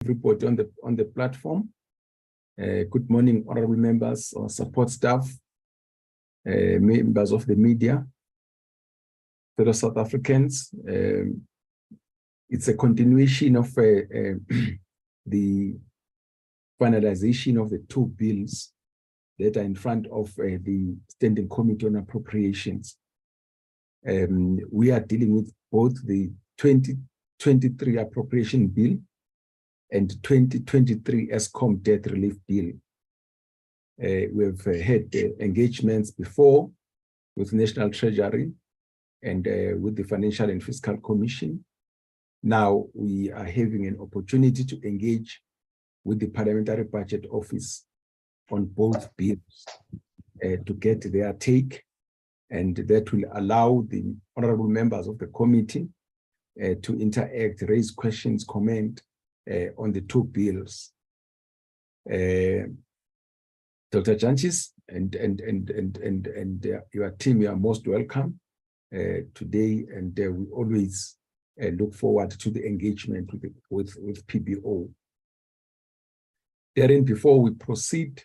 everybody on the platform. Good morning, honorable members, or support staff, members of the media, fellow South Africans. It's a continuation of the finalization of the two bills that are in front of the Standing Committee on Appropriations. We are dealing with both the 2023 Appropriation Bill and 2023 Eskom Debt Relief Bill. We've had engagements before with National Treasury and with the Financial and Fiscal Commission. Now we are having an opportunity to engage with the Parliamentary Budget Office on both bills to get their take, and that will allow the honorable members of the committee to interact, raise questions, comment on the two bills. Dr. Janchis and your team, you are most welcome today, and we always look forward to the engagement with PBO. Darren, before we proceed,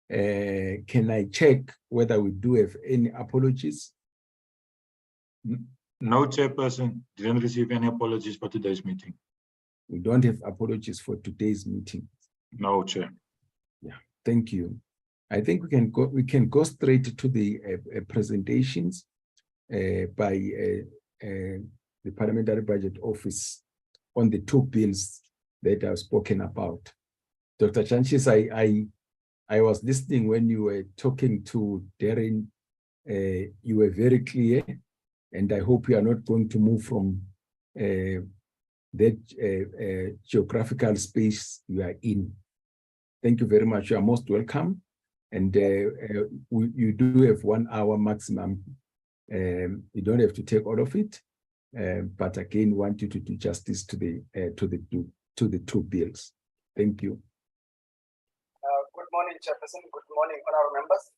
can I check whether we do have any apologies? No, Chairperson, didn't receive any apologies for today's meeting. We don't have apologies for today's meeting. No, Chair. Yeah, thank you. I think we can go straight to the presentations by the Parliamentary Budget Office on the two bills that I've spoken about. Dr. Chanchis, I was listening when you were talking to Darren. You were very clear, and I hope you are not going to move from that geographical space you are in. Thank you very much. You are most welcome. And you do have 1 hour maximum. You don't have to take all of it, but again, want you to do justice to the two bills. Thank you. Good morning, Chairperson. Good morning, honorable members.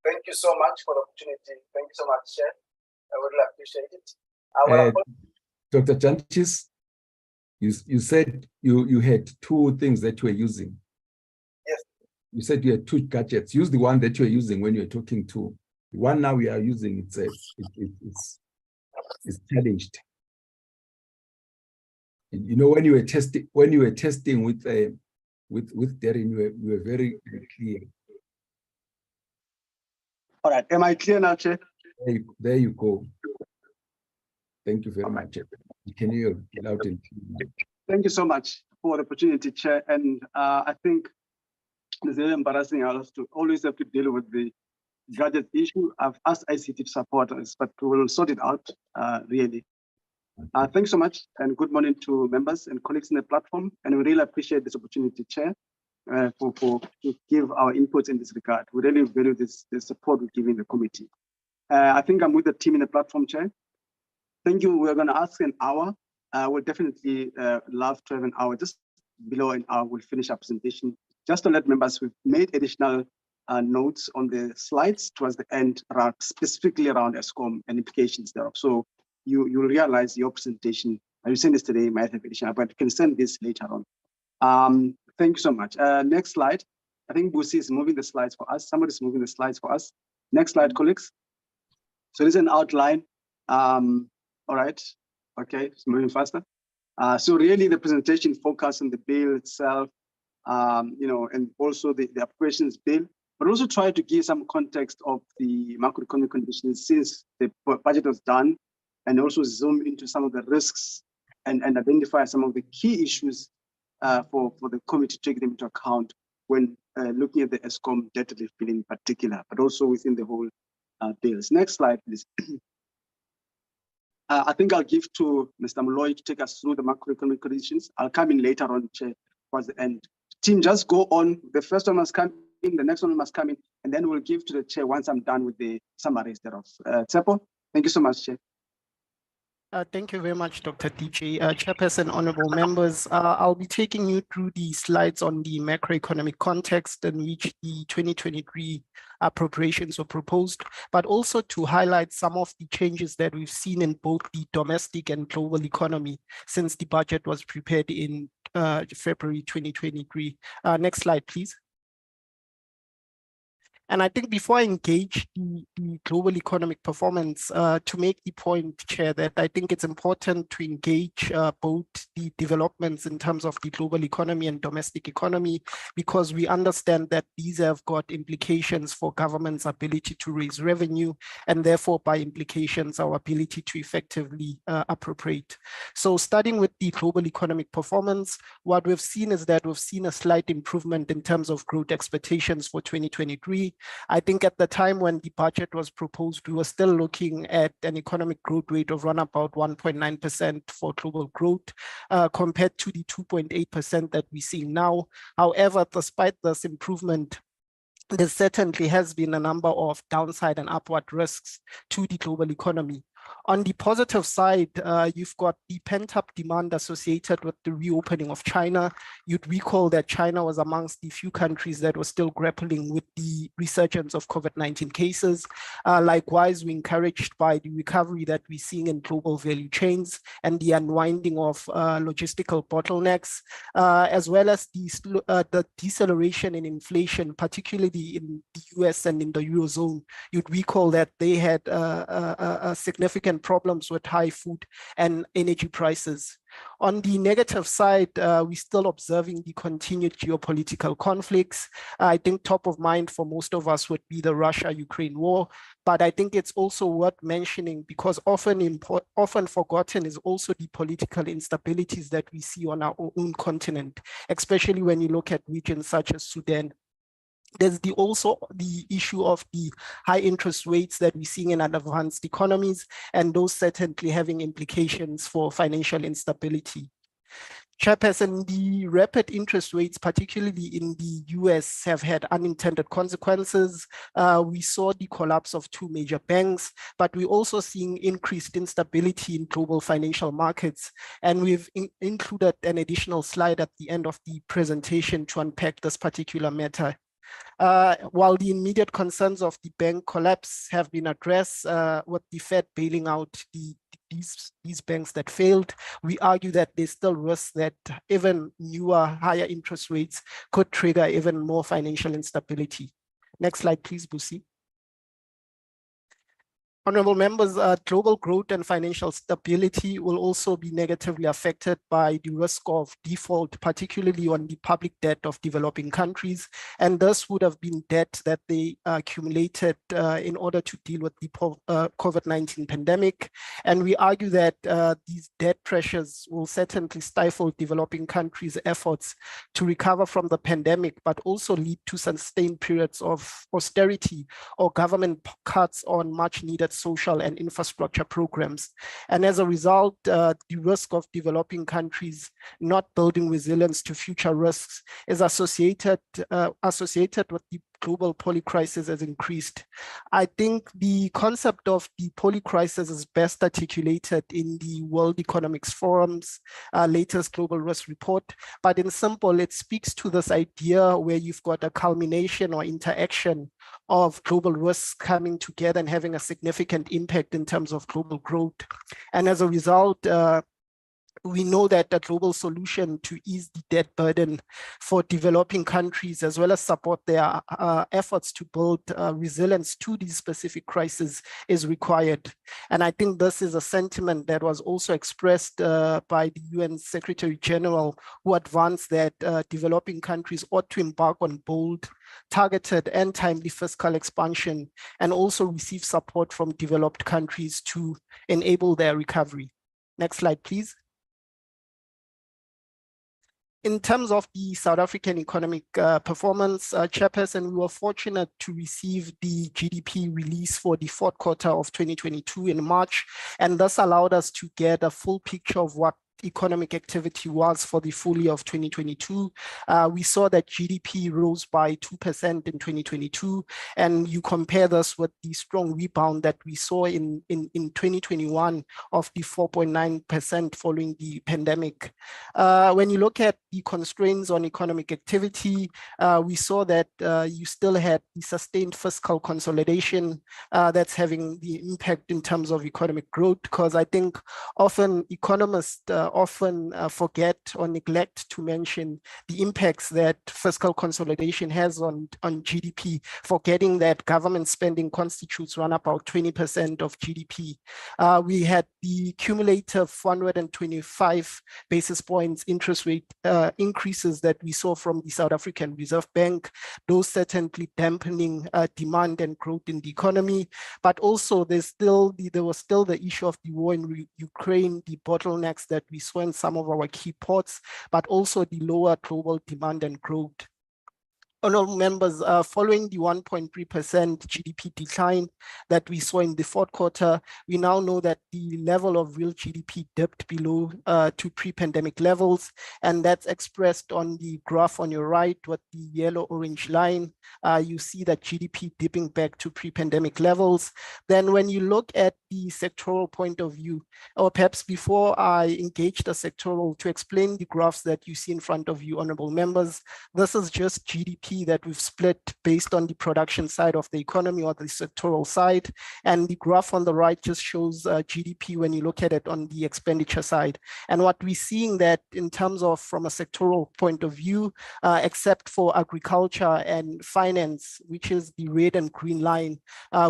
Thank you so much for the opportunity. Thank you so much, Chair. I would really appreciate it. Dr. Janchis, you said you had two things that you were using. Yes. You said you had two gadgets. Use the one that you were using when you were talking to. The one now we are using, it's challenged. You know, when you were testing with Darren, you were very clear. All right. Am I clear now, Chair? There you go. Thank you very much. Can you loud and clear? Thank you so much for the opportunity, Chair. And I think it's very embarrassing. I always have to deal with the gadget issue. I've asked ICT to support us, but we will sort it out really. Thanks so much, and good morning to members and colleagues in the platform. And we really appreciate this opportunity, Chair, to give our inputs in this regard. We really value the support we give in the committee. I think I'm with the team in the platform, Chair. Thank you. We're going to ask an hour. We'll definitely love to have an hour. Just below an hour, we'll finish our presentation. Just to let members, we've made additional notes on the slides towards the end, specifically around Eskom and implications thereof. So you'll realize your presentation, you send this today, might have additional, but you can send this later on. Thank you so much. Next slide. I think Busi is moving the slides for us. Somebody's moving the slides for us. Next slide, colleagues. So this is an outline. All right. Okay, it's moving faster. So really the presentation focused on the bill itself, and also the Appropriations bill, but also try to give some context of the macroeconomic conditions since the budget was done, and also zoom into some of the risks and identify some of the key issues for the committee to take them into account when looking at the Eskom debt relief bill in particular, but also within the whole bills. Next slide, please. I think I'll give to Mr. Molloy to take us through the macroeconomic conditions. I'll come in later on, Chair, towards the end. Team, just go on. The first one must come in, the next one must come in, and then we'll give to the Chair once I'm done with the summaries thereof. Tsepo, thank you so much, Chair. Thank you very much, Dr. DJ. Chairperson, honorable members, I'll be taking you through the slides on the macroeconomic context in which the 2023 appropriations were proposed, but also to highlight some of the changes that we've seen in both the domestic and global economy since the budget was prepared in February 2023. Next slide, please. And I think before I engage the global economic performance, to make the point, Chair, that I think it's important to engage both the developments in terms of the global economy and domestic economy, because we understand that these have got implications for government's ability to raise revenue, and therefore by implications, our ability to effectively appropriate. So starting with the global economic performance, what we've seen is that we've seen a slight improvement in terms of growth expectations for 2023. I think at the time when the budget was proposed, we were still looking at an economic growth rate of around about 1.9% for global growth, compared to the 2.8% that we see now. However, despite this improvement, there certainly has been a number of downside and upward risks to the global economy. On the positive side, you've got the pent-up demand associated with the reopening of China. You'd recall that China was amongst the few countries that were still grappling with the resurgence of COVID-19 cases. Likewise, we're encouraged by the recovery that we're seeing in global value chains and the unwinding of logistical bottlenecks, as well as the deceleration in inflation, particularly in the US and in the Eurozone. You'd recall that they had a significant problems with high food and energy prices. On the negative side, we're still observing the continued geopolitical conflicts. I think top of mind for most of us would be the Russia-Ukraine war, but I think it's also worth mentioning because often forgotten is also the political instabilities that we see on our own continent, especially when you look at regions such as Sudan. There's also the issue of the high interest rates that we're seeing in advanced economies, and those certainly having implications for financial instability. Chairperson, the rapid interest rates, particularly in the US, have had unintended consequences. We saw the collapse of two major banks, but we're also seeing increased instability in global financial markets. And we've included an additional slide at the end of the presentation to unpack this particular matter. While the immediate concerns of the bank collapse have been addressed with the Fed bailing out these banks that failed, we argue that there's still risk that even newer, higher interest rates could trigger even more financial instability. Next slide, please, Busi. Honorable members, global growth and financial stability will also be negatively affected by the risk of default, particularly on the public debt of developing countries. And this would have been debt that they accumulated in order to deal with the COVID-19 pandemic. And we argue that these debt pressures will certainly stifle developing countries' efforts to recover from the pandemic, but also lead to sustained periods of austerity or government cuts on much needed social and infrastructure programs. And as a result, the risk of developing countries not building resilience to future risks is associated with the global polycrisis has increased. I think the concept of the polycrisis is best articulated in the World Economics Forum's latest global risk report. But in simple, it speaks to this idea where you've got a culmination or interaction of global risks coming together and having a significant impact in terms of global growth. And as a result, we know that a global solution to ease the debt burden for developing countries, as well as support their efforts to build resilience to these specific crises, is required. And I think this is a sentiment that was also expressed by the UN Secretary General, who advanced that developing countries ought to embark on bold, targeted and timely fiscal expansion, and also receive support from developed countries to enable their recovery. Next slide, please. In terms of the South African economic performance, Chairperson, we were fortunate to receive the GDP release for the fourth quarter of 2022 in March, and thus allowed us to get a full picture of what economic activity was for the full year of 2022. We saw that GDP rose by 2% in 2022, and you compare this with the strong rebound that we saw in 2021 of the 4.9% following the pandemic. When you look at the constraints on economic activity, we saw that you still had the sustained fiscal consolidation that's having the impact in terms of economic growth, because I think often economists often forget or neglect to mention the impacts that fiscal consolidation has on GDP, forgetting that government spending constitutes around about 20% of GDP. We had the cumulative 125 basis points interest rate increases that we saw from the South African Reserve Bank, those certainly dampening demand and growth in the economy. But also there was still the issue of the war in Ukraine, the bottlenecks that we saw in some of our key ports, but also the lower global demand and growth. Honorable members, following the 1.3% GDP decline that we saw in the fourth quarter, we now know that the level of real GDP dipped below to pre-pandemic levels, and that's expressed on the graph on your right with the yellow-orange line. You see that GDP dipping back to pre-pandemic levels. Then when you look at the sectoral point of view, or perhaps before I engage the sectoral, to explain the graphs that you see in front of you, honorable members, this is just GDP that we've split based on the production side of the economy or the sectoral side. And the graph on the right just shows GDP when you look at it on the expenditure side. And what we're seeing that in terms of from a sectoral point of view, except for agriculture and finance, which is the red and green line,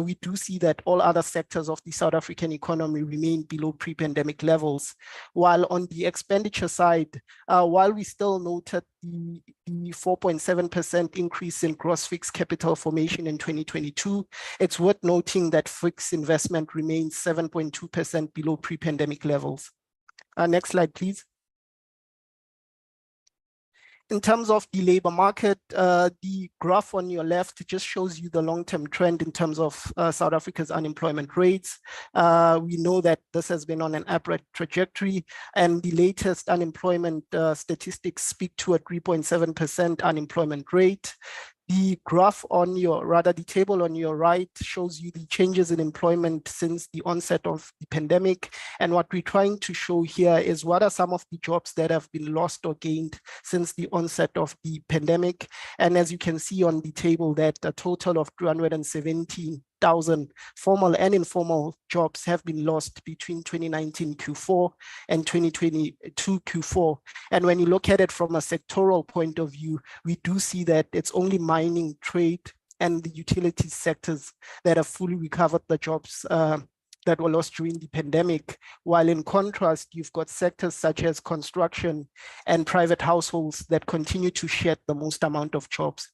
we do see that all other sectors of the South African economy remain below pre-pandemic levels. While on the expenditure side, while we still noted the 4.7% increase in gross fixed capital formation in 2022, it's worth noting that fixed investment remains 7.2% below pre-pandemic levels. Next slide, please. In terms of the labor market, the graph on your left just shows you the long-term trend in terms of South Africa's unemployment rates. We know that this has been on an upward trajectory, and the latest unemployment statistics speak to a 3.7% unemployment rate. The graph on your, rather the table on your right shows you the changes in employment since the onset of the pandemic. And what we're trying to show here is what are some of the jobs that have been lost or gained since the onset of the pandemic. And as you can see on the table, that a total of 217,000 formal and informal jobs have been lost between 2019 Q4 and 2022 Q4. And when you look at it from a sectoral point of view, we do see that it's only mining, trade, and the utility sectors that have fully recovered the jobs that were lost during the pandemic. While in contrast, you've got sectors such as construction and private households that continue to shed the most amount of jobs.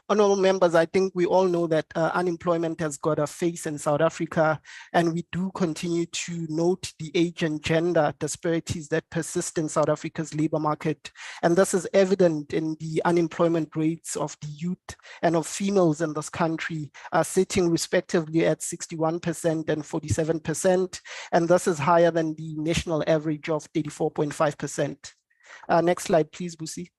Honorable members, I think we all know that unemployment has got a face in South Africa, and we do continue to note the age and gender disparities that persist in South Africa's labor market. And this is evident in the unemployment rates of the youth and of females in this country, sitting respectively at 61% and 47%. And this is higher than the national average of 34.5%. Next slide, please, Busi.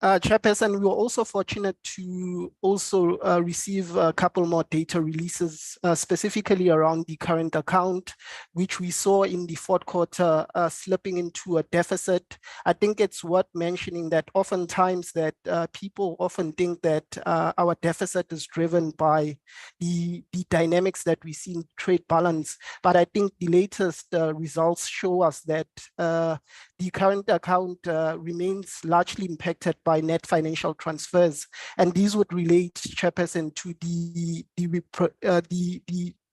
Chairperson, we were also fortunate to also receive a couple more data releases, specifically around the current account, which we saw in the fourth quarter slipping into a deficit. I think it's worth mentioning that oftentimes that people often think that our deficit is driven by the dynamics that we see in trade balance. But I think the latest results show us that the current account remains largely impacted by net financial transfers, and these would relate, Chairperson, to the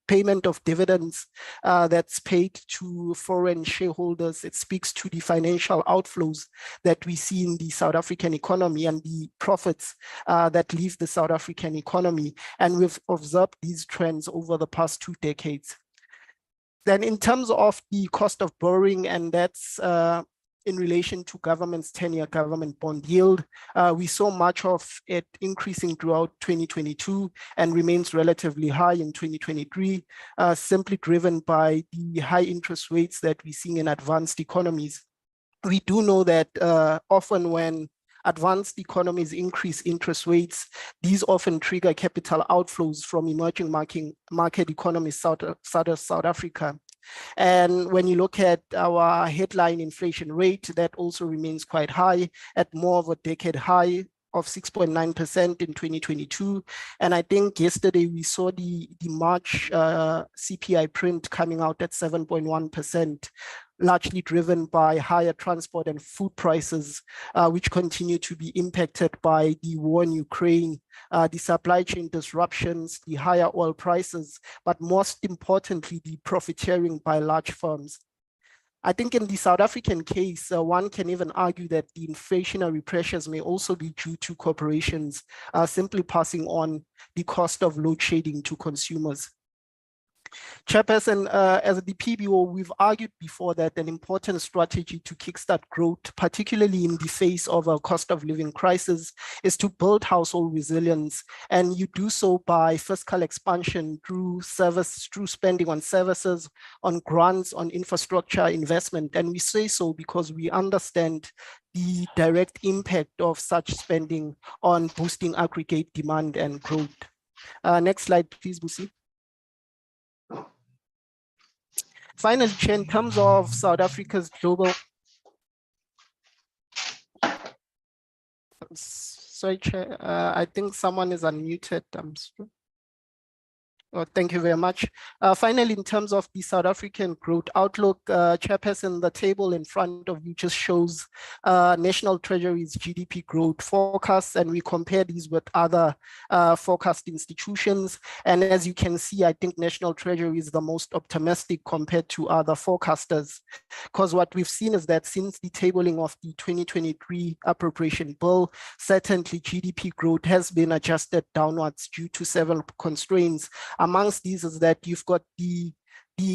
payment of dividends that's paid to foreign shareholders. It speaks to the financial outflows that we see in the South African economy and the profits that leave the South African economy, and we've observed these trends over the past 2 decades. Then in terms of the cost of borrowing, and that's in relation to government's 10-year government bond yield, we saw much of it increasing throughout 2022 and remains relatively high in 2023, simply driven by the high interest rates that we're seeing in advanced economies. We do know that often when advanced economies increase interest rates, these often trigger capital outflows from emerging market economies such as South Africa. And when you look at our headline inflation rate, that also remains quite high at more of a decade high, of 6.9% in 2022. And I think yesterday we saw the March CPI print coming out at 7.1%, largely driven by higher transport and food prices, which continue to be impacted by the war in Ukraine, the supply chain disruptions, the higher oil prices, but most importantly, the profiteering by large firms. I think in the South African case, one can even argue that the inflationary pressures may also be due to corporations simply passing on the cost of load shedding to consumers. Chairperson, as the PBO, we've argued before that an important strategy to kickstart growth, particularly in the face of a cost of living crisis, is to build household resilience. And you do so by fiscal expansion through spending on services, on grants, on infrastructure investment. And we say so because we understand the direct impact of such spending on boosting aggregate demand and growth. Next slide, please, Busi. Finally, Chair, in terms of South Africa's global, sorry, Chair, I think someone is unmuted. Oh, thank you very much. Finally, in terms of the South African growth outlook, Chairperson, the table in front of you just shows National Treasury's GDP growth forecasts, and we compare these with other forecast institutions. And as you can see, I think National Treasury is the most optimistic compared to other forecasters, because what we've seen is that since the tabling of the 2023 appropriation bill, certainly GDP growth has been adjusted downwards due to several constraints. Amongst these is that you've got the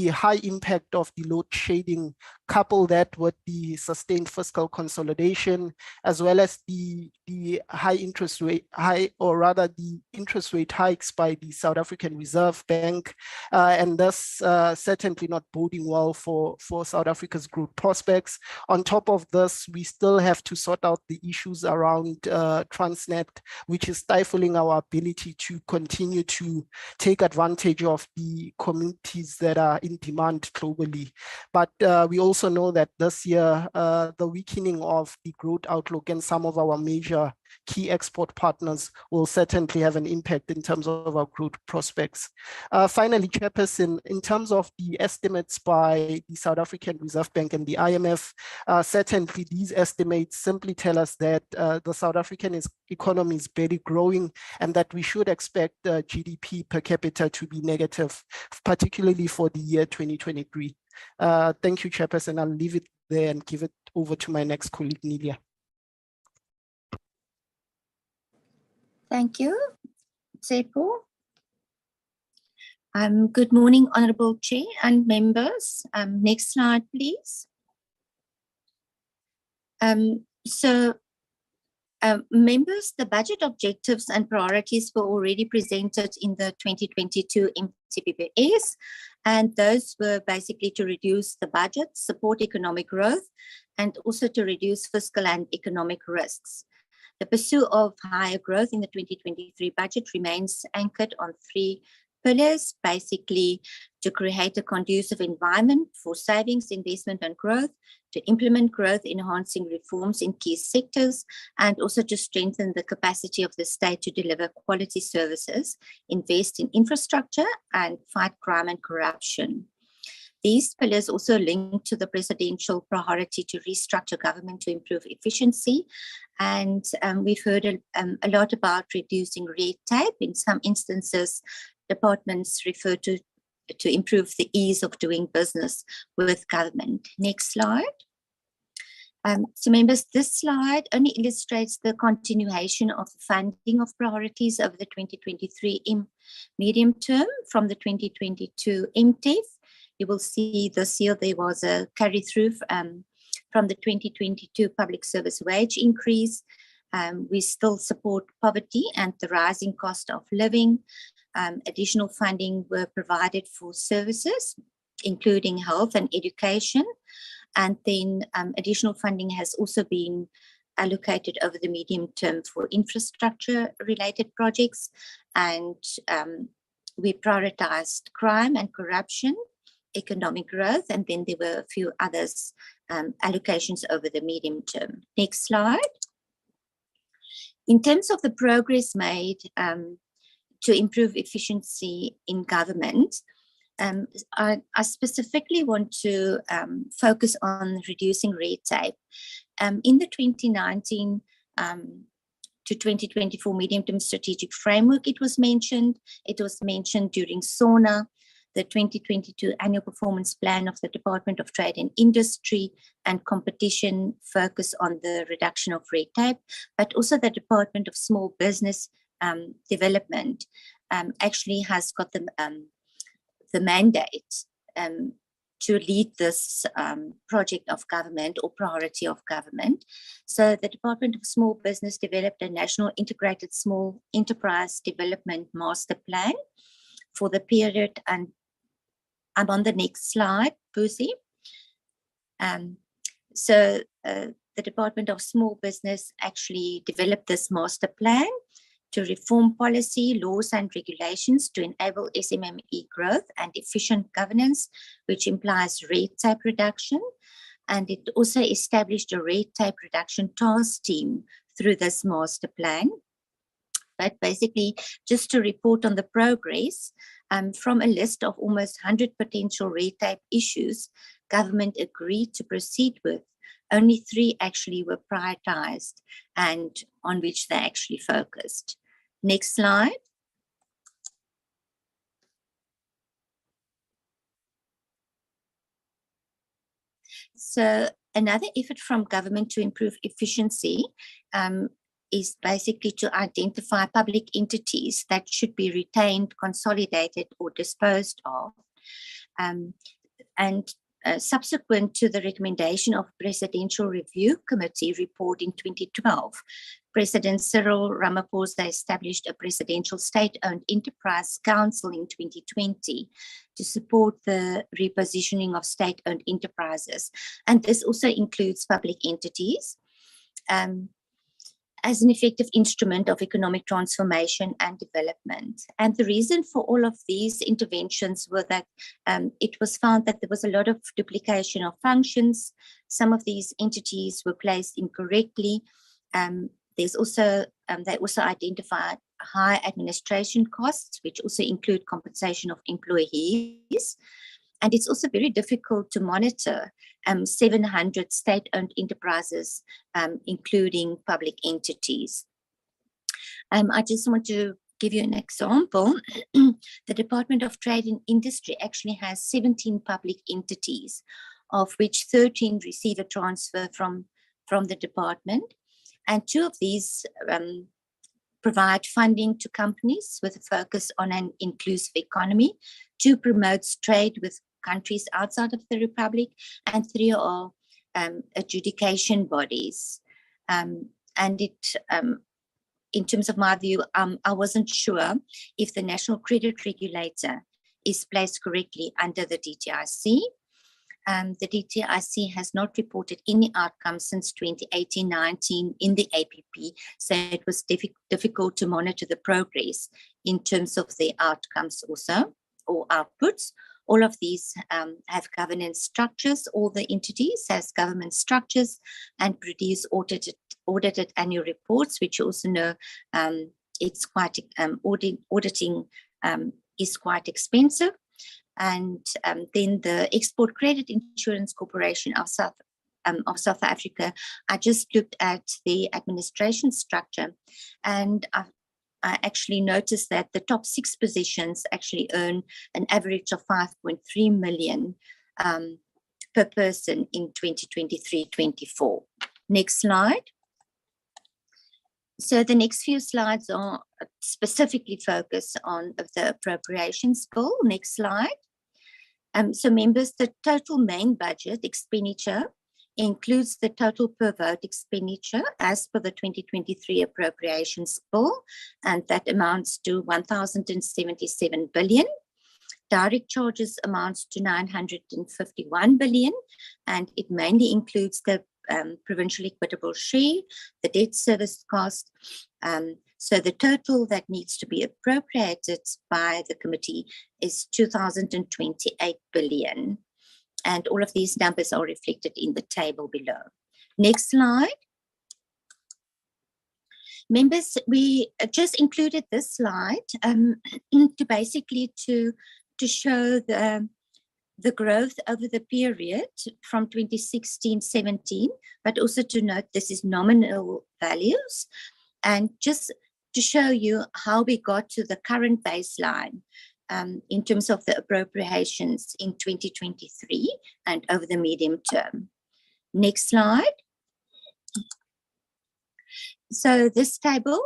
high impact of the load shedding, couple that with the sustained fiscal consolidation, as well as the high interest rate, the interest rate hikes by the South African Reserve Bank, and thus certainly not boding well for South Africa's growth prospects. On top of this, we still have to sort out the issues around Transnet, which is stifling our ability to continue to take advantage of the communities that are in demand globally. But we also know that this year, the weakening of the growth outlook in some of our major key export partners will certainly have an impact in terms of our growth prospects. Finally, Chairperson, in terms of the estimates by the South African Reserve Bank and the IMF, certainly these estimates simply tell us that the South African economy is barely growing and that we should expect GDP per capita to be negative, particularly for the year 2023. Thank you, Chairperson. I'll leave it there and give it over to my next colleague, Nilia. Thank you, Tsepo. Good morning, Honourable Chair and members. Next slide, please. Members, the budget objectives and priorities were already presented in the 2022 MTPPS, and those were basically to reduce the budget, support economic growth, and also to reduce fiscal and economic risks. The pursuit of higher growth in the 2023 budget remains anchored on three pillars, basically to create a conducive environment for savings, investment and growth, to implement growth-enhancing reforms in key sectors, and also to strengthen the capacity of the state to deliver quality services, invest in infrastructure, and fight crime and corruption. These pillars also link to the presidential priority to restructure government to improve efficiency. And we've heard a lot about reducing red tape. In some instances, departments refer to improve the ease of doing business with government. Next slide. So members, this slide only illustrates the continuation of the funding of priorities over the 2023 medium term from the 2022 MTEF. You will see this year there was a carry through from the 2022 public service wage increase. We still support poverty and the rising cost of living. Additional funding were provided for services, including health and education. And then additional funding has also been allocated over the medium term for infrastructure related projects. And we prioritized crime and corruption, economic growth, and then there were a few others allocations over the medium term. Next slide. In terms of the progress made to improve efficiency in government, I specifically want to focus on reducing red tape. In the 2019 to 2024 medium-term strategic framework, it was mentioned. It was mentioned during SONA, the 2022 annual performance plan of the Department of Trade and Industry and Competition focus on the reduction of red tape, but also the Department of Small Business Development actually has got the mandate to lead this project of government or priority of government. So the Department of Small Business developed a National Integrated Small Enterprise Development Master Plan for the period, and I'm on the next slide, Busi. So the Department of Small Business actually developed this master plan to reform policy, laws and regulations to enable SMME growth and efficient governance, which implies red tape reduction. And it also established a red tape reduction task team through this master plan. But basically, just to report on the progress, from a list of almost 100 potential red tape issues government agreed to proceed with, only 3 actually were prioritized and on which they actually focused. Next slide. So another effort from government to improve efficiency is basically to identify public entities that should be retained, consolidated, or disposed of. Subsequent to the recommendation of Presidential Review Committee report in 2012, President Cyril Ramaphosa established a Presidential State-Owned Enterprise Council in 2020 to support the repositioning of state-owned enterprises. And this also includes public entities as an effective instrument of economic transformation and development. And the reason for all of these interventions were that it was found that there was a lot of duplication of functions. Some of these entities were placed incorrectly. There's also, they also identified high administration costs, which also include compensation of employees. And it's also very difficult to monitor 700 state-owned enterprises, including public entities. I just want to give you an example. The Department of Trade and Industry actually has 17 public entities, of which 13 receive a transfer from the department. And 2 of these provide funding to companies with a focus on an inclusive economy. 2 promotes trade with countries outside of the Republic, and 3 are adjudication bodies. And it, in terms of my view, I wasn't sure if the National Credit Regulator is placed correctly under the DTIC. The DTIC has not reported any outcomes since 2018-19 in the APP, so it was difficult to monitor the progress in terms of the outcomes also, or outputs. All of these have governance structures. All the entities has government structures and produce audited annual reports, which you also know it's quite auditing is quite expensive. And then the Export Credit Insurance Corporation of South Africa, I just looked at the administration structure, and I actually noticed that the top 6 positions actually earn an average of 5.3 million per person in 2023-24. Next slide. So the next few slides are specifically focused on the Appropriations Bill. Next slide. So members, the total main budget expenditure includes the total per vote expenditure as per the 2023 Appropriations Bill, and that amounts to 1,077 billion. Direct charges amounts to 951 billion, and it mainly includes the provincial equitable share, the debt service cost. So the total that needs to be appropriated by the committee is 2,028 billion. And all of these numbers are reflected in the table below. Next slide. Members, we just included this slide to basically to show the growth over the period from 2016-17, but also to note this is nominal values, and just to show you how we got to the current baseline in terms of the appropriations in 2023 and over the medium term. Next slide. So this table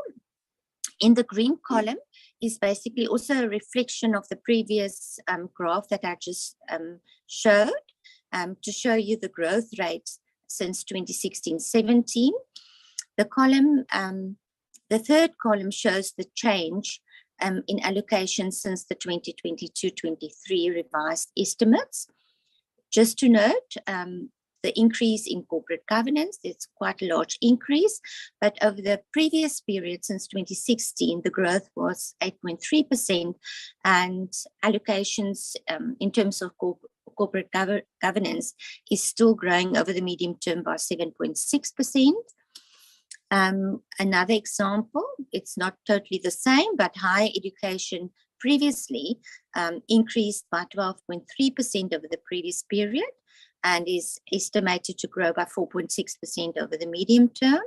in the green column is basically also a reflection of the previous graph that I just showed to show you the growth rates since 2016-17. The column, the third column shows the change in allocations since the 2022-23 revised estimates. Just to note, the increase in corporate governance, it's quite a large increase, but over the previous period since 2016, the growth was 8.3%, and allocations in terms of corporate governance is still growing over the medium term by 7.6%. Another example, it's not totally the same, but higher education previously increased by 12.3% over the previous period and is estimated to grow by 4.6% over the medium term.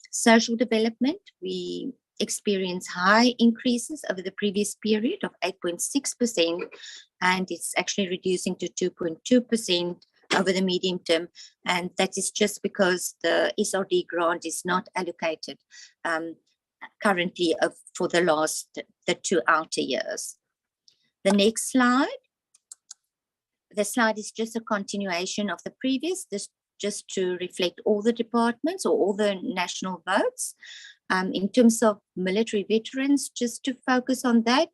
Social development, we experience high increases over the previous period of 8.6%, and it's actually reducing to 2.2% over the medium term, and that is just because the SRD grant is not allocated currently for the 2 outer years. The next slide. The slide is just a continuation of the previous, just to reflect all the departments or all the national votes. In terms of military veterans, just to focus on that,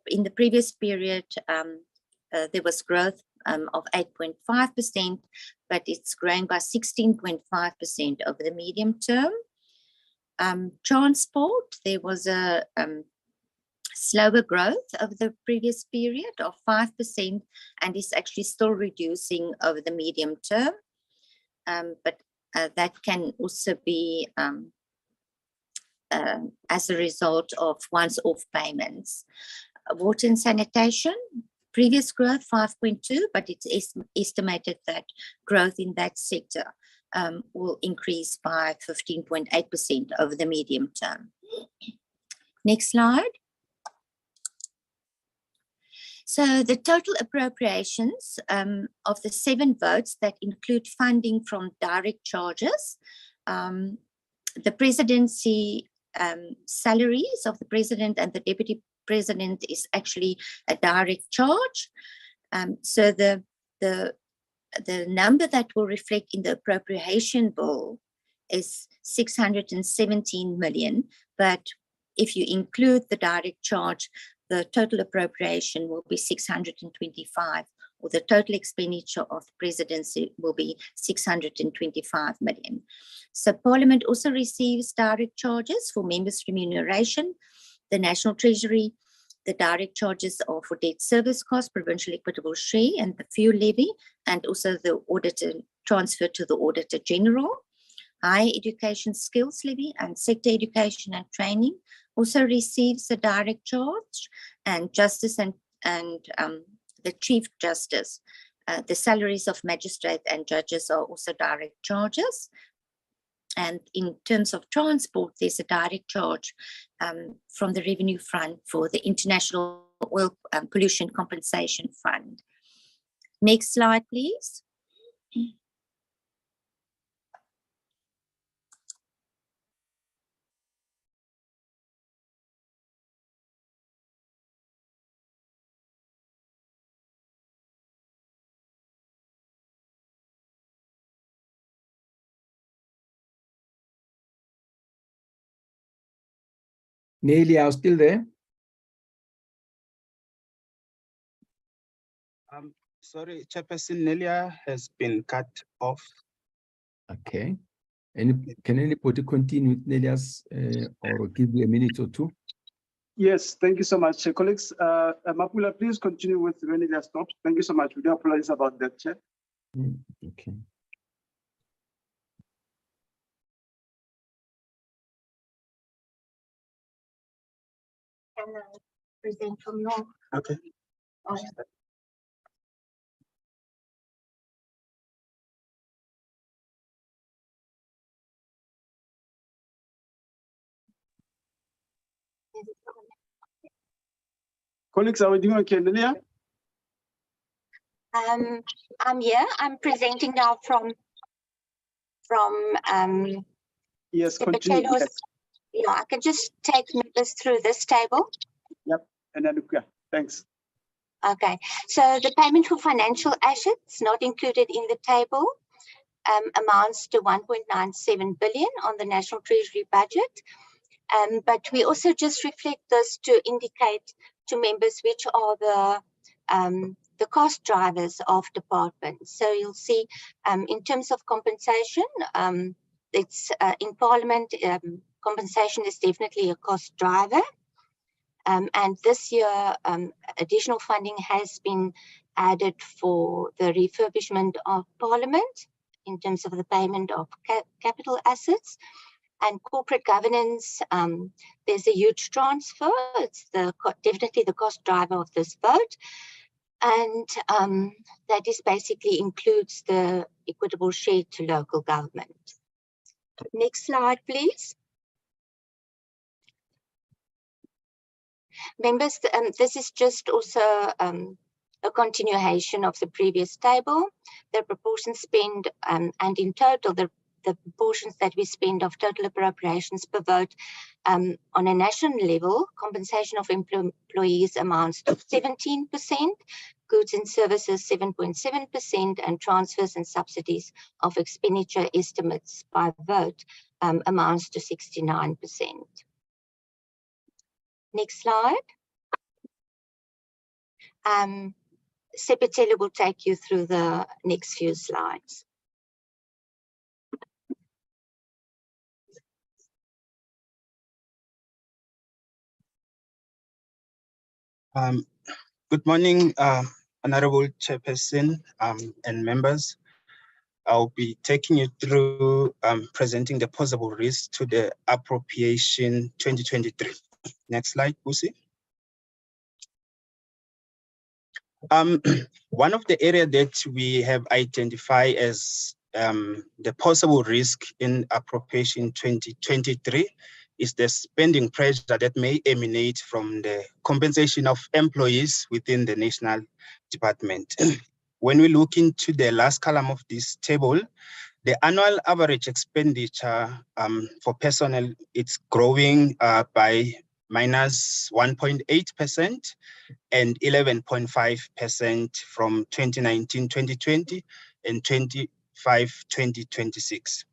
in the previous period, there was growth of 8.5%, but it's growing by 16.5% over the medium term. Transport, there was a slower growth over the previous period of 5%, and is actually still reducing over the medium term. But that can also be as a result of once-off payments. Water and sanitation, previous growth 5.2%, but it's estimated that growth in that sector will increase by 15.8% over the medium term. Next slide. So the total appropriations of the 7 votes that include funding from direct charges, the presidency salaries of the president and the deputy president is actually a direct charge. So the number that will reflect in the appropriation bill is 617 million, but if you include the direct charge, the total appropriation will be 625, or the total expenditure of the presidency will be 625 million. So Parliament also receives direct charges for members' remuneration, the National Treasury. The direct charges are for debt service costs, provincial equitable share, and the fuel levy, and also the auditor transfer to the Auditor General. Higher education skills levy and sector education and training also receives a direct charge, and justice and the Chief Justice. The salaries of magistrates and judges are also direct charges. And in terms of transport, there's a direct charge from the Revenue Fund for the International Oil Pollution Compensation Fund. Next slide, please. Nearly, are still there? Sorry, Chairperson, Nelia has been cut off. Okay. Can anybody continue with Nelia's or give you a minute or two? Yes, thank you so much, colleagues. Mapula, please continue with when Nelia stops. Thank you so much. We do apologize about that, Chair. Okay. Can I present from your? Okay. Oh. Colleagues, are we doing okay, Nelia? I'm here. I'm presenting now from Yes, the continue. potatoes. Yes. Yeah, I can just take members through this table. Yep. And then, yeah, thanks. Okay, so the payment for financial assets not included in the table amounts to 1.97 billion on the National Treasury budget. But we also just reflect this to indicate to members which are the cost drivers of departments. So you'll see in terms of compensation, it's in Parliament, compensation is definitely a cost driver. And this year, additional funding has been added for the refurbishment of Parliament in terms of the payment of capital assets. And corporate governance, there's a huge transfer. It's definitely the cost driver of this vote. And that is basically includes the equitable share to local government. Next slide, please. Members, this is just also a continuation of the previous table. The proportion spend and in total, the proportions that we spend of total appropriations per vote on a national level, compensation of employees amounts to 17%, goods and services 7.7%, and transfers and subsidies of expenditure estimates by vote amounts to 69%. Next slide. Sepetela will take you through the next few slides. Good morning, Honorable Chairperson and members. I'll be taking you through presenting the possible risks to the Appropriation 2023. Next slide, Busi. One of the areas that we have identified as the possible risk in Appropriation 2023 is the spending pressure that may emanate from the compensation of employees within the national department. When we look into the last column of this table, the annual average expenditure for personnel, it's growing by minus 1.8% and 11.5% from 2019-2020 and 25-2026.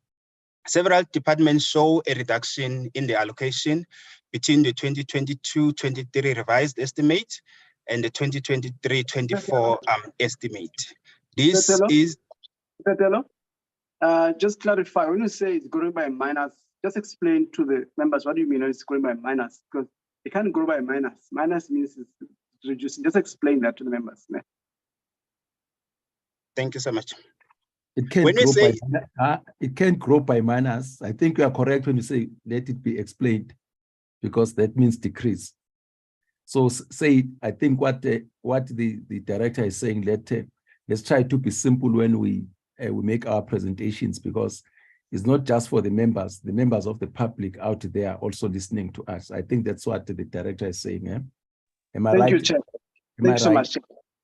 Several departments show a reduction in the allocation between the 2022-23 revised estimate and the 2023-24 estimate. This is... Petelo, just clarify, when you say it's growing by minus, just explain to the members what do you mean it's growing by minus, because it can't grow by minus. Minus means it's reducing. Just explain that to the members. Thank you so much. It can't grow by minus. I think you are correct when you say let it be explained, because that means decrease. So say, I think what the director is saying, let's try to be simple when we make our presentations, because it's not just for the members of the public out there also listening to us. I think that's what the director is saying. Eh? Am I right? Thank you, Chair. Thank you so much.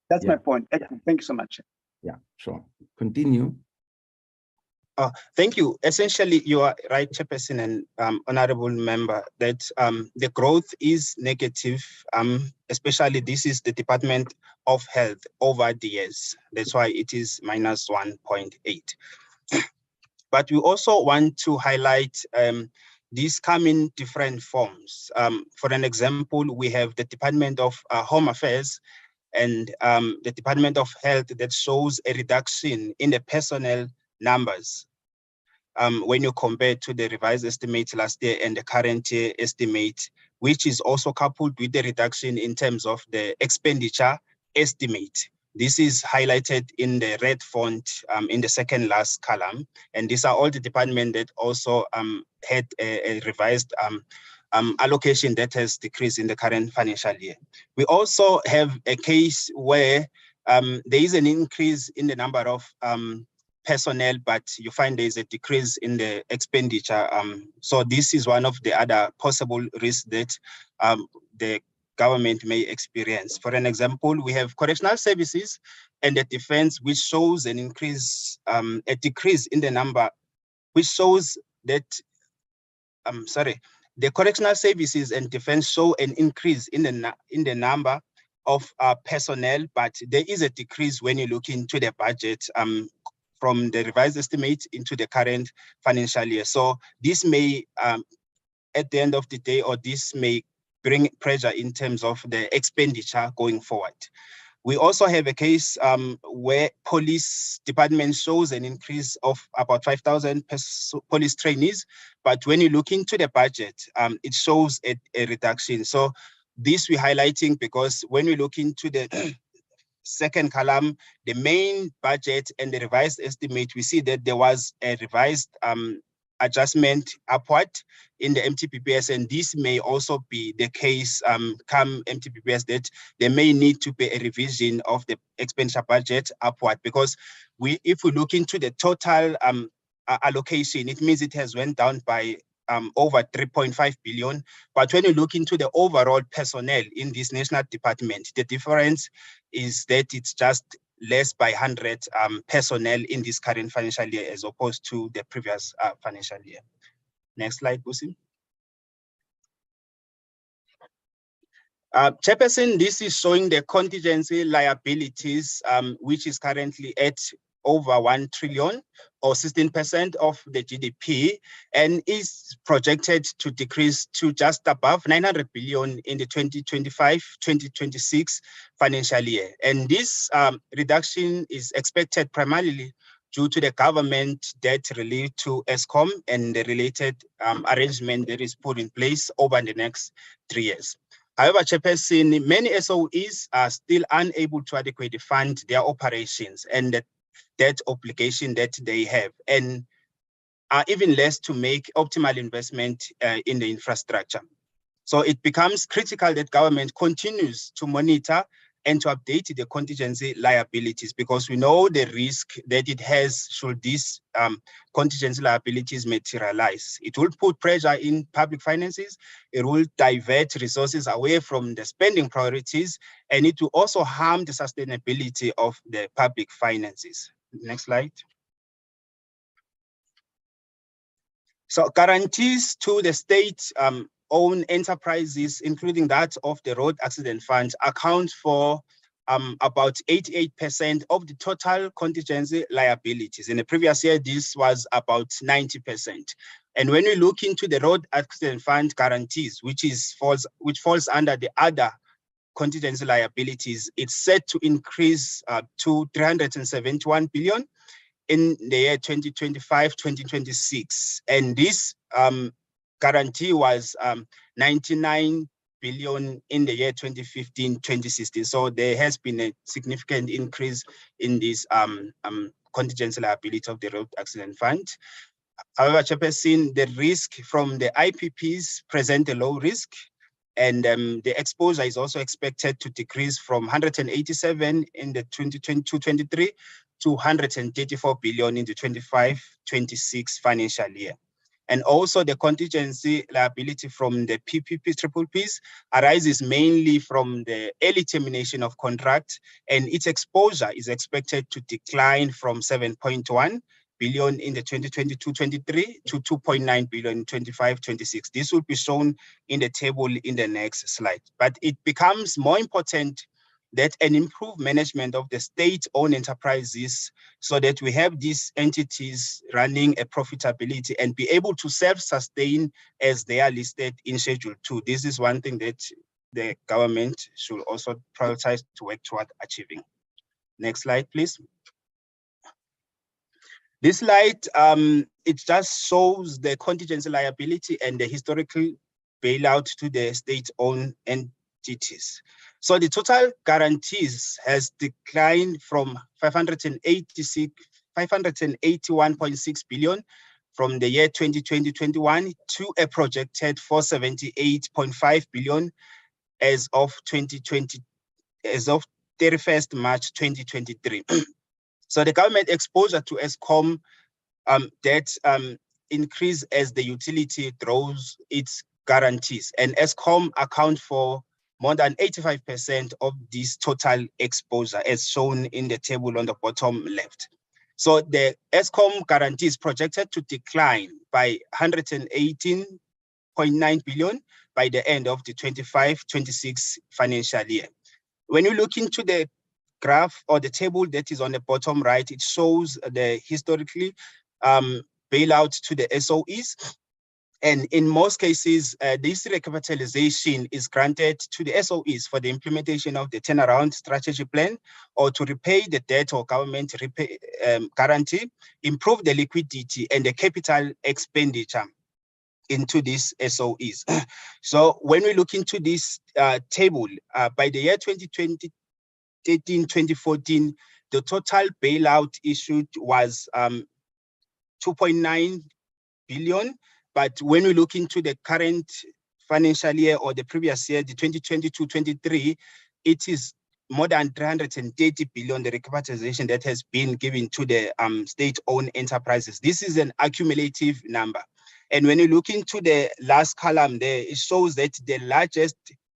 That's my point. Excellent. Thank you so much. Yeah, sure. Continue. Thank you. Essentially, you are right, Chairperson and Honorable Member, that the growth is negative, especially this is the Department of Health over the years. That's why it is minus 1.8. But we also want to highlight these come in different forms. For an example, we have the Department of Home Affairs and the Department of Health that shows a reduction in the personnel numbers when you compare to the revised estimate last year and the current year estimate, which is also coupled with the reduction in terms of the expenditure estimate. This is highlighted in the red font in the second last column. And these are all the departments that also had a revised allocation that has decreased in the current financial year. We also have a case where there is an increase in the number of personnel, but you find there is a decrease in the expenditure. So this is one of the other possible risks that the government may experience. For an example, we have correctional services and the defense, which shows an increase, a decrease in the number, which shows that, the correctional services and defense show an increase in the number of personnel, but there is a decrease when you look into the budget from the revised estimate into the current financial year. So this may, at the end of the day, or this may bring pressure in terms of the expenditure going forward. We also have a case where police department shows an increase of about 5,000 police trainees, but when you look into the budget, it shows a reduction. So this we're highlighting because when we look into the second column, the main budget and the revised estimate, we see that there was a revised adjustment upward in the MTPPS, and this may also be the case come MTPPS, that they may need to pay a revision of the expenditure budget upward, because if we look into the total allocation, it means it has went down by over 3.5 billion. But when you look into the overall personnel in this national department, the difference is that it's just less by 100 personnel in this current financial year as opposed to the previous financial year. Next slide, Busi. Chairperson, this is showing the contingency liabilities, which is currently at over 1 trillion or 16% of the GDP, and is projected to decrease to just above 900 billion in the 2025-2026 financial year. And this reduction is expected primarily due to the government debt relief to Eskom and the related arrangement that is put in place over the next 3 years. However, Chairperson, many SOEs are still unable to adequately fund their operations and the debt obligation that they have, and are even less to make optimal investment in the infrastructure. So it becomes critical that government continues to monitor and to update the contingency liabilities, because we know the risk that it has should these contingency liabilities materialize. It will put pressure in public finances, it will divert resources away from the spending priorities, and it will also harm the sustainability of the public finances. Next slide. So guarantees to the state own enterprises, including that of the Road Accident Fund, account for about 88% of the total contingency liabilities. In the previous year, this was about 90%. And when we look into the Road Accident Fund guarantees, which falls under the other contingency liabilities, it's set to increase to 371 billion in the year 2025-2026. And this guarantee was 99 billion in the year 2015-2016. So there has been a significant increase in this contingency liability of the Road Accident Fund. However, Chairperson, the risk from the IPPs present a low risk, and the exposure is also expected to decrease from 187 in the 2022-23 to 134 billion in the 25-26 financial year. And also the contingency liability from the PPPs arises mainly from the early termination of contract, and its exposure is expected to decline from 7.1 billion in the 2022-23 to 2.9 billion in 25-26. This will be shown in the table in the next slide. But it becomes more important that an improved management of the state-owned enterprises, so that we have these entities running a profitability and be able to self-sustain as they are listed in Schedule 2. This is one thing that the government should also prioritize to work toward achieving. Next slide, please. This slide, it just shows the contingency liability and the historical bailout to the state-owned entities. So the total guarantees has declined from 581.6 billion from the year 2020-21 to a projected 478.5 billion as of 31st March 2023. So the government exposure to Eskom debt increase as the utility draws its guarantees, and Eskom account for more than 85% of this total exposure, as shown in the table on the bottom left. So the Eskom guarantee is projected to decline by 118.9 billion by the end of the 25-26 financial year. When you look into the graph or the table that is on the bottom right, it shows the historically bailout to the SOEs. And in most cases, this recapitalization is granted to the SOEs for the implementation of the turnaround strategy plan or to repay the debt or government guarantee, improve the liquidity and the capital expenditure into these SOEs. So when we look into this table, by the year 2013-2014, the total bailout issued was 2.9 billion. But when we look into the current financial year or the previous year, the 2022-23, it is more than 330 billion, the recapitalization that has been given to the state-owned enterprises. This is an accumulative number. And when you look into the last column there, it shows that the largest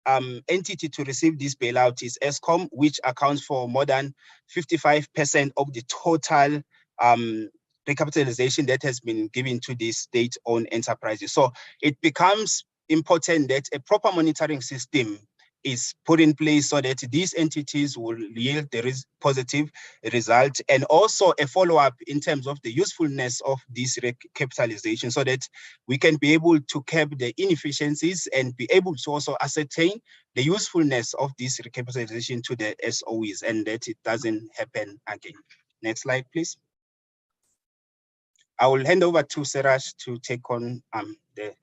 entity to receive this bailout is Eskom, which accounts for more than 55% of the total recapitalization that has been given to these state-owned enterprises. So it becomes important that a proper monitoring system is put in place so that these entities will yield the positive result, and also a follow-up in terms of the usefulness of this recapitalization so that we can be able to curb the inefficiencies and be able to also ascertain the usefulness of this recapitalization to the SOEs, and that it doesn't happen again. Next slide, please. I will hand over to Seraj to take on the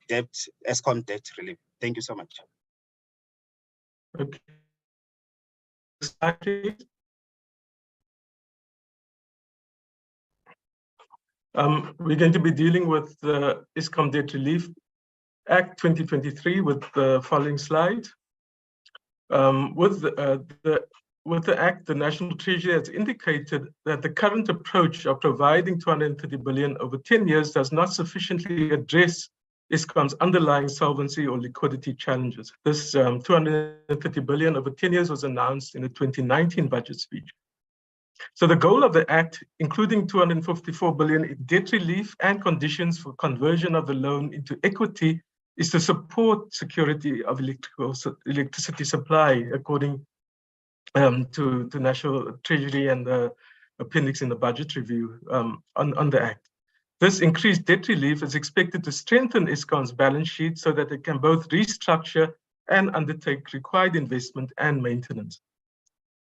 Eskom debt relief. Thank you so much. Okay. Slide, please. We're going to be dealing with the Eskom Debt Relief Act 2023 with the following slide. With the Act, the National Treasury has indicated that the current approach of providing 230 billion over 10 years does not sufficiently address Eskom's underlying solvency or liquidity challenges. This 230 billion over 10 years was announced in the 2019 budget speech. So the goal of the Act, including 254 billion in debt relief and conditions for conversion of the loan into equity, is to support security of electricity supply according to National Treasury and the appendix in the budget review on the Act. This increased debt relief is expected to strengthen Eskom's balance sheet so that it can both restructure and undertake required investment and maintenance.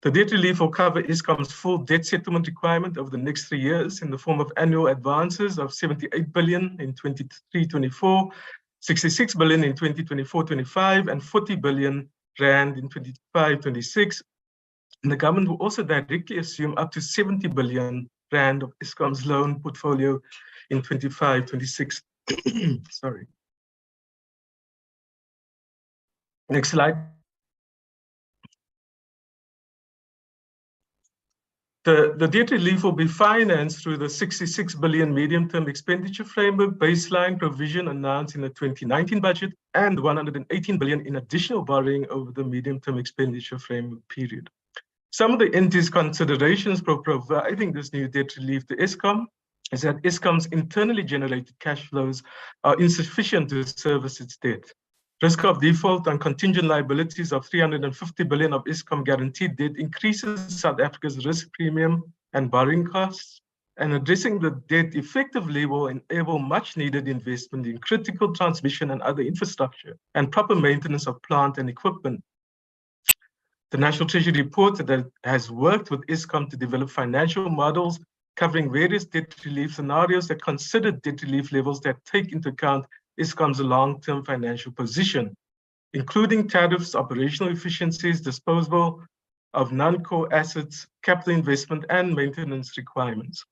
The debt relief will cover Eskom's full debt settlement requirement over the next 3 years in the form of annual advances of 78 billion in 23-24, 66 billion in 2024-25, and 40 billion rand in 25-26. And the government will also directly assume up to 70 billion rand of Eskom's loan portfolio in 25-26. Sorry. Next slide. The debt relief will be financed through the 66 billion medium-term expenditure framework baseline provision announced in the 2019 budget and 118 billion in additional borrowing over the medium-term expenditure framework period. Some of the entities' considerations for providing this new debt relief to Eskom is that Eskom's internally generated cash flows are insufficient to service its debt. Risk of default on contingent liabilities of 350 billion of Eskom guaranteed debt increases South Africa's risk premium and borrowing costs, and addressing the debt effectively will enable much needed investment in critical transmission and other infrastructure and proper maintenance of plant and equipment. The National Treasury reported that it has worked with Eskom to develop financial models covering various debt relief scenarios that consider debt relief levels that take into account Eskom's long-term financial position, including tariffs, operational efficiencies, disposal of non-core assets, capital investment, and maintenance requirements.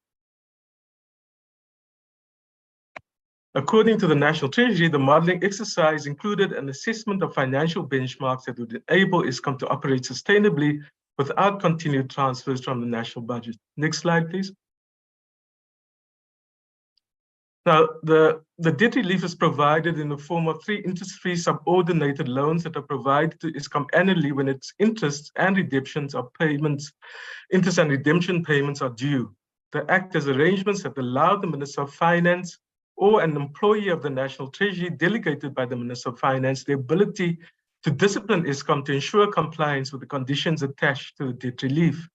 According to the National Treasury, the modeling exercise included an assessment of financial benchmarks that would enable Eskom to operate sustainably without continued transfers from the national budget. Next slide, please. Now, the debt relief is provided in the form of 3 interest-free subordinated loans that are provided to Eskom annually when its interest and redemption payments are due. The Act has arrangements that allow the Minister of Finance or an employee of the National Treasury delegated by the Minister of Finance the ability to discipline Eskom to ensure compliance with the conditions attached to the debt relief.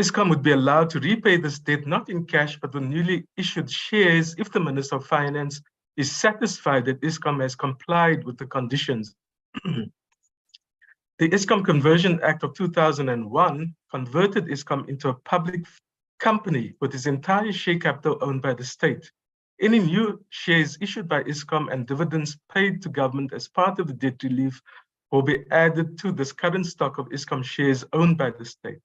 Eskom would be allowed to repay this debt not in cash, but with newly issued shares if the Minister of Finance is satisfied that Eskom has complied with the conditions. The Eskom Conversion Act of 2001 converted Eskom into a public company with its entire share capital owned by the state. Any new shares issued by Eskom and dividends paid to government as part of the debt relief will be added to this current stock of Eskom shares owned by the state.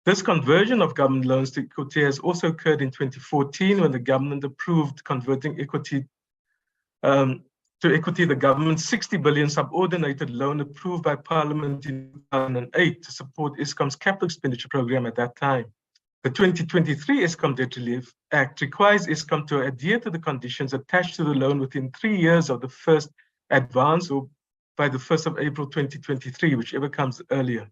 This conversion of government loans to equity has also occurred in 2014 when the government approved converting equity to equity the government's 60 billion subordinated loan approved by Parliament in 2008 to support Eskom's capital expenditure program at that time. The 2023 Eskom Debt Relief Act requires Eskom to adhere to the conditions attached to the loan within 3 years of the first advance or by the 1st of April 2023, whichever comes earlier.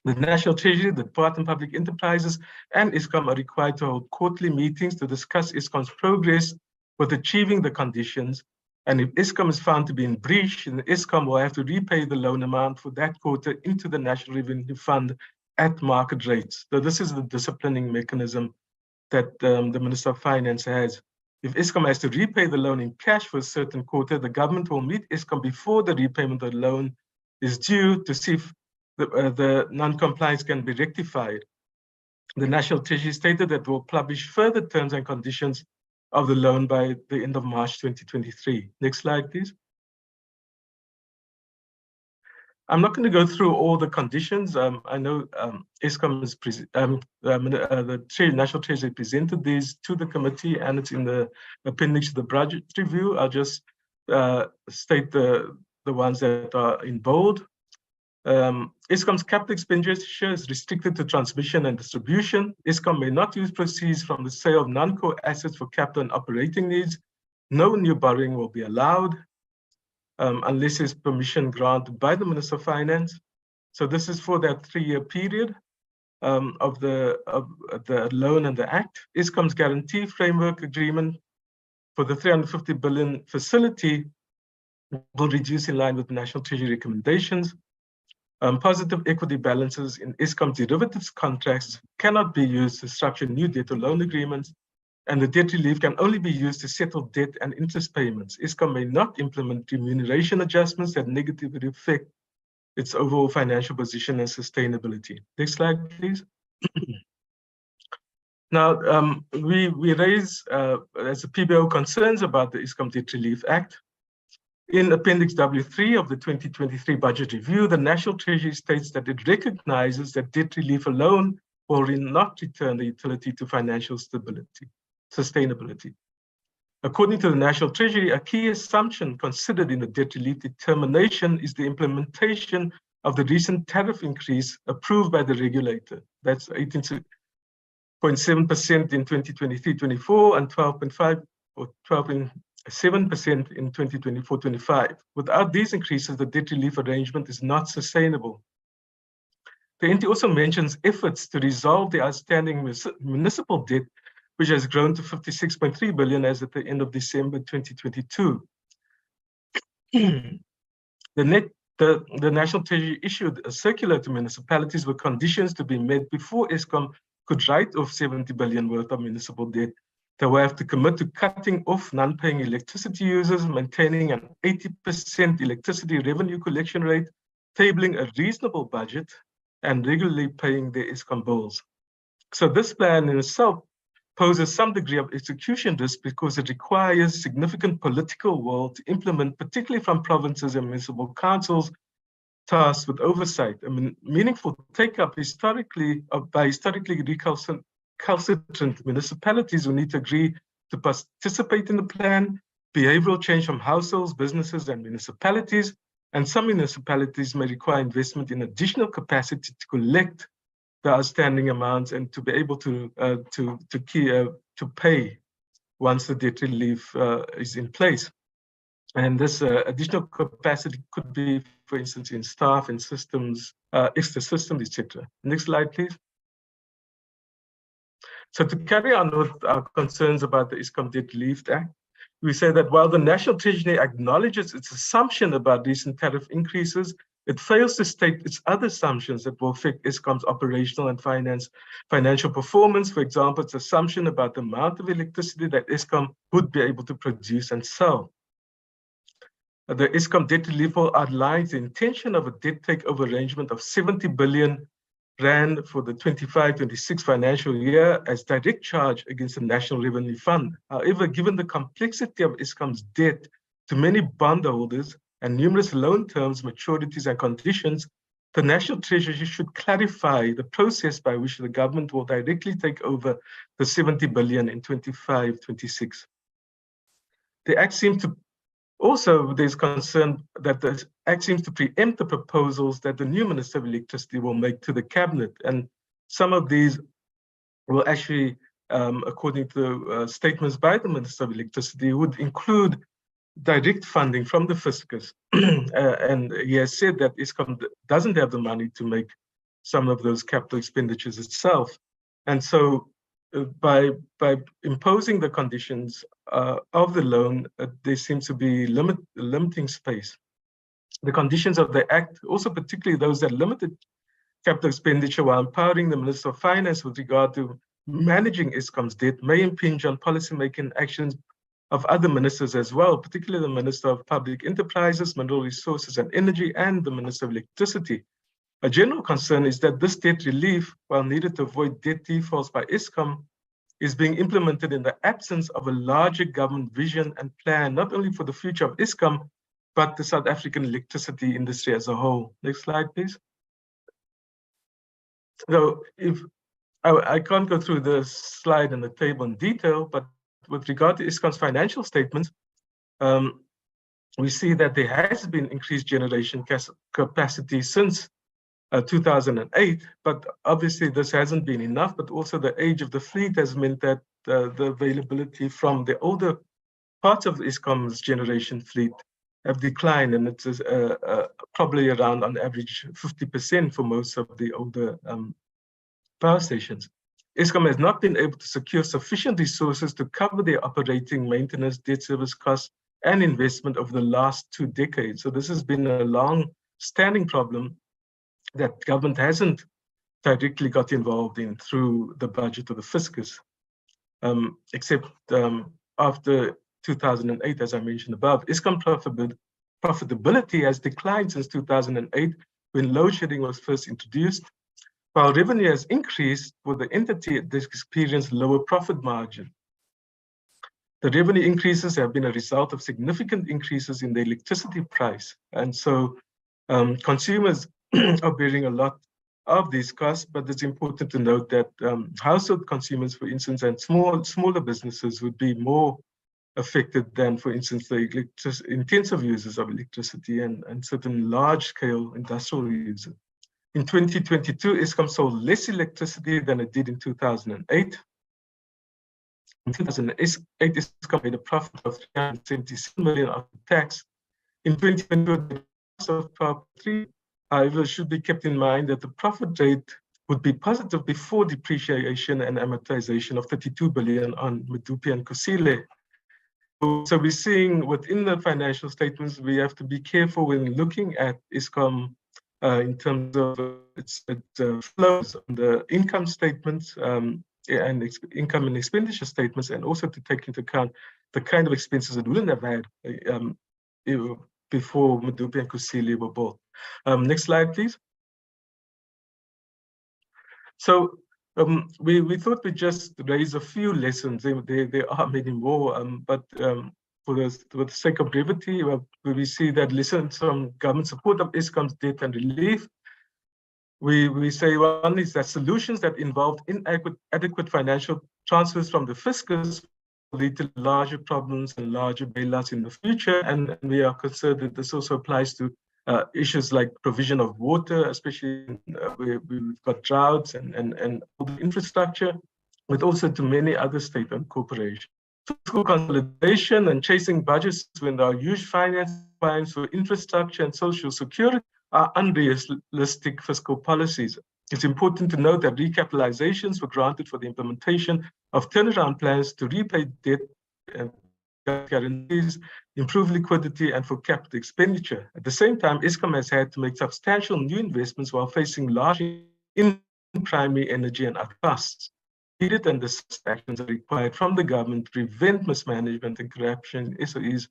The National Treasury, the Department of Public Enterprises, and Eskom are required to hold quarterly meetings to discuss Eskom's progress with achieving the conditions. And if Eskom is found to be in breach, then Eskom will have to repay the loan amount for that quarter into the National Revenue Fund at market rates. So this is the disciplining mechanism that the Minister of Finance has. If Eskom has to repay the loan in cash for a certain quarter, the government will meet Eskom before the repayment of the loan is due to see if the non-compliance can be rectified. The National Treasury stated that it will publish further terms and conditions of the loan by the end of March 2023. Next slide, please. I'm not going to go through all the conditions. I know Eskom is the National Treasury presented these to the committee, and it's in the appendix to the budget review. I'll just state the ones that are in bold. Eskom's capital expenditure is restricted to transmission and distribution. Eskom may not use proceeds from the sale of non-core assets for capital and operating needs. No new borrowing will be allowed unless there's permission granted by the Minister of Finance. So this is for that 3-year period of the loan and the Act. Eskom's guarantee framework agreement for the 350 billion facility will reduce in line with the National Treasury recommendations. Positive equity balances in Eskom's derivatives contracts cannot be used to structure new debt or loan agreements, and the debt relief can only be used to settle debt and interest payments. Eskom may not implement remuneration adjustments that negatively affect its overall financial position and sustainability. Next slide, please. Now, we raise, as a PBO, concerns about the Eskom Debt Relief Act. In Appendix W3 of the 2023 budget review, the National Treasury states that it recognizes that debt relief alone will not return the utility to financial sustainability. According to the National Treasury, a key assumption considered in the debt relief determination is the implementation of the recent tariff increase approved by the regulator. That's 18.7% in 2023-24 and 12.5 or 12.7% in 2024-25. Without these increases, the debt relief arrangement is not sustainable. The NT also mentions efforts to resolve the outstanding municipal debt, which has grown to 56.3 billion as at the end of December 2022. The National Treasury issued a circular to municipalities with conditions to be met before Eskom could write off 70 billion worth of municipal debt. They will have to commit to cutting off non-paying electricity users, maintaining an 80% electricity revenue collection rate, tabling a reasonable budget, and regularly paying their Eskom bills. So this plan in itself poses some degree of execution risk because it requires significant political will to implement, particularly from provinces and municipal councils tasked with oversight. I mean, meaningful take-up by historically recalcitrant municipalities will need to agree to participate in the plan, behavioral change from households, businesses, and municipalities, and some municipalities may require investment in additional capacity to collect the outstanding amounts and to be able to pay once the debt relief is in place. And this additional capacity could be, for instance, in staff and systems, extra systems, etc. Next slide, please. So to carry on with our concerns about the Eskom Debt Relief Act, we say that while the National Treasury acknowledges its assumption about recent tariff increases, it fails to state its other assumptions that will affect Eskom's operational and financial performance. For example, its assumption about the amount of electricity that Eskom would be able to produce and sell. The Eskom Debt Relief Bill outlines the intention of a debt takeover arrangement of 70 billion rand for the 25-26 financial year as direct charge against the National Revenue Fund. However, given the complexity of Eskom's debt to many bondholders and numerous loan terms, maturities, and conditions, the National Treasury should clarify the process by which the government will directly take over the 70 billion in 25-26. The Act seems to also, there's concern that the Act seems to preempt the proposals that the new Minister of Electricity will make to the Cabinet. And some of these will actually, according to statements by the Minister of Electricity, would include direct funding from the fiscus. And he has said that Eskom doesn't have the money to make some of those capital expenditures itself. And so by imposing the conditions of the loan, there seems to be limiting space. The conditions of the Act, also particularly those that limited capital expenditure while empowering the Minister of Finance with regard to managing Eskom's debt, may impinge on policymaking actions of other ministers as well, particularly the Minister of Public Enterprises, Mineral Resources and Energy, and the Minister of Electricity. A general concern is that this debt relief, while needed to avoid debt defaults by Eskom, is being implemented in the absence of a larger government vision and plan, not only for the future of Eskom, but the South African electricity industry as a whole. Next slide, please. So if I can't go through the slide and the table in detail, but with regard to Eskom's financial statements, we see that there has been increased generation capacity since 2008, but obviously this hasn't been enough, but also the age of the fleet has meant that the availability from the older parts of Eskom's generation fleet have declined, and it's probably around on average 50% for most of the older power stations. Eskom has not been able to secure sufficient resources to cover their operating, maintenance, debt service costs, and investment over the last 2 decades. So this has been a long-standing problem that government hasn't directly got involved in through the budget of the fiscus, except after 2008, as I mentioned above. Eskom profitability has declined since 2008, when load shedding was first introduced. While revenue has increased for the entity, it experienced lower profit margin. The revenue increases have been a result of significant increases in the electricity price. And so consumers are bearing a lot of these costs, but it's important to note that household consumers, for instance, and smaller businesses would be more affected than, for instance, the intensive users of electricity and certain large-scale industrial users. In 2022, Eskom sold less electricity than it did in 2008. In 2008, Eskom made a profit of 377 million after tax. In 2022, the cost of 12.3. However, it should be kept in mind that the profit rate would be positive before depreciation and amortization of 32 billion on Medupi and Kusile. So we're seeing within the financial statements, we have to be careful when looking at Eskom in terms of its flows on the income statements and income and expenditure statements, and also to take into account the kind of expenses it wouldn't have had before Medupi and Kusile were bought. Next slide, please. So we thought we'd just raise a few lessons. There are many more, but for the sake of brevity, we see that lessons from government support of Eskom's debt and relief. We say one is that solutions that involve inadequate financial transfers from the fiscus lead to larger problems and larger bailouts in the future. And we are concerned that this also applies to issues like provision of water, especially where we've got droughts and all the infrastructure, but also to many other state-owned corporations. Fiscal consolidation and chasing budgets when there are huge finance requirements for infrastructure and social security are unrealistic fiscal policies. It's important to note that recapitalizations were granted for the implementation of turnaround plans to repay debt and guarantees, improve liquidity, and for capital expenditure. At the same time, Eskom has had to make substantial new investments while facing large in primary energy and other costs. And the actions are required from the government to prevent mismanagement and corruption in SOEs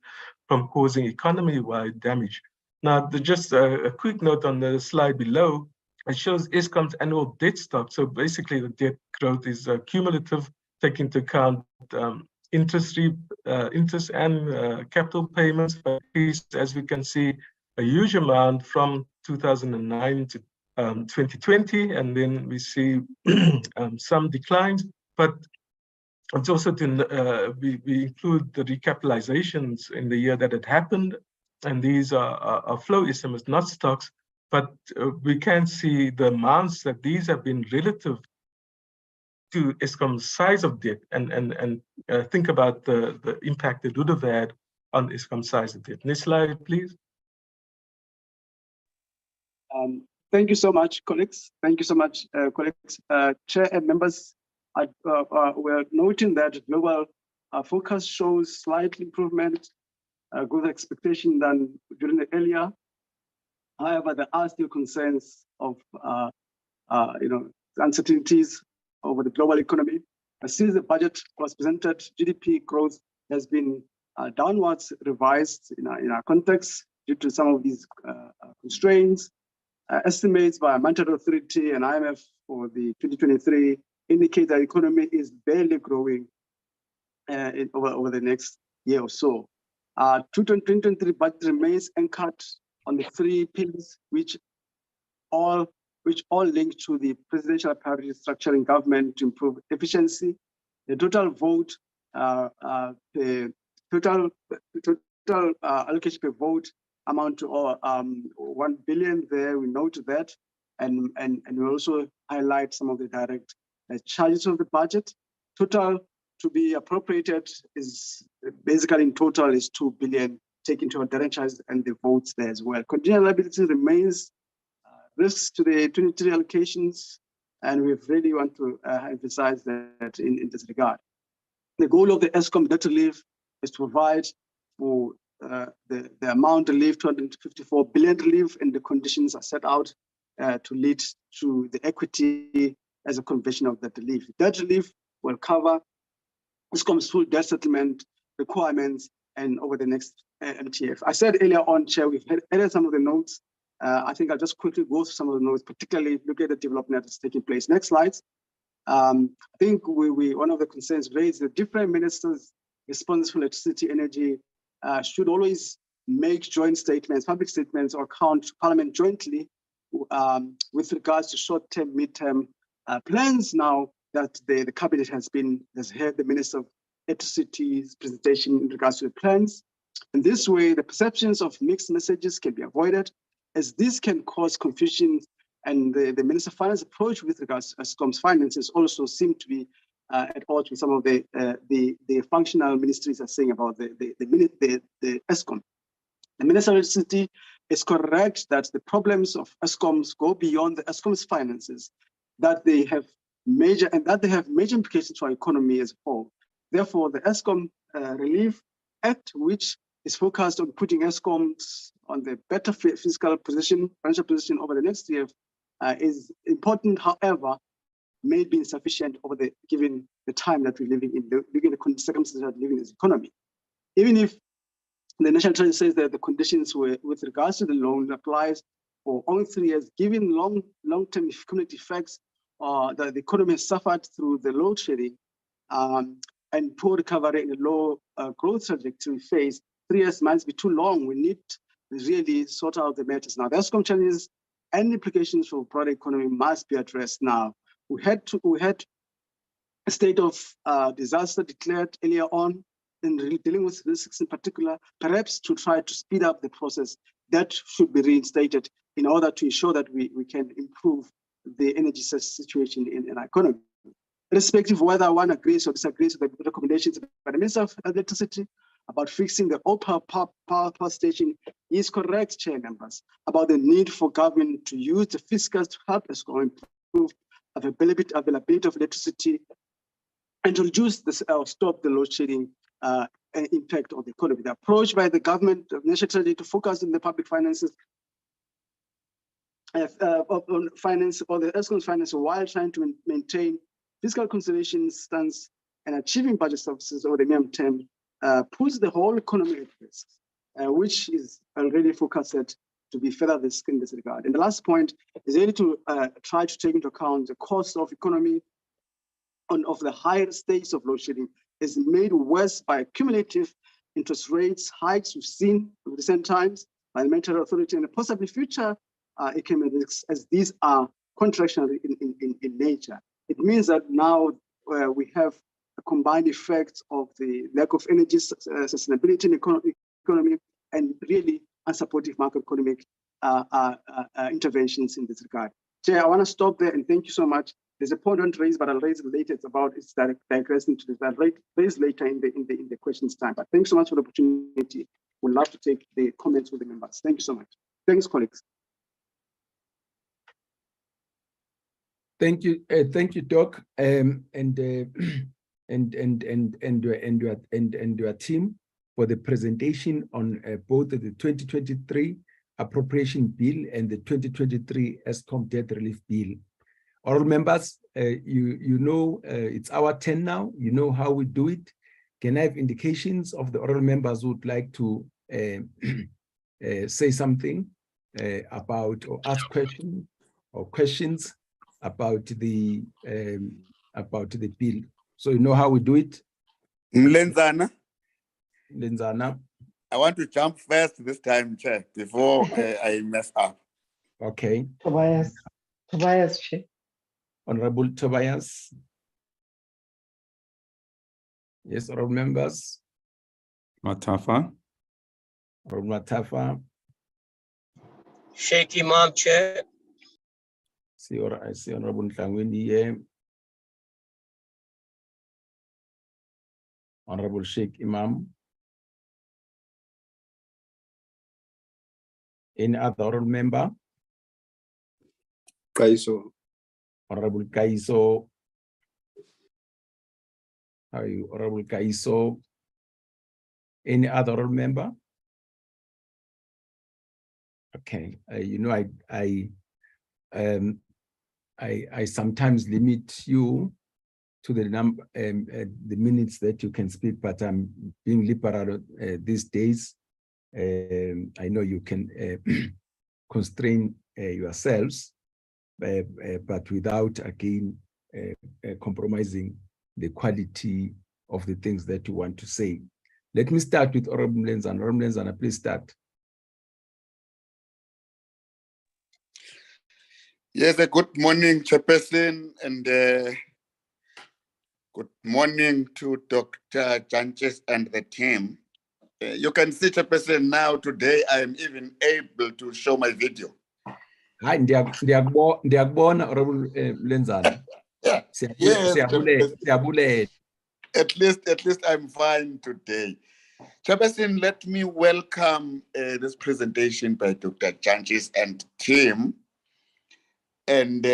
from causing economy-wide damage. Now, just a quick note on the slide below, it shows Eskom's annual debt stock. So basically the debt growth is cumulative, taking into account interest and capital payments. But as we can see, a huge amount from 2009 to 2020, and then we see some declines, but it's also to we include the recapitalizations in the year that it happened, and these are flow estimates, not stocks, but we can see the amounts that these have been relative to Eskom's size of debt, and think about the impact it would have had on Eskom's size of debt. Next slide, please. Thank you so much, colleagues. Thank you so much, colleagues. Chair and members, we're noting that global forecast shows slight improvement, good expectation than during the earlier. However, there are still concerns of uncertainties over the global economy. Since the budget was presented, GDP growth has been downwards revised in our context due to some of these constraints. Estimates by Monetary Authority and IMF for the 2023 indicate that the economy is barely growing over the next year or so. 2023 budget remains anchored on the three pillars, which all link to the presidential priority structuring government to improve efficiency. The total vote, the total allocation per vote amount to 1 billion there. We note that, and we also highlight some of the direct charges of the budget. Total to be appropriated is basically in total is 2 billion, taking into direct charges and the votes there as well. Contingent liability remains risks to the 23 allocations, and we really want to emphasize that in this regard. The goal of the Eskom debt relief is to provide for the amount relief, 254 billion relief, and the conditions are set out to lead to the equity as a conversion of that relief. Debt relief will cover Eskom's full debt settlement requirements and over the next MTF. I said earlier on, Chair, we've added some of the notes. I think I'll just quickly go through some of the notes, particularly look at the development that's taking place. Next slides. I think one of the concerns raised, the different ministers responsible for electricity, energy, should always make joint statements, public statements, or count Parliament jointly with regards to short-term, mid-term plans. Now that the cabinet has heard the Minister of Electricity's presentation in regards to the plans. In this way, the perceptions of mixed messages can be avoided, as this can cause confusion, and the Minister of Finance approach with regards to Eskom's finances also seem to be at odds with some of the functional ministries are saying about the Eskom. The Minister of Electricity is correct that the problems of Eskom's go beyond the Eskom's finances, that they have major implications for our economy as a whole. Therefore, the Eskom Relief Act, which is focused on putting Eskom on the better fiscal position, financial position over the next year, is important. However, may be insufficient given the time that we're living in, given the circumstances that we're living in this economy. Even if the National Treasury says that the conditions with regards to the loan applies for only 3 years, given long-term community effects that the economy has suffered through the load shedding and poor recovery in the low growth trajectory phase, 3 years might be too long. We need to really sort out the matters now. The Eskom challenges and implications for broader economy must be addressed now. We had a state of disaster declared earlier on, and really dealing with risks in particular, perhaps to try to speed up the process, that should be reinstated in order to ensure that we can improve the energy situation in our economy. Irrespective of whether one agrees or disagrees with the recommendations by the Minister of Electricity about fixing the power station is correct, Chair members, about the need for government to use the fiscals to help Eskom improve availability of electricity and to reduce this or stop the load shedding impact on the economy. The approach by the government of national treasury to focus on the public finances on finance or the Eskom's finance while trying to maintain fiscal consolidation stance and achieving budget surpluses over the medium term puts the whole economy at risk, which is already forecasted to be further risk in this regard. And the last point is really to try to take into account the cost of economy of the higher stages of load shedding is made worse by cumulative interest rates hikes we've seen in recent times by the Monetary Authority and possibly future economic risks, as these are contractionary in nature. It means that now we have a combined effect of the lack of energy sustainability in the economy and really unsupportive macroeconomic interventions in this regard. Chair, I want to stop there and thank you so much. There's a point on raised, but I'll raise it later. It's about its digressing to this. I'll raise later in the questions time. But thanks so much for the opportunity. We'd love to take the comments with the members. Thank you so much. Thanks, colleagues. Thank you, Doc, and your team for the presentation on both the 2023 Appropriation Bill and the 2023 Eskom Debt Relief Bill. All members, you know it's our turn now. You know how we do it. Can I have indications of the oral members who would like to say something about or ask questions about the bill? So you know how we do it. Mlenzana, Lenzana. I want to jump first this time, Chair, before I mess up. Okay. Tobias, Chair. Honorable Tobias. Yes, honorable members. Matafa. Honorable Matafa. Sheikh Imam, Chair. I see Honorable Tlangwini here. Honorable Sheikh Imam. Any other honorable member? Kaiso. Honorable Kaiso. How are you, Honorable Kaiso? Any other honorable member? Okay, you know, I sometimes limit you to the number, the minutes that you can speak, but I'm being liberal these days. I know you can constrain yourselves, but without again compromising the quality of the things that you want to say. Let me start with Honorable Lenzana. Honorable Lenzana, please start. Yes, good morning, Chairperson, and good morning to Dr. Janches and the team. You can see, Chairperson, now today I am even able to show my video. Hi, Ndiakubona, Honorable Lenzana. Yes, at least I'm fine today. Chairperson, let me welcome this presentation by Dr. Janches and team. And,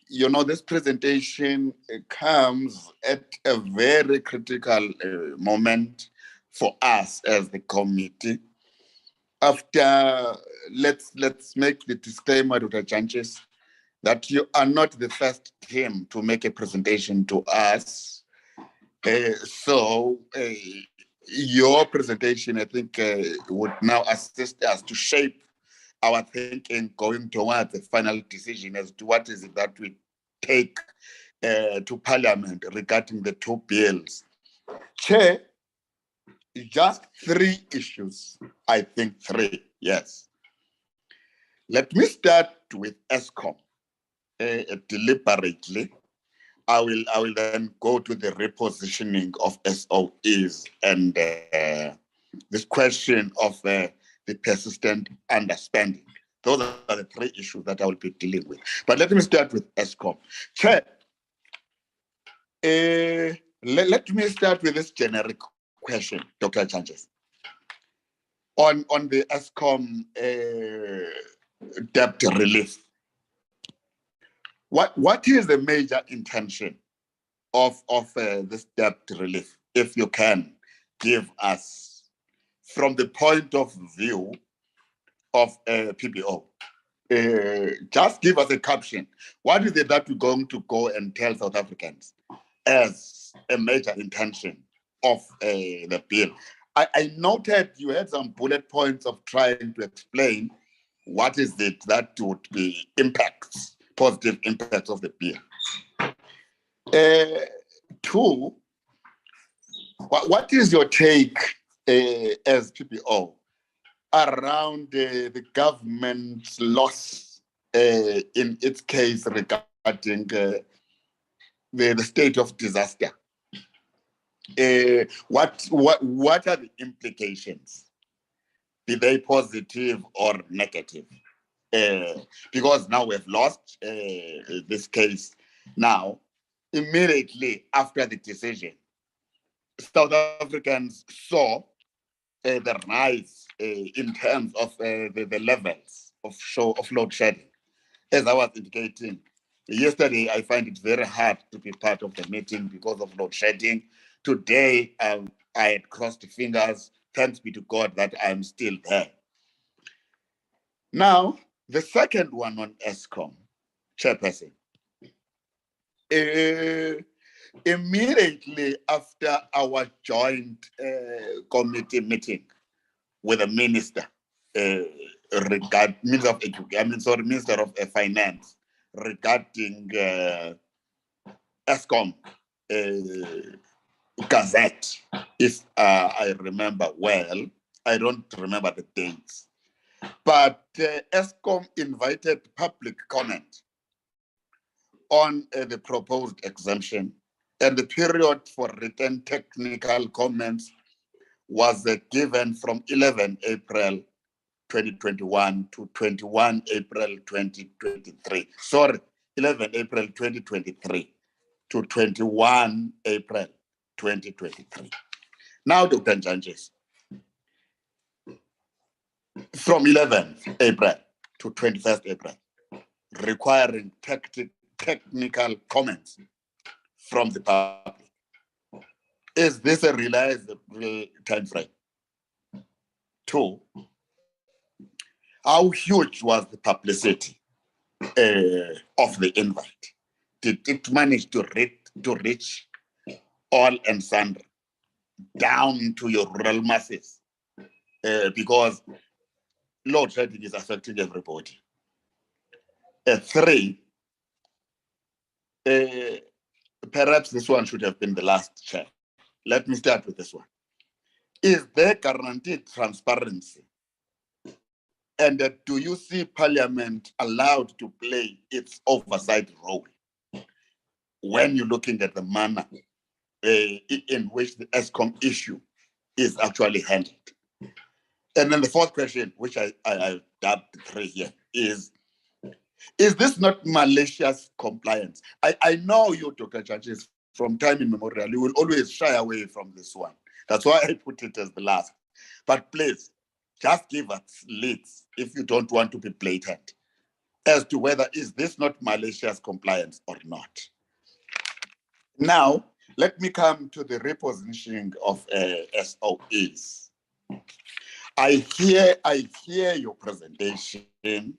you know, this presentation comes at a very critical moment for us as the committee. After, let's make the disclaimer, Dr. Janches, that you are not the first team to make a presentation to us. So your presentation, I think, would now assist us to shape our thinking going towards the final decision as to what is it that we take to Parliament regarding the two bills. Chair, just three issues, I think three, yes. Let me start with Eskom deliberately, I will then go to the repositioning of SOEs and this question of the persistent underspending. Those are the three issues that I will be dealing with. But let me start with Eskom. Chair, let me start with this generic question, Dr. Chanches. On the Eskom debt relief, what is the major intention of this debt relief, if you can give us from the point of view of PBO? Just give us a caption. What is it that we're going to go and tell South Africans as a major intention of the bill? I noted you had some bullet points of trying to explain what is it that would be impacts, positive impacts of the bill. Two, what is your take as PPO around the government's loss in its case regarding the state of disaster? What are the implications? Be they positive or negative? Because now we've lost this case. Now, immediately after the decision, South Africans saw the rise in terms of the levels of load shedding. As I was indicating yesterday, I find it very hard to be part of the meeting because of load shedding. Today, I had crossed fingers. Thanks be to God that I'm still there. Now, the second one on Eskom, Chairperson. Immediately after our joint committee meeting with the Minister, Minister of Finance, regarding Eskom Gazette, if I remember well, I don't remember the dates, but Eskom invited public comment on the proposed exemption, and the period for written technical comments was given from 11 April 2021 to 21 April 2023. Sorry, 11 April 2023 to 21 April 2023. Now, Dr. Janjes, from 11 April to 21st April, requiring technical comments from the public. Is this a reliable time frame? Two, how huge was the publicity of the invite? Did it manage to reach all and sundry, down to your rural masses? Because load shedding is affecting everybody. Three, perhaps this one should have been the last, Chair. Let me start with this one. Is there guaranteed transparency? And do you see Parliament allowed to play its oversight role when you're looking at the manner in which the Eskom issue is actually handled? And then the fourth question, which I dubbed three here, is this not malicious compliance? I know you, Dr. Chanches, from time immemorial, you will always shy away from this one. That's why I put it as the last. But please, just give us leads if you don't want to be blatant as to whether is this not malicious compliance or not. Now, let me come to the repositioning of SOEs. I hear your presentation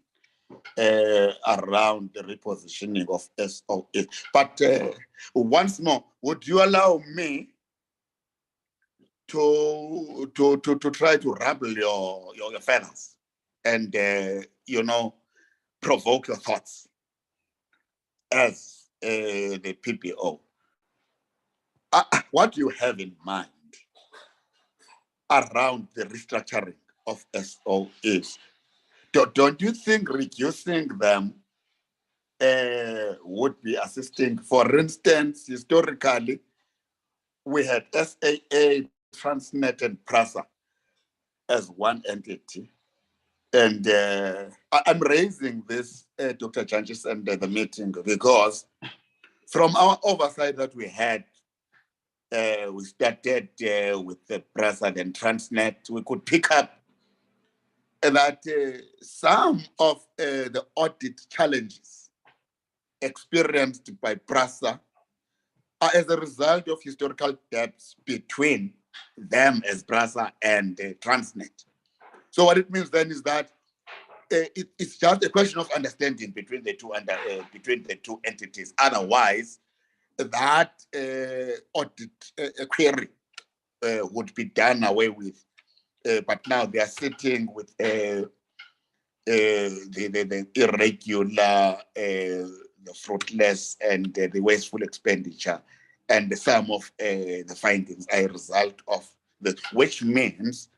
around the repositioning of SOEs, but once more, would you allow me to try to rabble your feathers and provoke your thoughts as the PPO? What do you have in mind around the restructuring of SOEs? Don't you think reducing them would be assisting. For instance, historically, we had SAA, Transnet, and PRASA as one entity. And I'm raising this, Dr. Chanches, and the meeting because from our oversight that we had, we started with the PRASA and Transnet. We could pick up that some of the audit challenges experienced by PRASA are as a result of historical debts between them as PRASA and Transnet. So what it means then is that it's just a question of understanding between the two entities. Otherwise, that audit query would be done away with. But now they are sitting with the irregular, the fruitless, and the wasteful expenditure, and some of the findings are a result of that, which means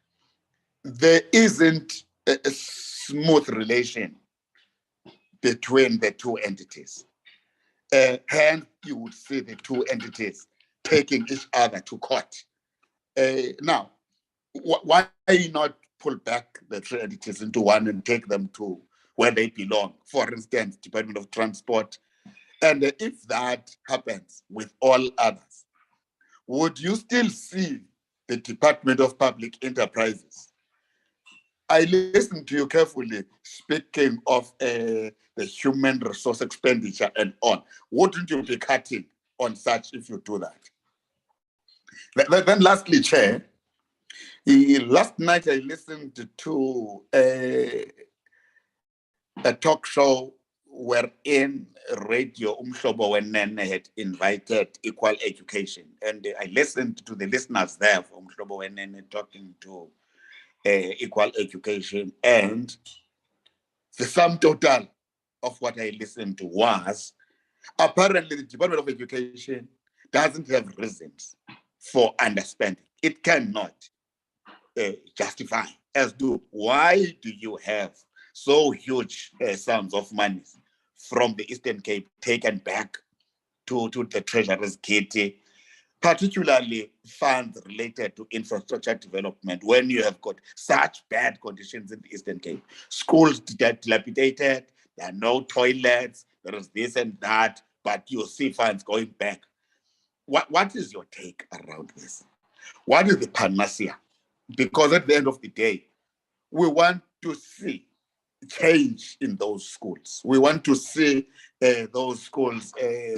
there isn't a smooth relation between the two entities. Hence, you would see the two entities taking each other to court. Now, why not pull back the three entities into one and take them to where they belong? For instance, Department of Transport. And if that happens with all others, would you still see the Department of Public Enterprises? I listened to you carefully speaking of the human resource expenditure and on. Wouldn't you be cutting on such if you do that? Then lastly, Chair, last night I listened to a talk show wherein Radio Umhlobo Wenene had invited Equal Education. And I listened to the listeners there from Umhlobo Wenene talking to Equal Education, and the sum total of what I listened to was apparently the Department of Education doesn't have reasons for understanding. It cannot justify as to why do you have so huge sums of money from the Eastern Cape taken back to the Treasury's kitty, particularly funds related to infrastructure development, when you have got such bad conditions in the Eastern Cape. Schools dilapidated, there are no toilets, there is this and that, but you see funds going back. What is your take around this? What is the panacea? Because at the end of the day, we want to see change in those schools. We want to see those schools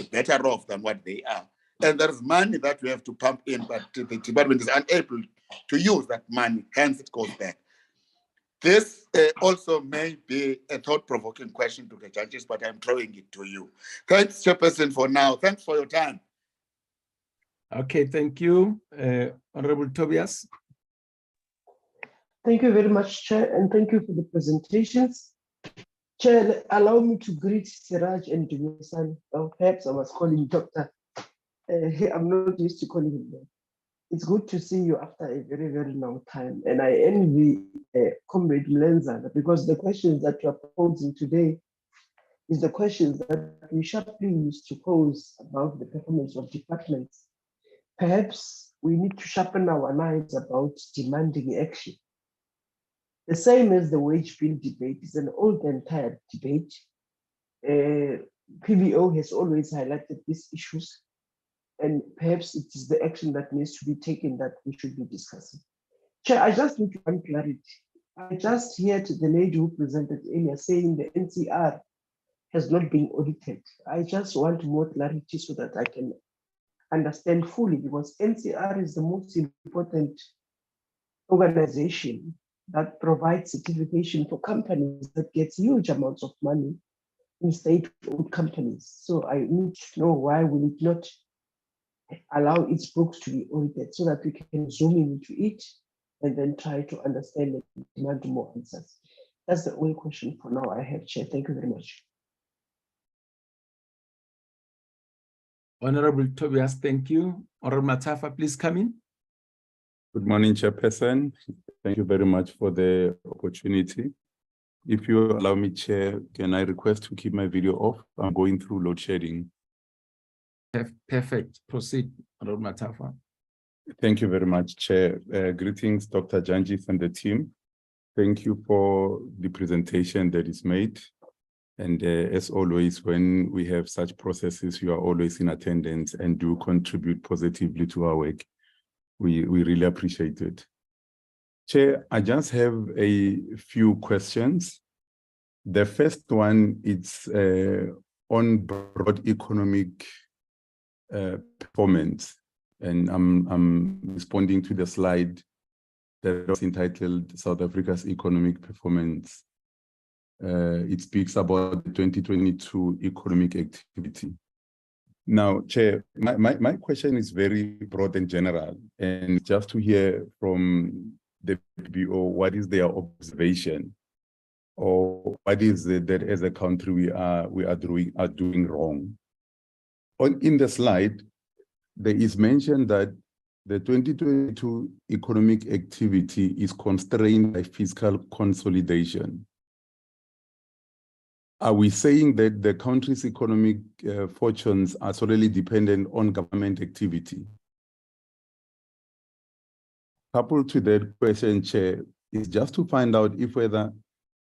better off than what they are. And there's money that we have to pump in, but the department is unable to use that money, hence it goes back. This also may be a thought-provoking question to the judges, but I'm throwing it to you. Thanks, Chairperson, for now. Thanks for your time. Okay, thank you. Honorable Tobias. Thank you very much, Chair, and thank you for the presentations. Chair, allow me to greet Siraj and Dumisan. Perhaps I was calling Doctor. I'm not used to calling him that. It's good to see you after a very, very long time. And I envy Comrade Mlenza, because the questions that you are posing today is the questions that we sharply used to pose about the performance of departments. Perhaps we need to sharpen our knives about demanding action. The same as the wage bill debate is an old and tired debate. PVO has always highlighted these issues, and perhaps it is the action that needs to be taken that we should be discussing. Chair, I just need one clarity. I just heard the lady who presented earlier saying the NCR has not been audited. I just want more clarity so that I can understand fully, because NCR is the most important organization that provides certification for companies that get huge amounts of money in state-owned companies. So I need to know why will it not allow its books to be audited so that we can zoom into it and then try to understand and demand more answers. That's the only question for now I have, Chair. Thank you very much. Honorable Tobias, thank you. Honorable Matafa, please come in. Good morning, Chairperson. Thank you very much for the opportunity. If you allow me, Chair, can I request to keep my video off? I'm going through load shedding. Perfect. Proceed, Honorable Matafa. Thank you very much, Chair. Greetings, Dr. Janjis and the team. Thank you for the presentation that is made. And as always, when we have such processes, you are always in attendance and do contribute positively to our work. We really appreciate it. Chair, I just have a few questions. The first one is on broad economic performance. And I'm responding to the slide that was entitled South Africa's Economic Performance. It speaks about the 2022 economic activity. Now, Chair, my question is very broad and general, and just to hear from the PBO, what is their observation, or what is it that as a country we are doing wrong? In the slide, there is mention that the 2022 economic activity is constrained by fiscal consolidation. Are we saying that the country's economic fortunes are solely dependent on government activity? Coupled to that question, Chair, is just to find out if whether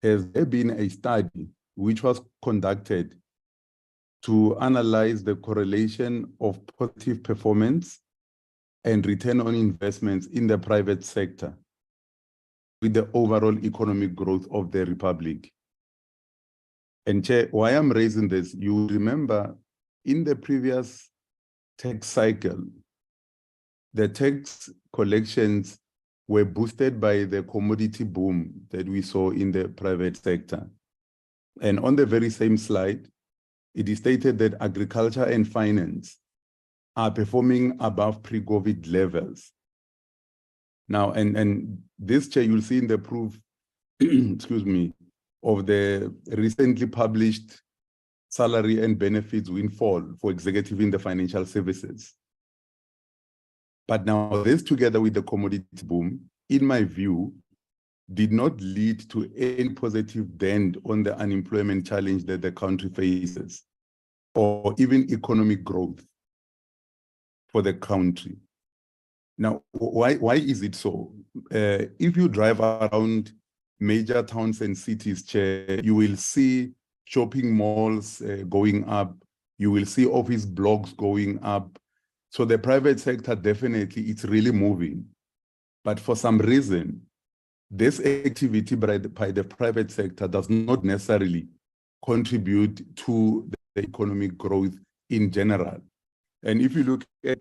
has there been a study which was conducted to analyze the correlation of positive performance and return on investments in the private sector with the overall economic growth of the Republic. And Chair, why I'm raising this, you remember in the previous tax cycle, the tax collections were boosted by the commodity boom that we saw in the private sector. And on the very same slide, it is stated that agriculture and finance are performing above pre-COVID levels. Now, and this, Chair, you'll see in the proof, excuse me, of the recently published salary and benefits windfall for executive in the financial services. But now this, together with the commodity boom, in my view, did not lead to any positive dent on the unemployment challenge that the country faces, or even economic growth for the country. Now, why is it so? If you drive around major towns and cities, Chair, you will see shopping malls going up, you will see office blocks going up. So the private sector, definitely, it's really moving. But for some reason, this activity by the private sector does not necessarily contribute to the economic growth in general. And if you look at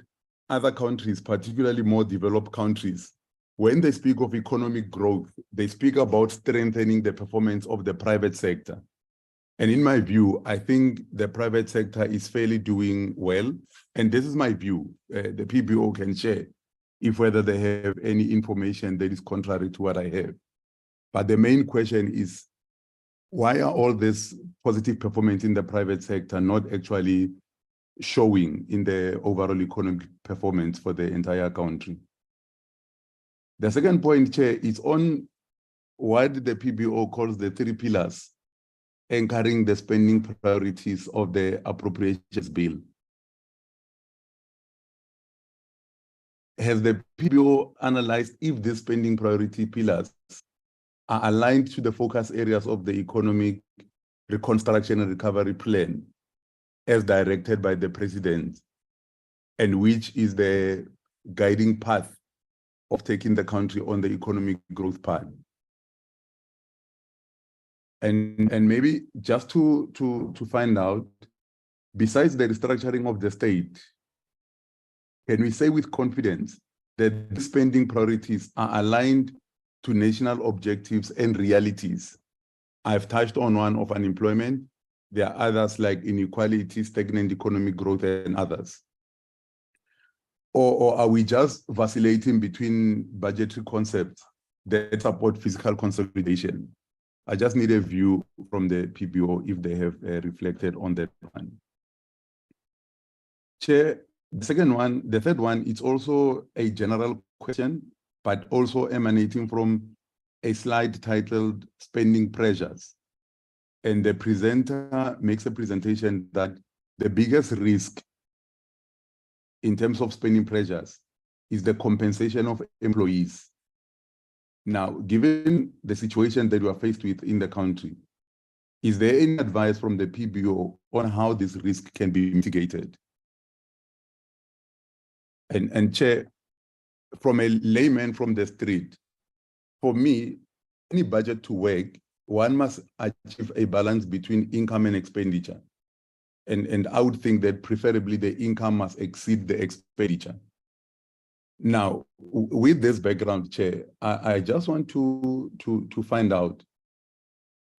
other countries, particularly more developed countries, when they speak of economic growth, they speak about strengthening the performance of the private sector. And in my view, I think the private sector is fairly doing well. And this is my view. The PBO can share if whether they have any information that is contrary to what I have. But the main question is, why are all this positive performance in the private sector not actually showing in the overall economic performance for the entire country? The second point, Chair, is on what the PBO calls the 3 pillars anchoring the spending priorities of the Appropriations Bill. Has the PBO analyzed if these spending priority pillars are aligned to the focus areas of the Economic Reconstruction and Recovery Plan as directed by the President, and which is the guiding path of taking the country on the economic growth path? And maybe just to find out, besides the restructuring of the state, can we say with confidence that the spending priorities are aligned to national objectives and realities? I've touched on one of unemployment. There are others like inequality, stagnant economic growth, and others. Or are we just vacillating between budgetary concepts that support fiscal consolidation? I just need a view from the PBO if they have reflected on that one. Chair, the third one, it's also a general question, but also emanating from a slide titled Spending Pressures. And the presenter makes a presentation that the biggest risk in terms of spending pressures is the compensation of employees. Now, given the situation that we are faced with in the country, is there any advice from the PBO on how this risk can be mitigated? And Chair, from a layman from the street, for me, any budget to work, one must achieve a balance between income and expenditure. And I would think that preferably the income must exceed the expenditure. Now, with this background, Chair, I just want to find out,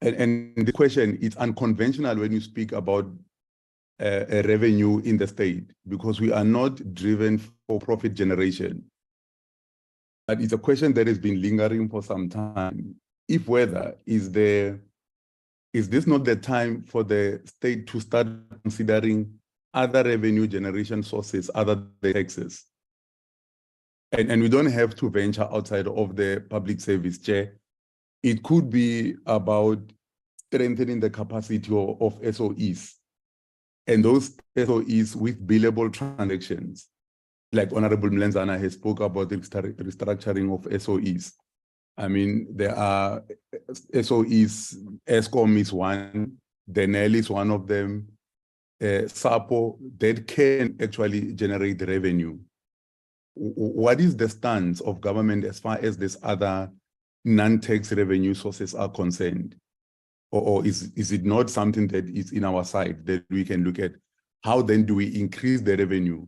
and the question is unconventional when you speak about a revenue in the state, because we are not driven for profit generation. But it's a question that has been lingering for some time. If whether, is this not the time for the state to start considering other revenue generation sources other than taxes? And we don't have to venture outside of the public service, Chair. It could be about strengthening the capacity of SOEs, and those SOEs with billable transactions. Like Honorable Mlenzana has spoke about the restructuring of SOEs. I mean, there are SOEs, Eskom is one, Denel is one of them, SAPO, that can actually generate revenue. What is the stance of government as far as these other non-tax revenue sources are concerned? Or is it not something that is in our sight that we can look at? How then do we increase the revenue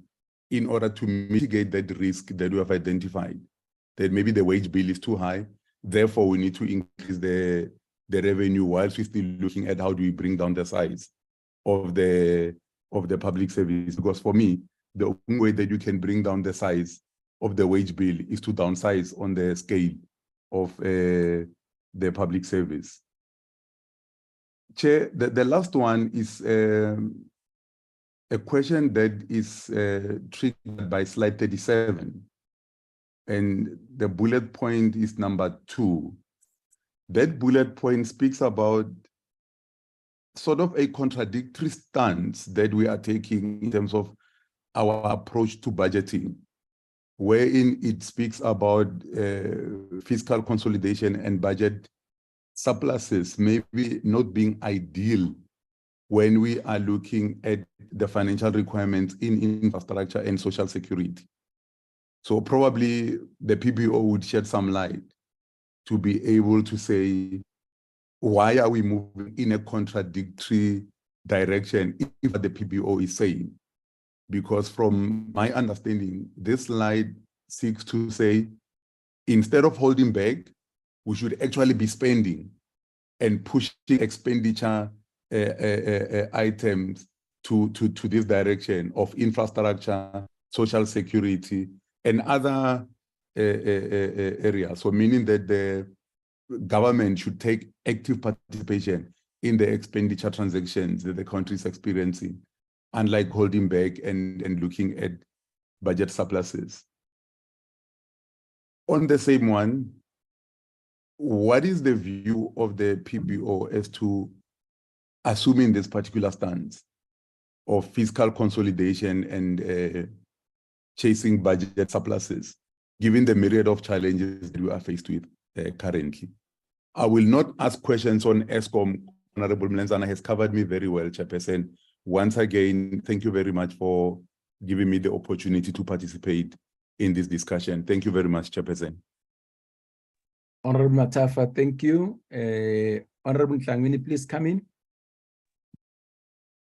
in order to mitigate that risk that we have identified? That maybe the wage bill is too high, therefore we need to increase the revenue whilst we're still looking at how do we bring down the size of the public service. Because for me, the only way that you can bring down the size of the wage bill is to downsize on the scale of the public service. Chair, the last one is a question that is triggered by slide 37. And the bullet point is number 2. That bullet point speaks about sort of a contradictory stance that we are taking in terms of our approach to budgeting, wherein it speaks about fiscal consolidation and budget surpluses maybe not being ideal when we are looking at the financial requirements in infrastructure and social security. So probably the PBO would shed some light to be able to say, why are we moving in a contradictory direction if what the PBO is saying? Because from my understanding, this slide seeks to say, instead of holding back, we should actually be spending and pushing expenditure items to this direction of infrastructure, social security, and other areas. So meaning that the government should take active participation in the expenditure transactions that the country is experiencing, unlike holding back and looking at budget surpluses. On the same one, what is the view of the PBO as to assuming this particular stance of fiscal consolidation and chasing budget surpluses, given the myriad of challenges that we are faced with currently? I will not ask questions on Eskom. Honorable Mlenzana has covered me very well, Chairperson. Once again, thank you very much for giving me the opportunity to participate in this discussion. Thank you very much, Chairperson. Honorable Matafa, thank you. Honorable Tlangwini, please come in.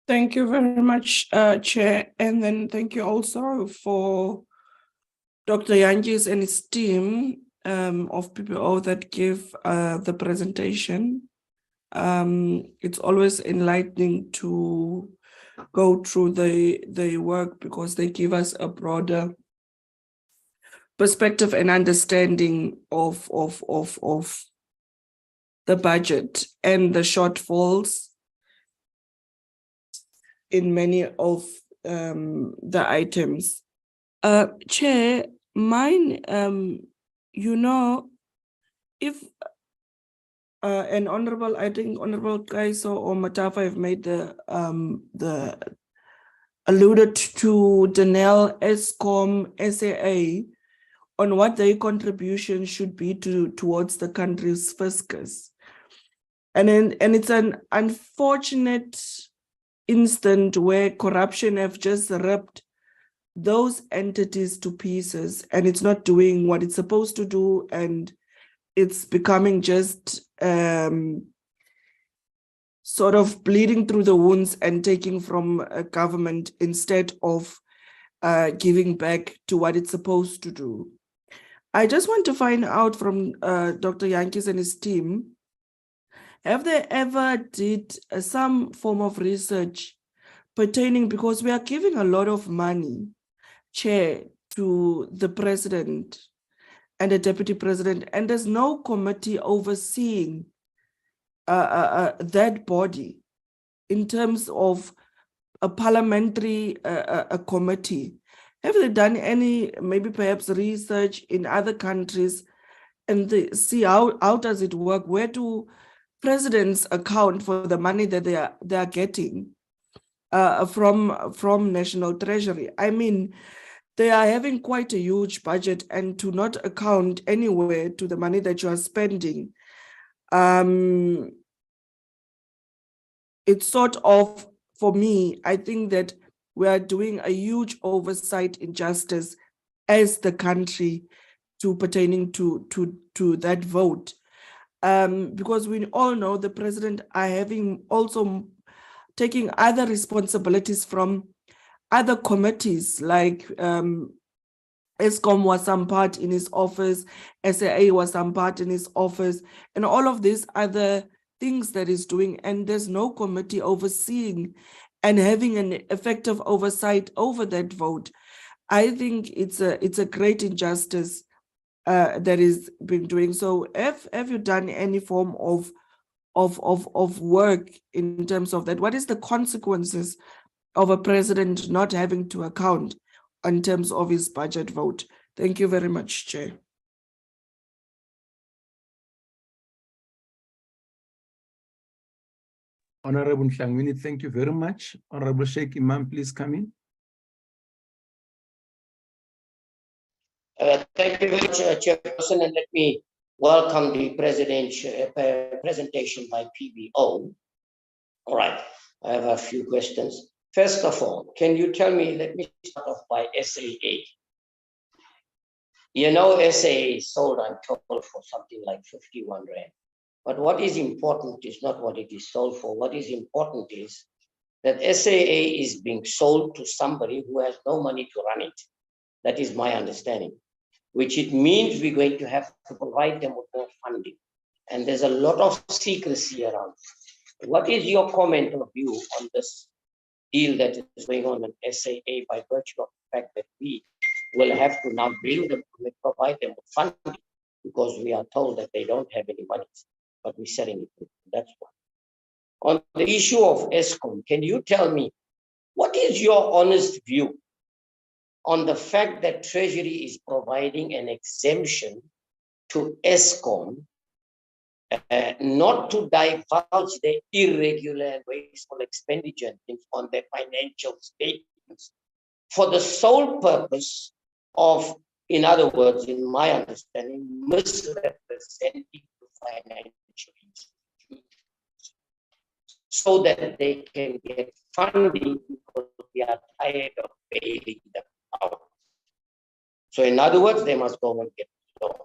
Thank you very much, Chair. And then thank you also for Dr. Yanjis and his team of PBO that give the presentation. It's always enlightening to go through the work because they give us a broader perspective and understanding of the budget and the shortfalls in many of the items. Chair, mine, you know, if and I think Honorable Kaiso or Matafa have made the alluded to Denel, Eskom, SAA on what their contribution should be towards the country's fiscus. And it's an unfortunate instant where corruption have just ripped those entities to pieces, and it's not doing what it's supposed to do, and it's becoming just sort of bleeding through the wounds and taking from a government instead of giving back to what it's supposed to do. I just want to find out from Dr. Jantjies and his team, have they ever did some form of research pertaining, because we are giving a lot of money, Chair, to the president and the deputy president, and there's no committee overseeing that body in terms of a parliamentary committee. Have they done any, maybe perhaps research in other countries and see how does it work? Where do presidents account for the money that they are getting from National Treasury? I mean, they are having quite a huge budget, and to not account anywhere to the money that you are spending, it's sort of, for me, I think that we are doing a huge oversight injustice as the country pertaining to that vote. Because we all know the president are having also taking other responsibilities from other committees, like Eskom was some part in his office, SAA was some part in his office, and all of these other things that he's doing, and there's no committee overseeing and having an effective oversight over that vote. I think it's a great injustice that is being doing. So have you done any form of work in terms of that? What is the consequences of a president not having to account in terms of his budget vote? Thank you very much, Chair. Honorable Nhlangwini, thank you very much. Honorable Sheikh Imam, please come in. Thank you very much, Chairperson, and let me welcome the presentation by PBO. All right, I have a few questions. First of all, can you tell me, let me start off by SAA. You know, SAA sold, I'm told, for something like 51 Rand. But what is important is not what it is sold for. What is important is that SAA is being sold to somebody who has no money to run it. That is my understanding, which it means we're going to have to provide them with more funding. And there's a lot of secrecy around. What is your comment or view on this deal that is going on in SAA by virtue of the fact that we will have to now bring them, provide them with funding, because we are told that they don't have any money, but we're selling it. That's one. On the issue of Eskom, can you tell me, what is your honest view on the fact that Treasury is providing an exemption to Eskom not to divulge their irregular and wasteful expenditure on their financial statements for the sole purpose of, in other words, in my understanding, misrepresenting the financial institutions so that they can get funding because we are tired of bailing them out. So in other words, they must go and get loans.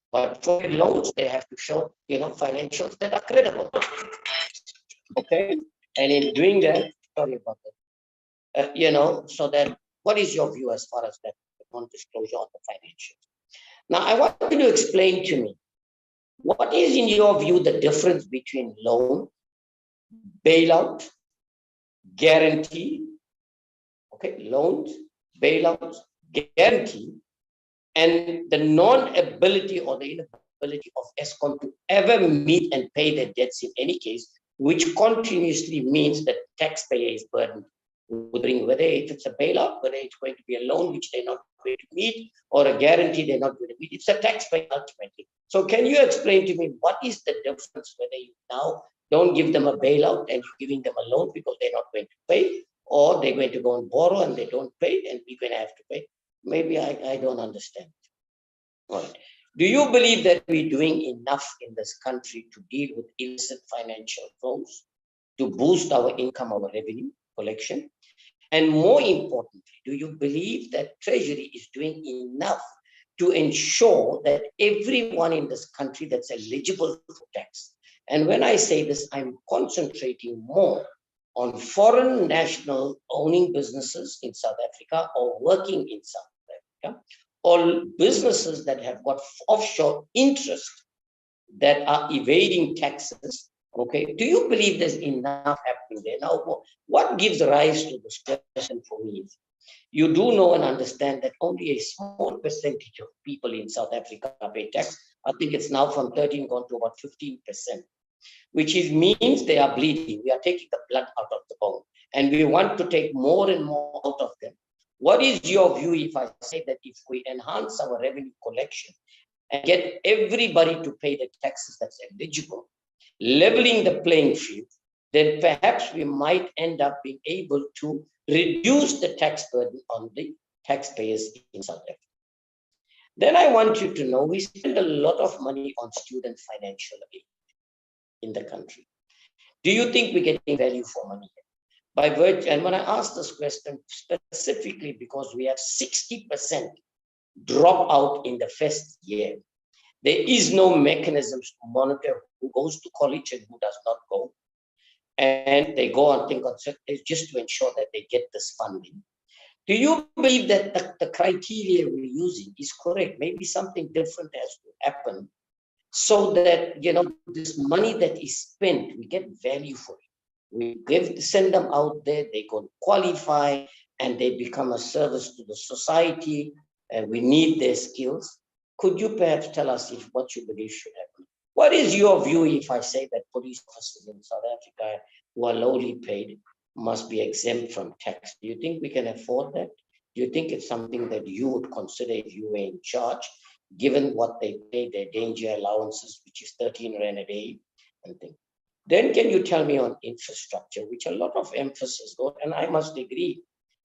But for loans, they have to show, financials that are credible. Okay? And in doing that, sorry about that, so that, what is your view as far as that non-disclosure of the financials? Now, I want you to explain to me, what is, in your view, the difference between loan, bailout, guarantee, okay, loans, bailouts, guarantee, and the non-ability or the inability of Eskom to ever meet and pay their debts in any case, which continuously means that taxpayer is burdened whether if it's a bailout, whether it's going to be a loan which they're not going to meet, or a guarantee they're not going to meet. It's a taxpayer ultimately. So can you explain to me what is the difference whether you now don't give them a bailout and you're giving them a loan because they're not going to pay, or they're going to go and borrow and they don't pay and we're going to have to pay? Maybe I don't understand. All right. Do you believe that we're doing enough in this country to deal with illicit financial flows, to boost our income, our revenue collection? And more importantly, do you believe that Treasury is doing enough to ensure that everyone in this country that's eligible for tax? And when I say this, I'm concentrating more on foreign national owning businesses in South Africa or working in South Africa, or businesses that have got offshore interest that are evading taxes. Okay, do you believe there's enough happening there? Now, what gives rise to this question for me is, you do know and understand that only a small percentage of people in South Africa pay tax. I think it's now from 13 gone to about 15%, which means they are bleeding. We are taking the blood out of the bone, and we want to take more and more out of them. What is your view if I say that if we enhance our revenue collection and get everybody to pay the taxes that's eligible, leveling the playing field, then perhaps we might end up being able to reduce the tax burden on the taxpayers in South Africa. Then I want you to know we spend a lot of money on student financial aid in the country. Do you think we're getting value for money? By virtue, and when I ask this question specifically because we have 60% drop out in the first year, there is no mechanisms to monitor who goes to college and who does not go. And they go on think on just to ensure that they get this funding. Do you believe that the criteria we're using is correct? Maybe something different has to happen so that, you know, this money that is spent, we get value for it. We send them out there, they go qualify, and they become a service to the society, and we need their skills. Could you perhaps tell us if what you believe should happen? What is your view if I say that police officers in South Africa who are lowly paid must be exempt from tax? Do you think we can afford that? Do you think it's something that you would consider if you were in charge, given what they pay, their danger allowances, which is 13 Rand a day and things? Then can you tell me on infrastructure, which a lot of emphasis goes, and I must agree,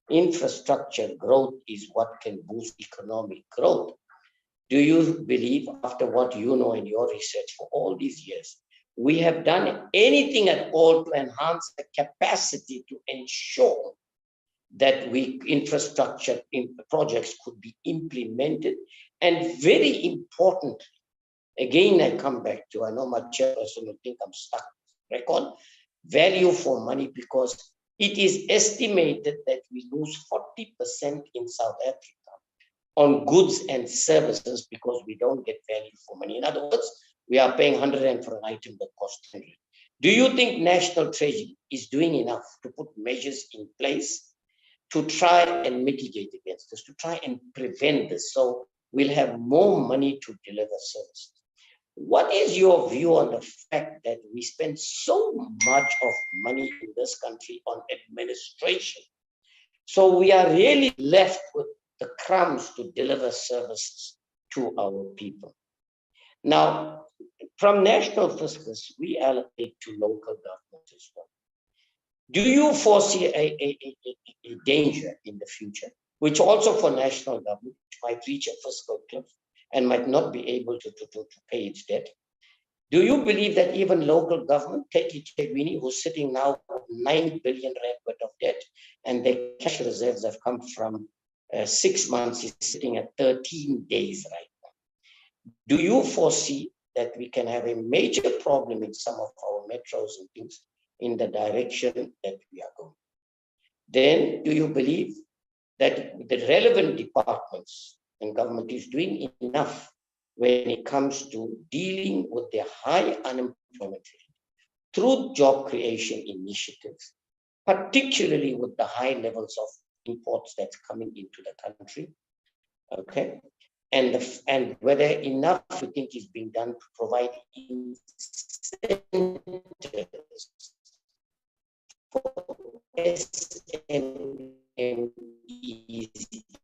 infrastructure growth is what can boost economic growth. Do you believe, after what you know in your research for all these years, we have done anything at all to enhance the capacity to ensure that infrastructure projects could be implemented? And very important, again, I come back to, I know my chairperson will think I'm stuck record, value for money, because it is estimated that we lose 40% in South Africa on goods and services because we don't get value for money. In other words, we are paying 100 Rand for an item that costs 100. Do you think National Treasury is doing enough to put measures in place to try and mitigate against this, to try and prevent this, so we'll have more money to deliver services? What is your view on the fact that we spend so much of money in this country on administration? So we are really left with the crumbs to deliver services to our people. Now, from national fiscus, we allocate to local governments as well. Do you foresee a danger in the future, which also for national government might reach a fiscal cliff and might not be able to pay its debt? Do you believe that even local government, take Itegwini, who's sitting now with 9 billion Rand worth of debt, and their cash reserves have come from 6 months, is sitting at 13 days right now? Do you foresee that we can have a major problem in some of our metros and things in the direction that we are going? Then do you believe that the relevant departments and government is doing enough when it comes to dealing with the high unemployment rate through job creation initiatives, particularly with the high levels of imports that's coming into the country? Okay, and whether enough you think is being done to provide incentives for SMEs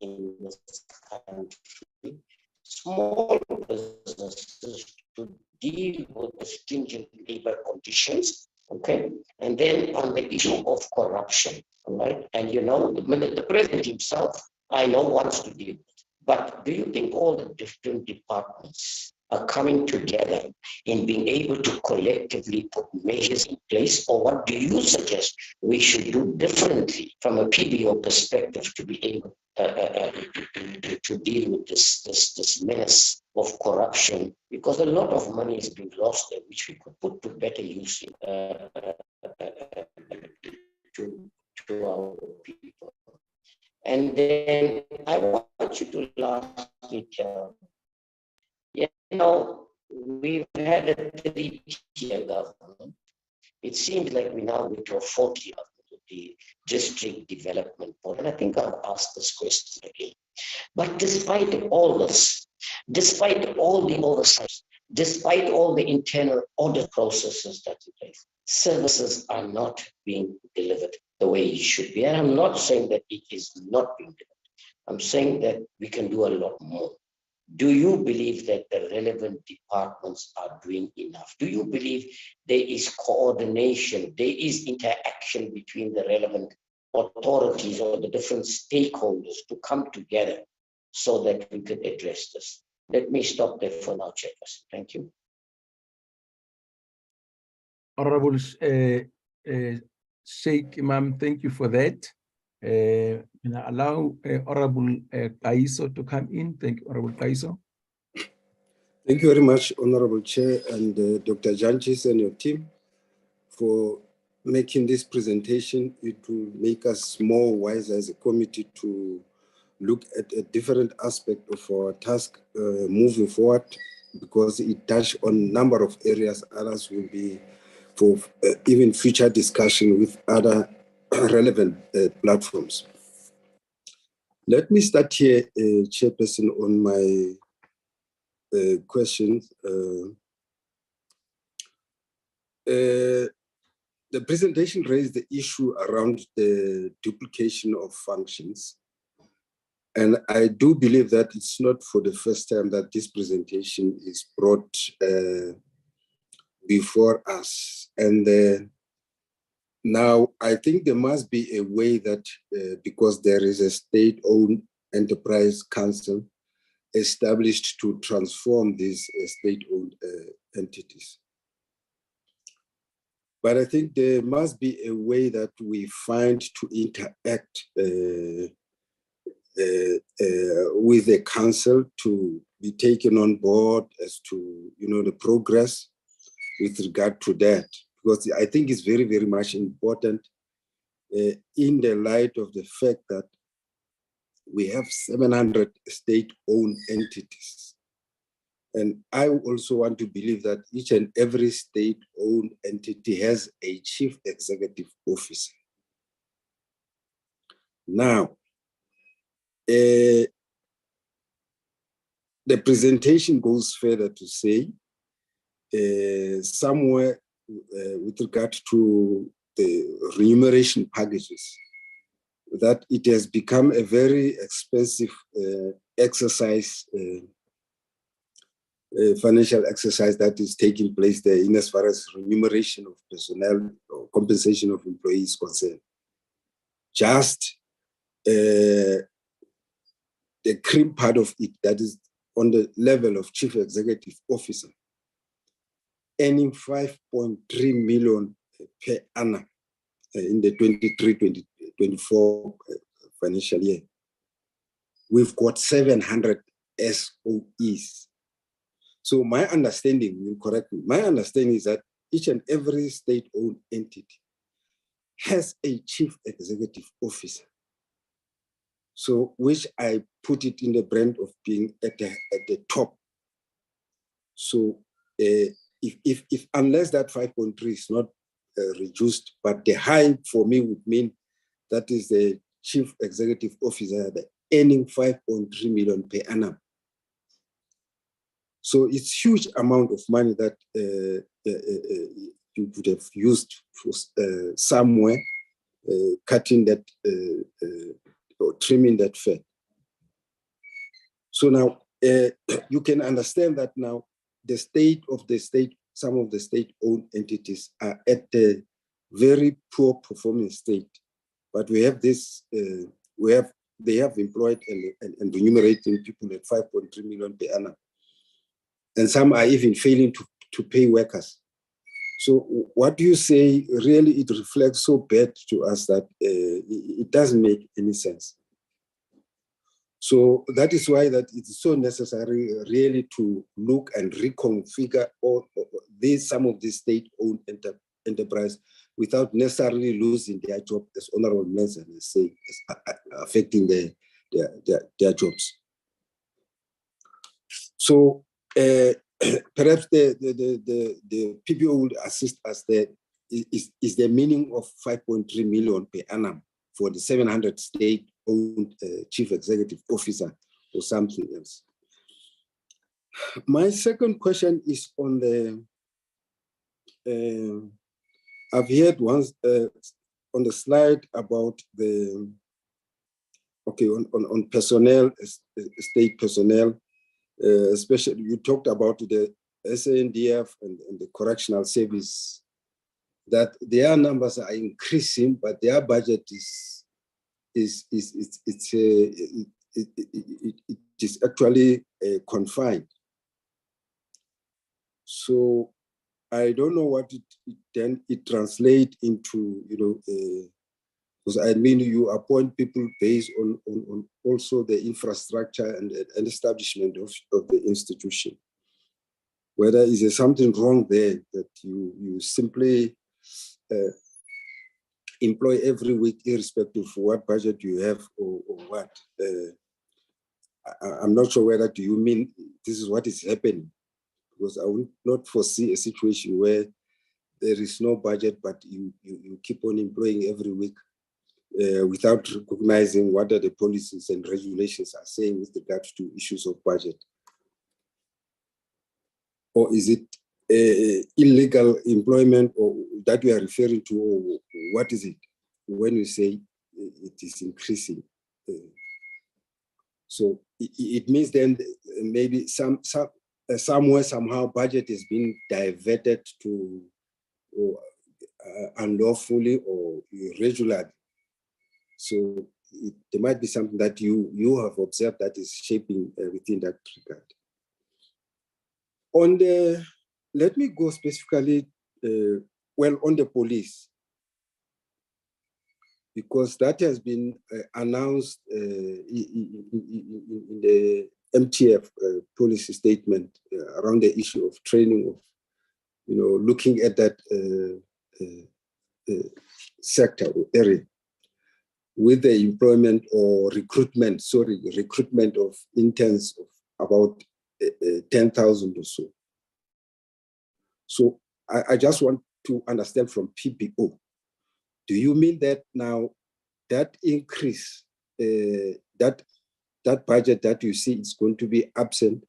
in this country, small businesses, to deal with the stringent labor conditions, okay? And then on the issue of corruption, all right? And you know, the president himself, I know, wants to deal with it. But do you think all the different departments are coming together in being able to collectively put measures in place? Or what do you suggest we should do differently from a PBO perspective to be able to deal with this menace of corruption? Because a lot of money is being lost there, which we could put to better use to our people. And then I want you to lastly tell, you know, we've had a 3-tier government. It seems like we now go to a 4-tier government with the district development board. And I think I'll ask this question again. But despite all this, despite all the oversights, despite all the internal audit processes that in place, services are not being delivered the way it should be. And I'm not saying that it is not being delivered. I'm saying that we can do a lot more. Do you believe that the relevant departments are doing enough? Do you believe there is coordination, there is interaction between the relevant authorities or the different stakeholders to come together so that we could address this? Let me stop there for now, Chairperson. Thank you. Honorable Sheikh Imam, thank you for that. And I allow Honorable Kaiso to come in. Thank you, Honorable Kaiso. Thank you very much, Honorable Chair, and Dr. Jantjies and your team for making this presentation. It will make us more wise as a committee to look at a different aspect of our task moving forward, because it touches on a number of areas. Others will be for even future discussion with other relevant platforms. Let me start here, Chairperson, on my questions. The presentation raised the issue around the duplication of functions. And I do believe that it's not for the first time that this presentation is brought before us. And now I think there must be a way that, because there is a state-owned enterprise council established to transform these state-owned entities. But I think there must be a way that we find to interact with the council to be taken on board as to, you know, the progress with regard to that. Because I think it's very, very much important in the light of the fact that we have 700 state-owned entities. And I also want to believe that each and every state-owned entity has a chief executive officer. Now, the presentation goes further to say, somewhere with regard to the remuneration packages, that it has become a very expensive exercise, financial exercise that is taking place there in as far as remuneration of personnel or compensation of employees concerned. Just the cream part of it, that is on the level of chief executive officer, earning 5.3 million per annum in the 23-24 financial year. We've got 700 SOEs. So my understanding, you correct me, my understanding is that each and every state-owned entity has a chief executive officer. So which I put it in the brand of being at the top. So if unless that 5.3 is not reduced, but the high for me would mean that is the chief executive officer, the earning 5.3 million per annum. So it's huge amount of money that you could have used for, somewhere cutting that or trimming that fat. So now you can understand that now the state, some of the state-owned entities are at a very poor performing state. But we have this, they have employed and remunerating people at 5.3 million per annum. And some are even failing to pay workers. So what do you say? Really, it reflects so bad to us that it doesn't make any sense. So that is why that it is so necessary really to look and reconfigure some of the state-owned enterprise without necessarily losing their job, as Honorable Nelson is saying, affecting their jobs. So perhaps the PPO would assist us there. Is the meaning of 5.3 million per annum for the 700 state-owned chief executive officer or something else? My second question is on the, I've heard once on the slide about the, on personnel, state personnel, especially you talked about the SANDF and the correctional service, that their numbers are increasing, but their budget is actually confined. So I don't know what it translates into, because I mean you appoint people based on also the infrastructure and establishment of the institution. Whether is there something wrong there that you simply employ every week, irrespective of what budget you have or what. I'm not sure whether do you mean this is what is happening, because I would not foresee a situation where there is no budget, but you keep on employing every week without recognizing what are the policies and regulations are saying with regards to issues of budget. Or is it illegal employment or that we are referring to, or what is it when you say it is increasing? So it means then maybe somewhere, somehow budget is being diverted to unlawfully or irregularly. So there might be something that you have observed that is shaping within that regard. On the, let me go specifically, on the police, because that has been announced in the MTF policy statement around the issue of training of, looking at that sector or area with the employment or recruitment of interns of about 10,000 or so. So I just want to understand from PPO, do you mean that now that increase, that budget that you see is going to be absent?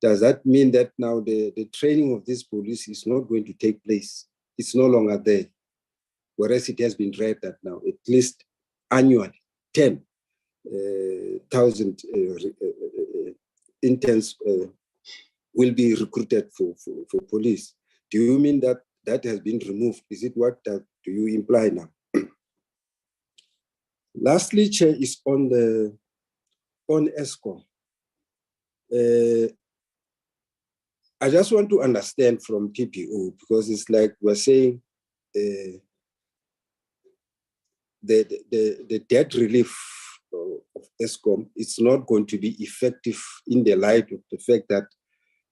Does that mean that now the training of this police is not going to take place? It's no longer there, whereas it has been read that now at least annually 10,000 interns will be recruited for police. Do you mean that that has been removed? Is it what do you imply now? Lastly, Chair, is on Eskom. I just want to understand from PPO, because it's like we're saying the debt relief of Eskom, it's not going to be effective in the light of the fact that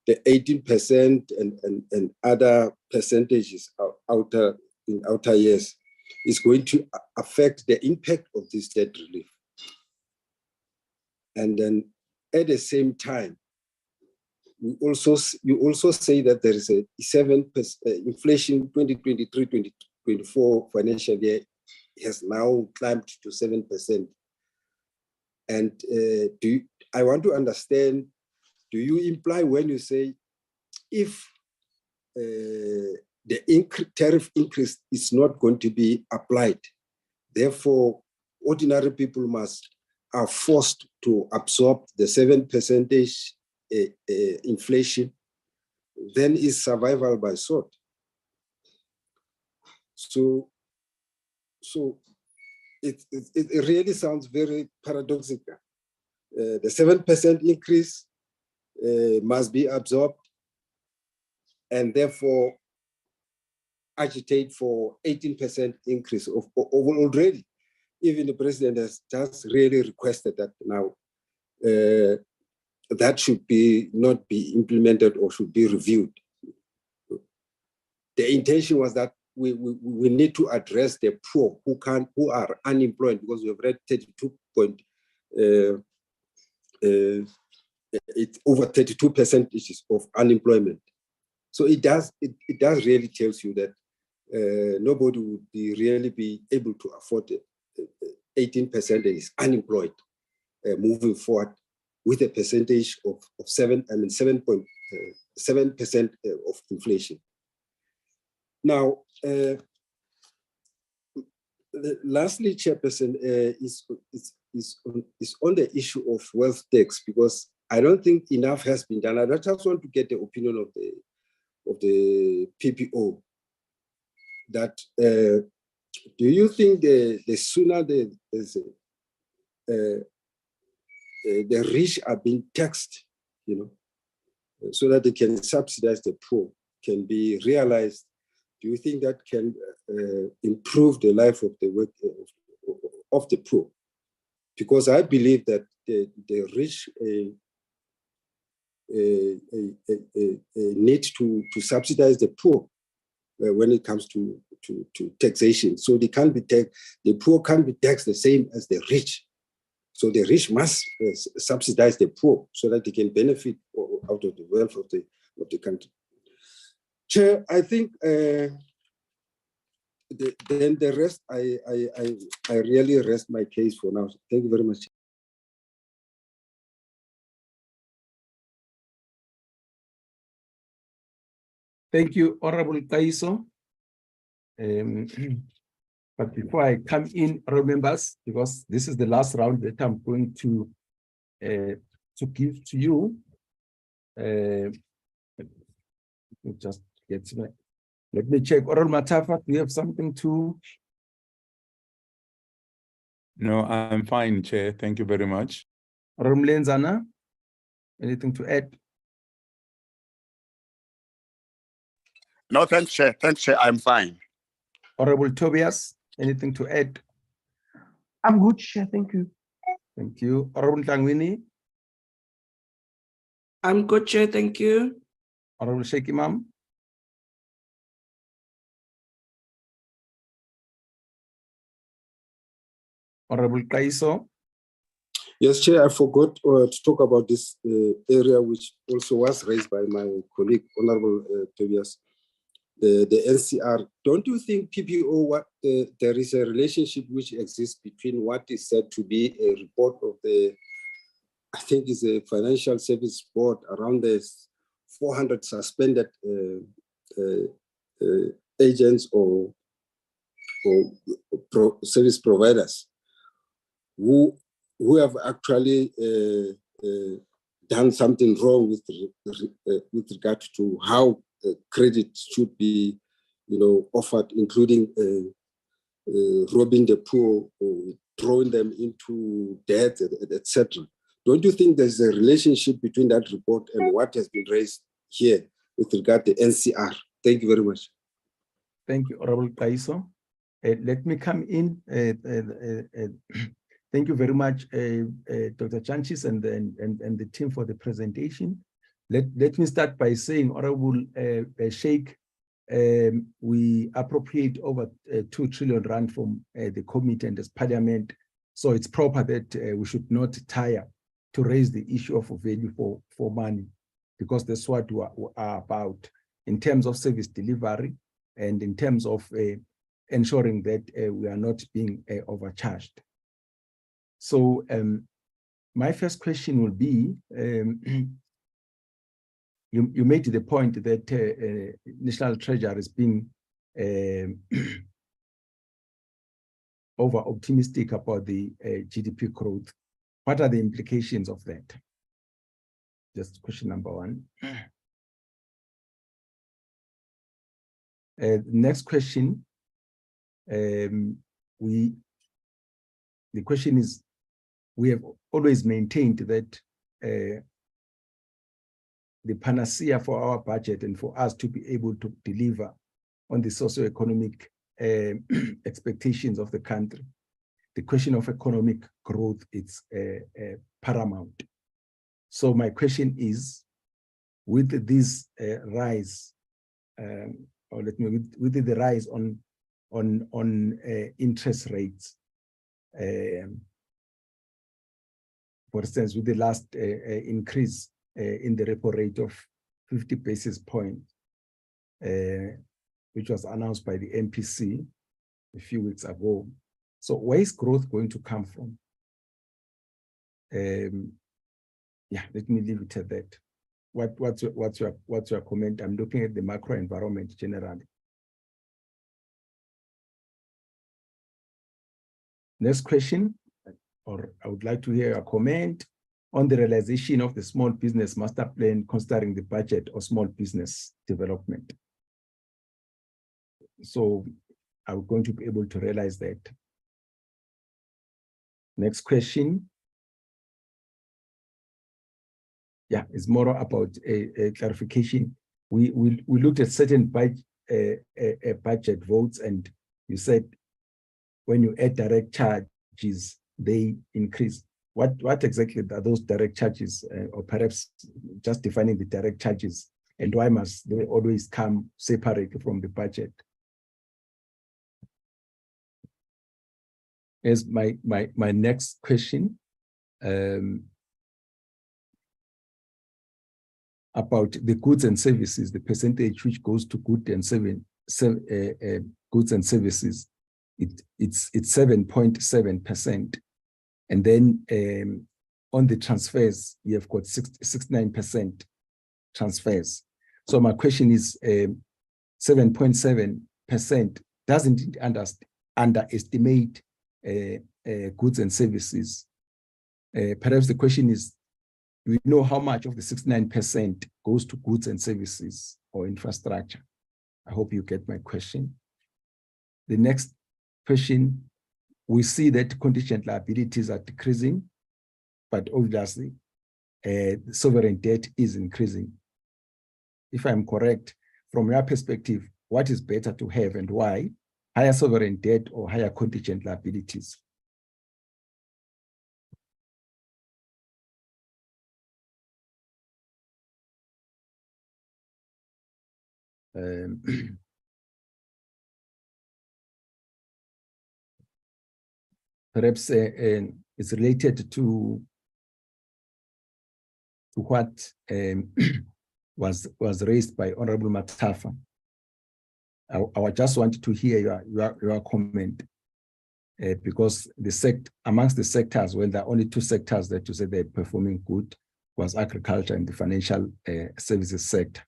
the 18% and other percentages in outer years is going to affect the impact of this debt relief. And then at the same time, you also say that there is a 7% inflation 2023-2024 financial year has now climbed to 7%. And I want to understand, do you imply when you say if the tariff increase is not going to be applied, therefore, ordinary people are forced to absorb the 7% inflation, then is survival by sword. So it really sounds very paradoxical. The 7% increase must be absorbed, and therefore agitate for 18% increase of already. Even the president has just really requested that now that should not be implemented or should be reviewed. The intention was that we need to address the poor who are unemployed, because we have read 32 it's over 32% of unemployment. So it does really tells you that nobody would really be able to afford 18% and is unemployed moving forward with a percentage of 7.7% of inflation. Now, lastly, Chairperson, is on the issue of wealth tax, because I don't think enough has been done. I just want to get the opinion of the PPO. That do you think the sooner the rich are being taxed, so that they can subsidize the poor, can be realized? Do you think that can improve the life of the poor? Because I believe that the rich need to subsidize the poor when it comes to taxation. So they can't be taxed. The poor can't be taxed the same as the rich. So the rich must subsidize the poor so that they can benefit out of the wealth of the country. Chair, I think then the rest, I really rest my case for now. Thank you very much. Thank you, Honorable Kaiso. But before I come in, honorable members, because this is the last round that I'm going to give to you, just get to let me check. Oral Matafa, do you have something to? No, I'm fine, Chair. Thank you very much. Oral Mlenzana, anything to add? No, thanks, Chair. Thanks, Chair. I'm fine. Honorable Tobias, anything to add? I'm good, Chair. Thank you. Thank you. Honorable Tangwini. I'm good, Chair. Thank you. Honorable Sheikh Imam. Honorable Kaiso. Yes, Chair, I forgot to talk about this area, which also was raised by my colleague, Honorable Tobias, the NCR. Don't you think, PPO, there is a relationship which exists between what is said to be a report of I think it's a financial service board around the 400 suspended agents or service providers who have actually done something wrong with regard to how credit should be, offered, including robbing the poor, or throwing them into debt, etc. Don't you think there's a relationship between that report and what has been raised here with regard to NCR? Thank you very much. Thank you, Honorable Kaiso. Let me come in. Thank you very much, Dr. Chanchis and the team for the presentation. Let me start by saying, Honorable Sheikh, we appropriate over 2 trillion rand from the committee and this parliament. So it's proper that we should not tire to raise the issue of value for money, because that's what we are about in terms of service delivery and in terms of ensuring that we are not being overcharged. So my first question will be, you made the point that National Treasury is being over-optimistic about the GDP growth. What are the implications of that? Just question number one. Next question. The question is, we have always maintained that the panacea for our budget and for us to be able to deliver on the socioeconomic expectations of the country, the question of economic growth is paramount. So my question is, with this rise, with the rise on interest rates, for instance, with the last increase in the repo rate of 50 basis points, which was announced by the MPC a few weeks ago. So where is growth going to come from? Yeah, let me leave it at that. What's your comment? I'm looking at the macro environment generally. Next question, or I would like to hear a comment on the realization of the small business master plan considering the budget of small business development. So I'm going to be able to realize that. Next question. Yeah, it's more about a clarification. We looked at certain budget votes, and you said when you add direct charges, they increase. What exactly are those direct charges, or perhaps just defining the direct charges, and why must they always come separately from the budget? As my next question, about the goods and services, the percentage which goes to goods and services, it's 7.7%. And then on the transfers, you have got 69% transfers. So my question is, 7.7% doesn't it underestimate goods and services? Perhaps the question is, do we know how much of the 69% goes to goods and services or infrastructure? I hope you get my question. The next question, we see that contingent liabilities are decreasing, but obviously sovereign debt is increasing. If I'm correct, from your perspective, what is better to have and why? Higher sovereign debt or higher contingent liabilities? Perhaps it's related to what was raised by Honorable Matafa. I just wanted to hear your comment, because amongst the sectors, well, there are only two sectors that you said they're performing good, was agriculture and the financial services sector.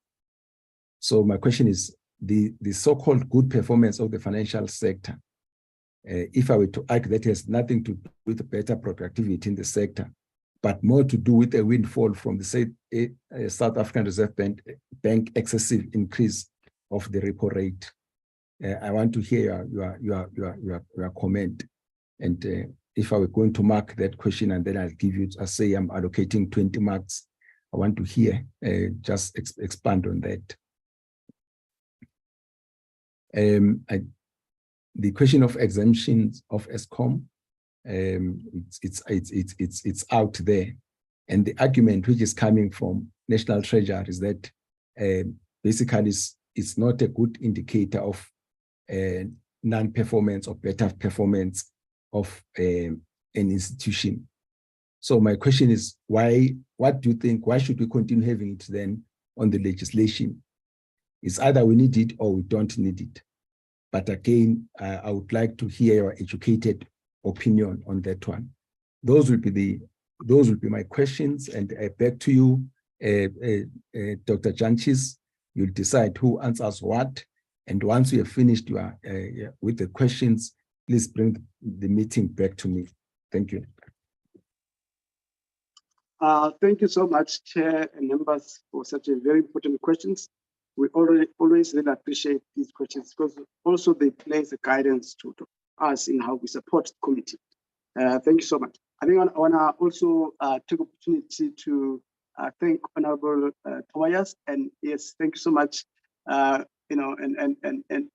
So my question is, the so-called good performance of the financial sector, if I were to argue that has nothing to do with better productivity in the sector, but more to do with a windfall from the South African Reserve Bank excessive increase of the repo rate. I want to hear your comment. And if I were going to mark that question, and then I'll give you, I say I'm allocating 20 marks, I want to hear, just expand on that. The question of exemptions of Eskom, it's out there, and the argument which is coming from National Treasury is that basically it's not a good indicator of non-performance or better performance of an institution. So my question is, what do you think, why should we continue having it then on the legislation? It's either we need it or we don't need it. But again, I would like to hear your educated opinion on that one. Those will be my questions, and back to you, Dr. Jantjies. You'll decide who answers what, and once you have finished with the questions, please bring the meeting back to me. Thank you. Thank you so much, Chair and members, for such a very important questions. We always really appreciate these questions because also they place a guidance to us in how we support the committee. Thank you so much. I think I want to also take opportunity to thank Honorable Tobias, and yes, thank you so much. You know, and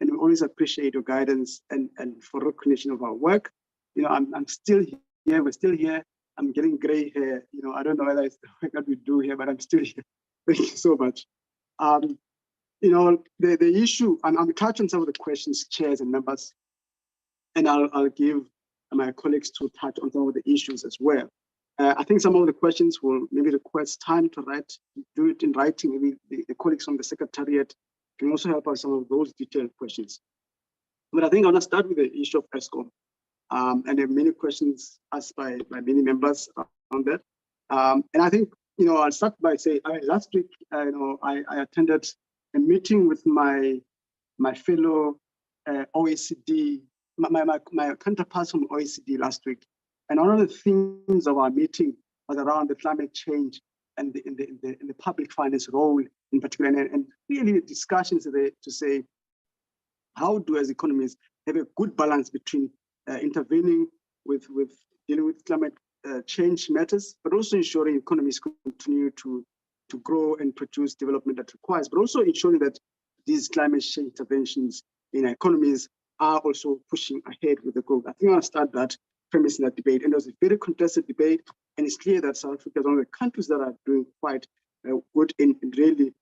we always appreciate your guidance and for recognition of our work. You know, I'm still here. We're still here. I'm getting gray hair. You know, I don't know whether it's the work that we do here, but I'm still here. Thank you so much. You know, the issue, I'm touching some of the questions, chairs and members, and I'll give my colleagues to touch on some of the issues as well. I think some of the questions will maybe request time to do it in writing. Maybe the colleagues from the Secretariat can also help us some of those detailed questions. But I think I want to start with the issue of Eskom. And there are many questions asked by many members on that. And I think, you know, I'll start by saying, last week, you know, I attended a meeting with my fellow OECD, my counterparts from OECD last week. And one of the themes of our meeting was around the climate change and the public finance role in particular, and really the discussions there to say, how do as economies have a good balance between intervening with dealing with climate change matters, but also ensuring economies continue to grow and produce development that requires, but also ensuring that these climate change interventions in economies are also pushing ahead with the growth. I think I'll start that premise in that debate. And it was a very contested debate, and it's clear that South Africa is one of the countries that are doing quite good in really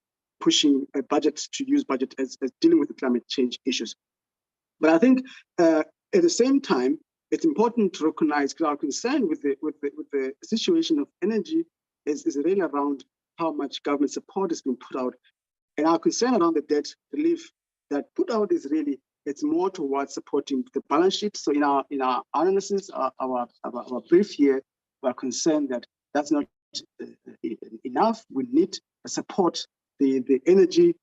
pushing a budget to use budget as dealing with the climate change issues. But I think at the same time, it's important to recognize our concern with the situation of energy is really around how much government support is being put out. And our concern around the debt relief that put out is really, it's more towards supporting the balance sheet. So in our analysis, our brief here, we're concerned that that's not enough. We need to support the energy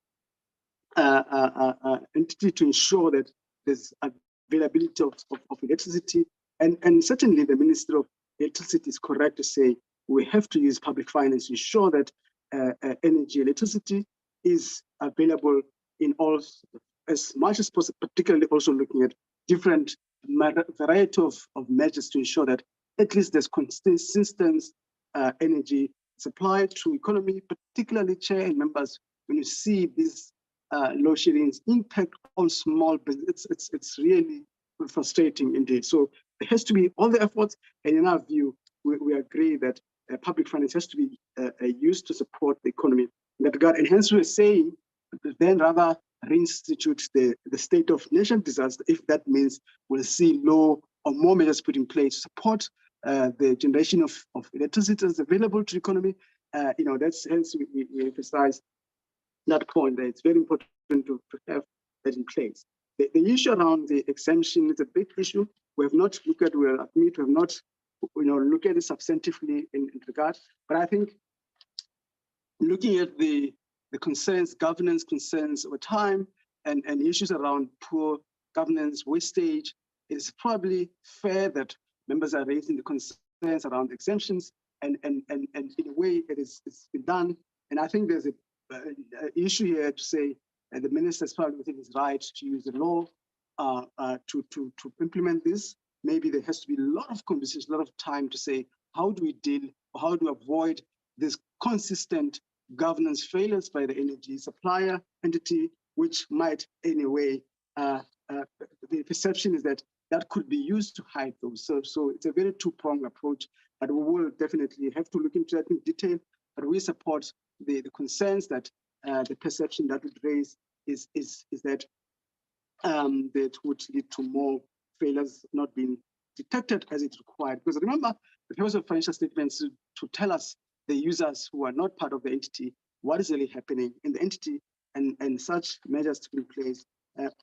entity to ensure that there's availability of electricity. And certainly the Minister of Electricity is correct to say we have to use public finance to ensure that energy, electricity is available in all, as much as possible, particularly also looking at different variety of measures to ensure that at least there's consistent energy supply to economy, particularly, Chair and members, when you see these load shedding's impact on small business, it's really frustrating indeed. So there has to be all the efforts, and in our view, we agree that public finance has to be used to support the economy in that regard. And hence we're saying then rather reinstitute the state of national disaster if that means we'll see low or more measures put in place to support the generation of electricity that's available to the economy. You know, that's hence we emphasize that point that it's very important to have that in place. The issue around the exemption is a big issue. We have not looked at, we'll admit, we have not, you know, looked at it substantively in regard. But I think looking at the concerns, governance concerns over time, and issues around poor governance, wastage, it's probably fair that members are raising the concerns around exemptions, and in a way it's been done. And I think there's an issue here to say the ministers probably think it's right to use the law to implement this. Maybe there has to be a lot of conversation, a lot of time to say, how do we deal, or how do we avoid this consistent governance failures by the energy supplier entity, which might anyway, the perception is that that could be used to hide those. So it's a very two-pronged approach, but we will definitely have to look into that in detail. But we support the concerns that the perception that would raise is that that would lead to more failures not being detected as it's required. Because remember, the purpose of financial statements to tell us, the users who are not part of the entity, what is really happening in the entity, and such measures to be in place,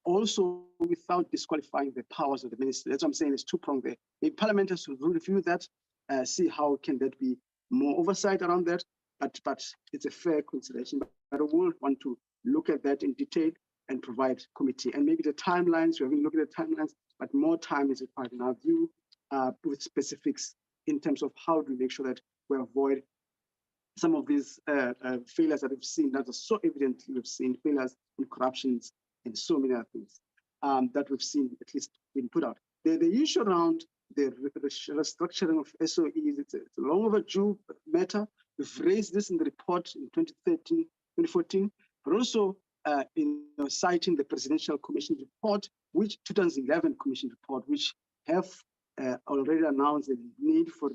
also without disqualifying the powers of the minister. That's what I'm saying, it's two-pronged there. The Parliament has to review that, see how can that be more oversight around that, but it's a fair consideration. But I will want to look at that in detail and provide committee. And maybe the timelines, we haven't looked at the timelines, but more time is required in our view with specifics in terms of how to make sure that we avoid some of these failures that we've seen, that are so evidently we've seen, failures in corruptions and so many other things that we've seen at least been put out. The issue around the restructuring of SOEs, it's a long overdue matter. We've raised this in the report in 2014, but also citing the Presidential Commission report, which 2011 Commission report, which have already announced the need for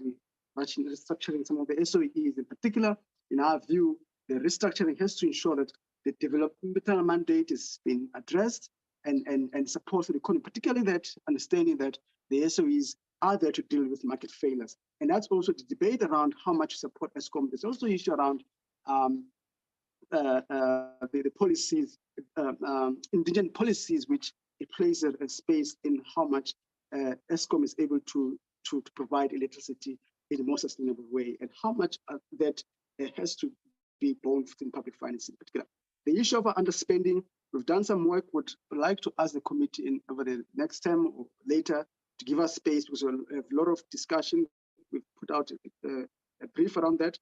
restructuring some of the SOEs. In particular, in our view, the restructuring has to ensure that the developmental mandate is being addressed and support for the economy, particularly that understanding that the SOEs are there to deal with market failures. And that's also the debate around how much support Eskom. There's also issue around the policies, indigent policies, which it plays a space in how much Eskom is able to provide electricity in a more sustainable way, and how much that has to be borne within public finance in particular. The issue of underspending, we've done some work. Would like to ask the committee over the next term or later to give us space, because we'll have a lot of discussion. We've put out a brief around that.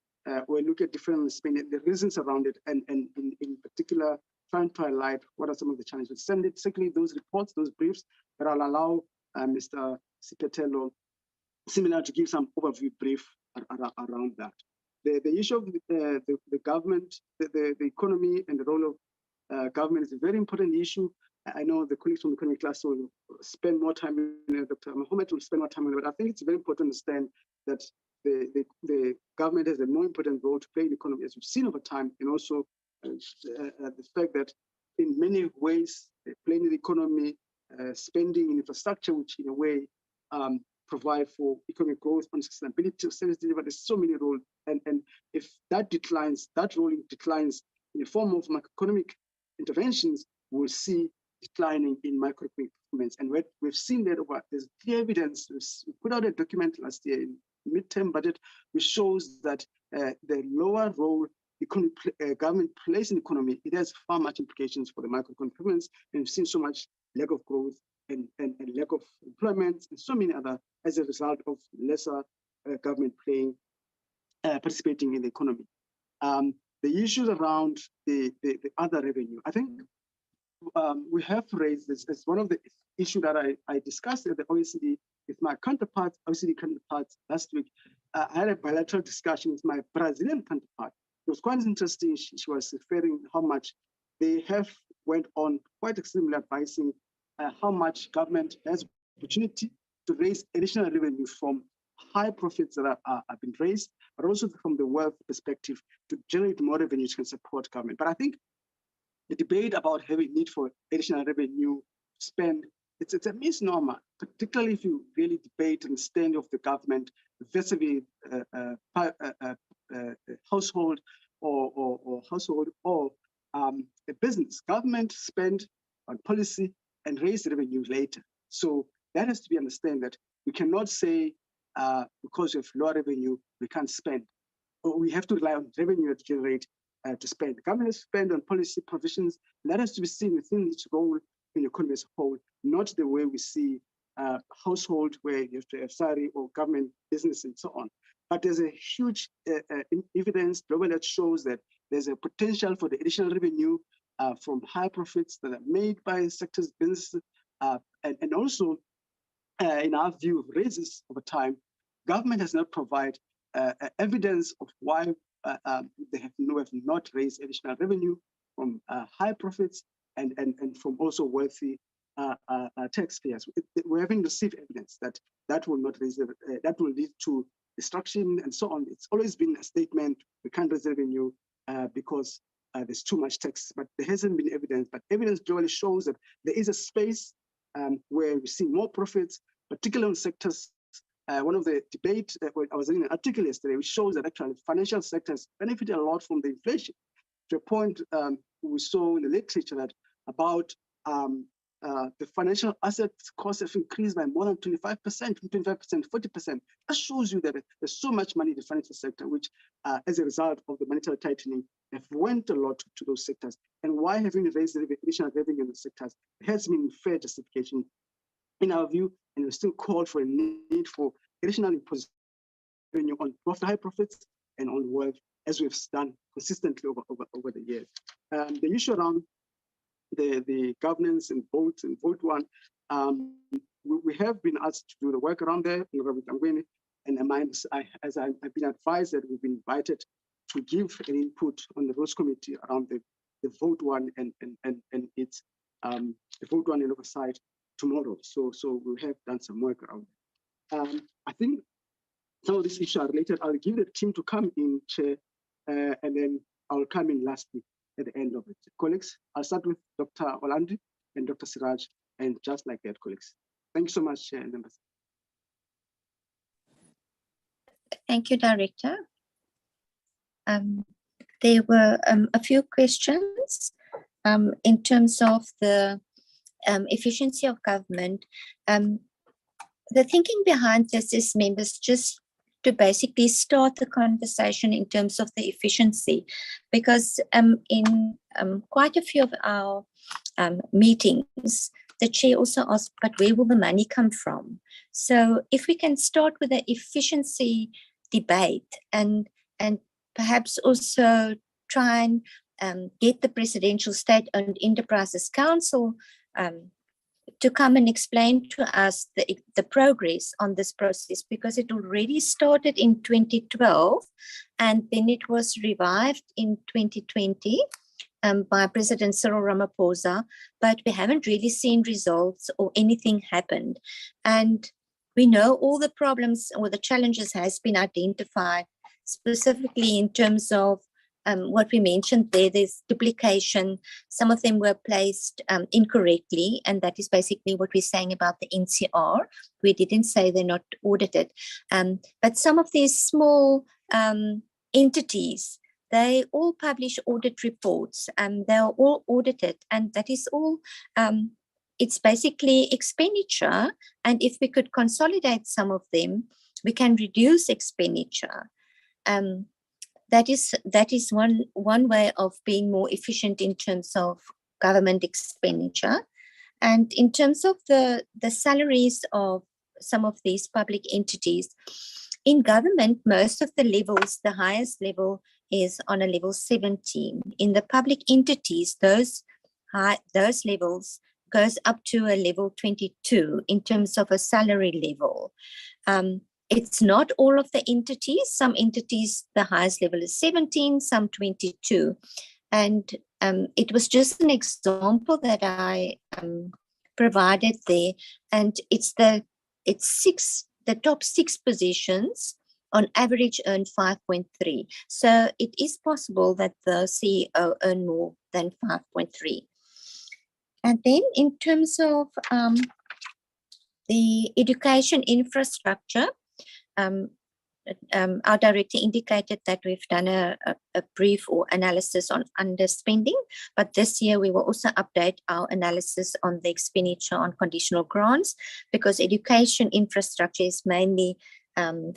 We'll look at different spending, the reasons around it, and in particular, trying to highlight what are some of the challenges. Send it, particularly those reports, those briefs, that I'll allow Mr. Sipetelo similar to give some overview brief around that. The issue of the government, the economy, and the role of government is a very important issue. I know the colleagues from the economic class will spend more time in it, Dr. Mohammed will spend more time on it, but I think it's very important to understand that the government has a more important role to play in the economy, as we've seen over time, and also the fact that in many ways, playing in the economy, spending in infrastructure, which in a way provide for economic growth and sustainability of service delivery. There's so many roles, and if that declines, that role declines in the form of macroeconomic interventions, we'll see declining in microeconomic performance. And we've seen that over. There's clear evidence. We put out a document last year in midterm budget, which shows that the lower role government plays in the economy, it has far much implications for the microeconomic performance, and we've seen so much lack of growth and lack of employment and so many other as a result of lesser government participating in the economy. The issues around the other revenue, I think we have raised this as one of the issues that I discussed at the OECD with my OECD counterparts last week. I had a bilateral discussion with my Brazilian counterpart. It was quite interesting. She was referring how much they have went on quite extremely advising how much government has opportunity to raise additional revenue from high profits that have been raised, but also from the wealth perspective to generate more revenue to support government. But I think the debate about having need for additional revenue spend, it's a misnomer, particularly if you really debate and stand of the government vis-a-vis household or a business. Government spend on policy and raise revenue later. So that has to be understood, that we cannot say because of lower revenue, we can't spend. Or we have to rely on revenue to generate to spend. The government has spent on policy provisions, and that has to be seen within its role in the economy as a whole, not the way we see household where you have to have salary or government business and so on. But there's a huge evidence globally that shows that there's a potential for the additional revenue from high profits that are made by sectors, businesses, and also, in our view, raises over time. Government has not provided evidence of why they have not raised additional revenue from high profits and from also wealthy taxpayers. We haven't received evidence that will not raise that will lead to destruction and so on. It's always been a statement: we can't raise revenue because there's too much tax. But there hasn't been evidence. But evidence globally shows that there is a space where we see more profits, particularly in sectors. One of the debate, I was reading an article yesterday, which shows that actually financial sectors benefit a lot from the inflation. To a point, we saw in the literature that about the financial assets costs have increased by more than 25%, 25%, 40%. That shows you that there's so much money in the financial sector, which as a result of the monetary tightening, have went a lot to those sectors. And why having raised the additional revenue in the sectors has been fair justification in our view, and we still call for a need for additional imposition on high profits and on wealth, as we've done consistently over the years. The issue around the governance and vote one, we have been asked to do the work around there, and as I've been advised that we've been invited to give an input on the rules committee around the vote one and its the vote one and oversight tomorrow. So we have done some work around it. I think some of these issues are related. I'll give the team to come in, Chair, and then I'll come in lastly at the end of it. Colleagues, I'll start with Dr. Olandi and Dr. Siraj, and just like that, colleagues. Thank you so much, Chair and members. Thank you, Director. There were a few questions in terms of the efficiency of government. The thinking behind this is, members, just to basically start the conversation in terms of the efficiency, because in quite a few of our meetings, the chair also asked, but where will the money come from? So if we can start with the efficiency debate and perhaps also try and get the Presidential State-Owned Enterprises Council to come and explain to us the progress on this process, because it already started in 2012 and then it was revived in 2020 by President Cyril Ramaphosa, but we haven't really seen results or anything happened. And we know all the problems or the challenges has been identified, specifically in terms of what we mentioned there. There's duplication. Some of them were placed incorrectly, and that is basically what we're saying about the NCR. We didn't say they're not audited, but some of these small entities, they all publish audit reports and they're all audited, and that is all, it's basically expenditure. And if we could consolidate some of them, we can reduce expenditure. That is one way of being more efficient in terms of government expenditure. And in terms of the salaries of some of these public entities, in government, most of the levels, the highest level is on a level 17. In the public entities, those levels goes up to a level 22 in terms of a salary level. It's not all of the entities. Some entities, the highest level is 17, some 22. And it was just an example that I provided there. And it's the top 6 positions on average earn 5.3. So it is possible that the CEO earn more than 5.3. And then in terms of the education infrastructure, our director indicated that we've done a brief or analysis on underspending, but this year we will also update our analysis on the expenditure on conditional grants, because education infrastructure is mainly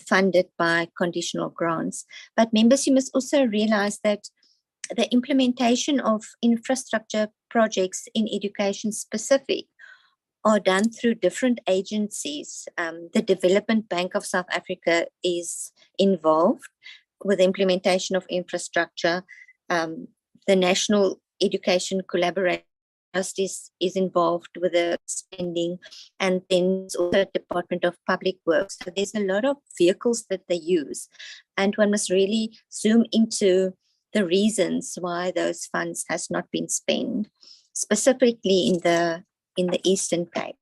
funded by conditional grants. But members, you must also realize that the implementation of infrastructure projects in education specific are done through different agencies. The Development Bank of South Africa is involved with implementation of infrastructure. The National Education Collaboration Trust is involved with the spending, and then also the Department of Public Works. So there's a lot of vehicles that they use, and one must really zoom into the reasons why those funds has not been spent, specifically in the Eastern Cape.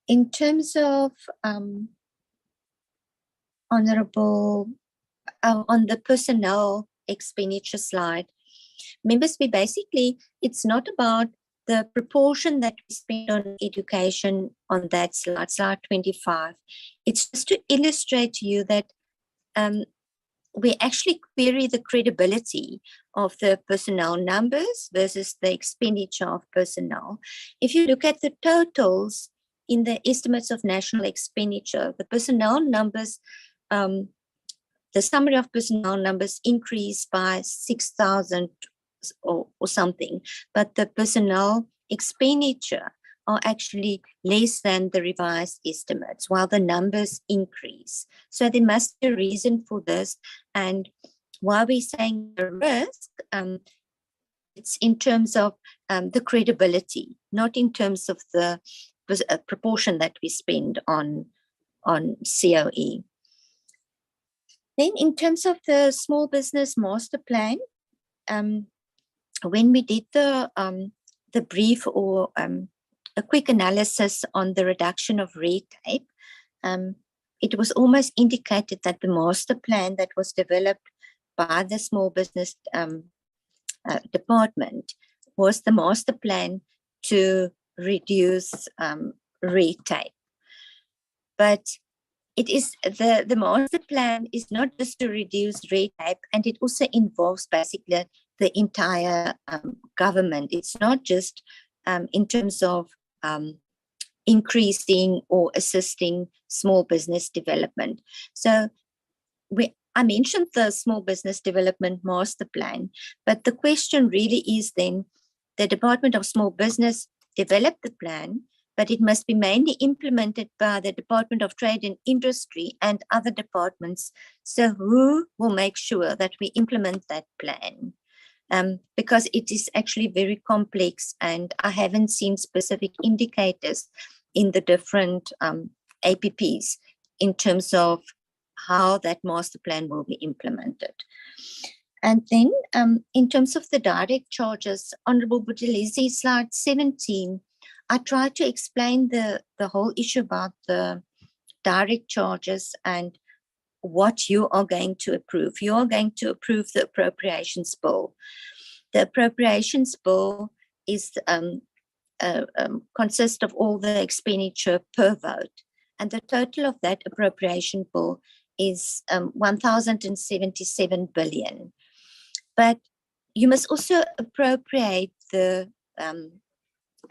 In terms of honorable, on the personnel expenditure slide, members, it's not about the proportion that we spend on education on that slide, slide 25. It's just to illustrate to you that we actually query the credibility of the personnel numbers versus the expenditure of personnel. If you look at the totals in the estimates of national expenditure, the personnel numbers, the summary of personnel numbers increased by 6,000 or something, but the personnel expenditure are actually less than the revised estimates, while the numbers increase. So there must be a reason for this. And while we're saying the risk, it's in terms of the credibility, not in terms of the proportion that we spend on COE. Then in terms of the small business master plan, when we did the brief or a quick analysis on the reduction of red tape, it was almost indicated that the master plan that was developed by the small business department was the master plan to reduce red tape. But it is the master plan is not just to reduce red tape, and it also involves basically the entire government. It's not just in terms of increasing or assisting small business development. So I mentioned the small business development master plan, but the question really is then the Department of Small Business developed the plan, but it must be mainly implemented by the Department of Trade and Industry and other departments. So who will make sure that we implement that plan? Because it is actually very complex, and I haven't seen specific indicators in the different APPs in terms of how that master plan will be implemented. And then in terms of the direct charges, Honorable Buthelezi, slide 17, I tried to explain the whole issue about the direct charges and what you are going to approve. You are going to approve the Appropriations Bill. The Appropriations Bill is consists of all the expenditure per vote, and the total of that Appropriation Bill is 1,077 billion. But you must also appropriate the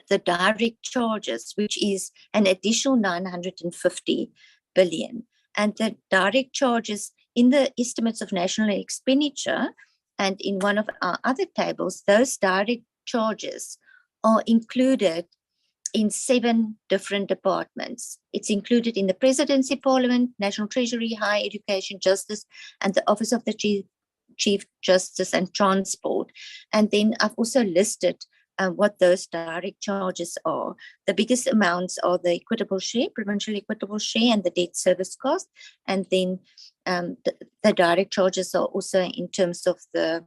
direct charges, which is an additional 950 billion. And the direct charges in the estimates of national expenditure and in one of our other tables, those direct charges are included in 7 different departments. It's included in the Presidency, Parliament, National Treasury, Higher Education, Justice, and the Office of the Chief Justice and Transport. And then I've also listed what those direct charges are. The biggest amounts are the equitable share, provincial equitable share, and the debt service cost. And then the direct charges are also in terms of the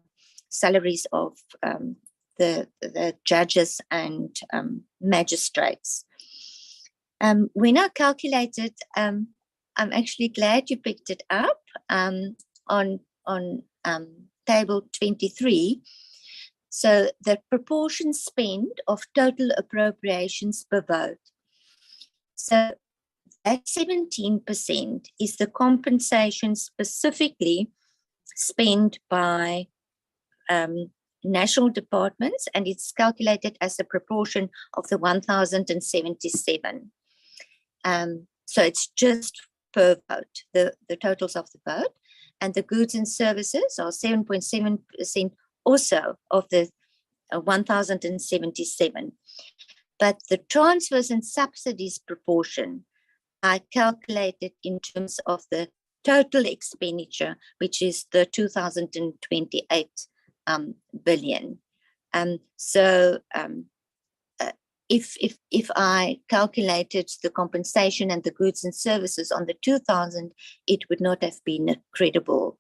salaries of the judges and magistrates. When I calculated, I'm actually glad you picked it up on table 23. So the proportion spent of total appropriations per vote. So that 17% is the compensation specifically spent by national departments, and it's calculated as a proportion of the 1,077. So it's just per vote, the totals of the vote, and the goods and services are 7.7% also of the 1,077. But the transfers and subsidies proportion I calculated in terms of the total expenditure, which is the 2,028 billion. So if I calculated the compensation and the goods and services on the 2,000, it would not have been a credible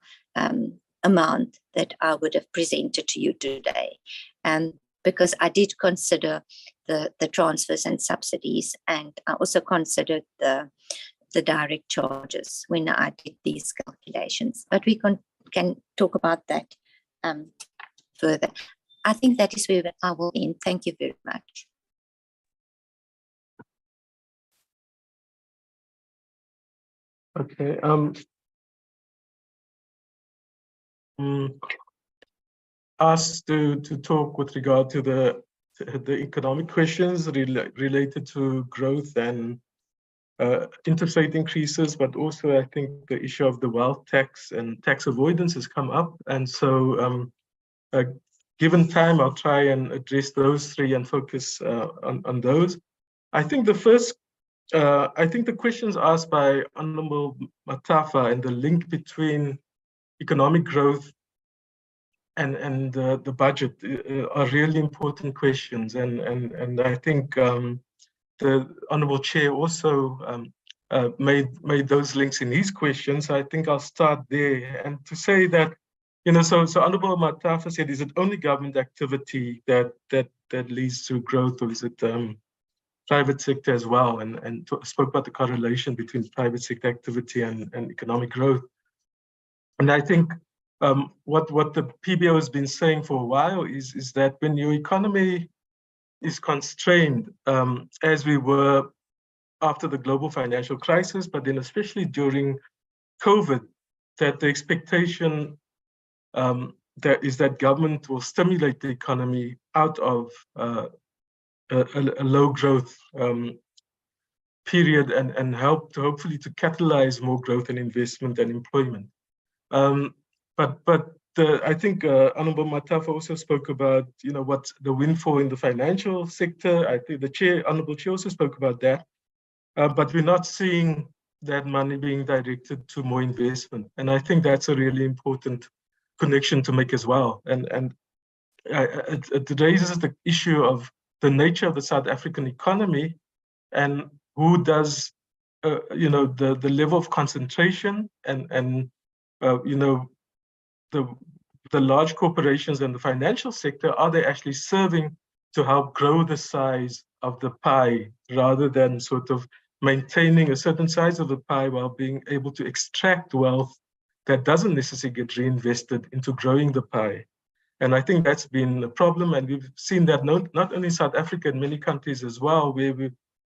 amount that I would have presented to you today. Because I did consider the transfers and subsidies, and I also considered the direct charges when I did these calculations. But we can talk about that further. I think that is where I will end. Thank you very much. Okay. Asked to talk with regard to the economic questions related to growth and interest rate increases, but also I think the issue of the wealth tax and tax avoidance has come up. And so given time, I'll try and address those 3 and focus on those. I think the questions asked by Honorable Matafa and the link between economic growth and the budget are really important questions. And I think the Honorable Chair also made those links in his questions. I think I'll start there and to say that, so Honorable Matafa said, is it only government activity that leads to growth, or is it private sector as well? And spoke about the correlation between private sector activity and economic growth. And I think what the PBO has been saying for a while is that when your economy is constrained, as we were after the global financial crisis, but then especially during COVID, that the expectation that government will stimulate the economy out of a low growth period and help to hopefully to catalyze more growth and investment and employment. But I think Honorable Matafa also spoke about, what's the windfall in the financial sector. I think the Honorable Chair also spoke about that. But we're not seeing that money being directed to more investment. And I think that's a really important connection to make as well. And it raises the issue of the nature of the South African economy and who does, the level of concentration and the large corporations and the financial sector, are they actually serving to help grow the size of the pie rather than sort of maintaining a certain size of the pie while being able to extract wealth that doesn't necessarily get reinvested into growing the pie. And I think that's been a problem, and we've seen that not only in South Africa, in many countries as well, where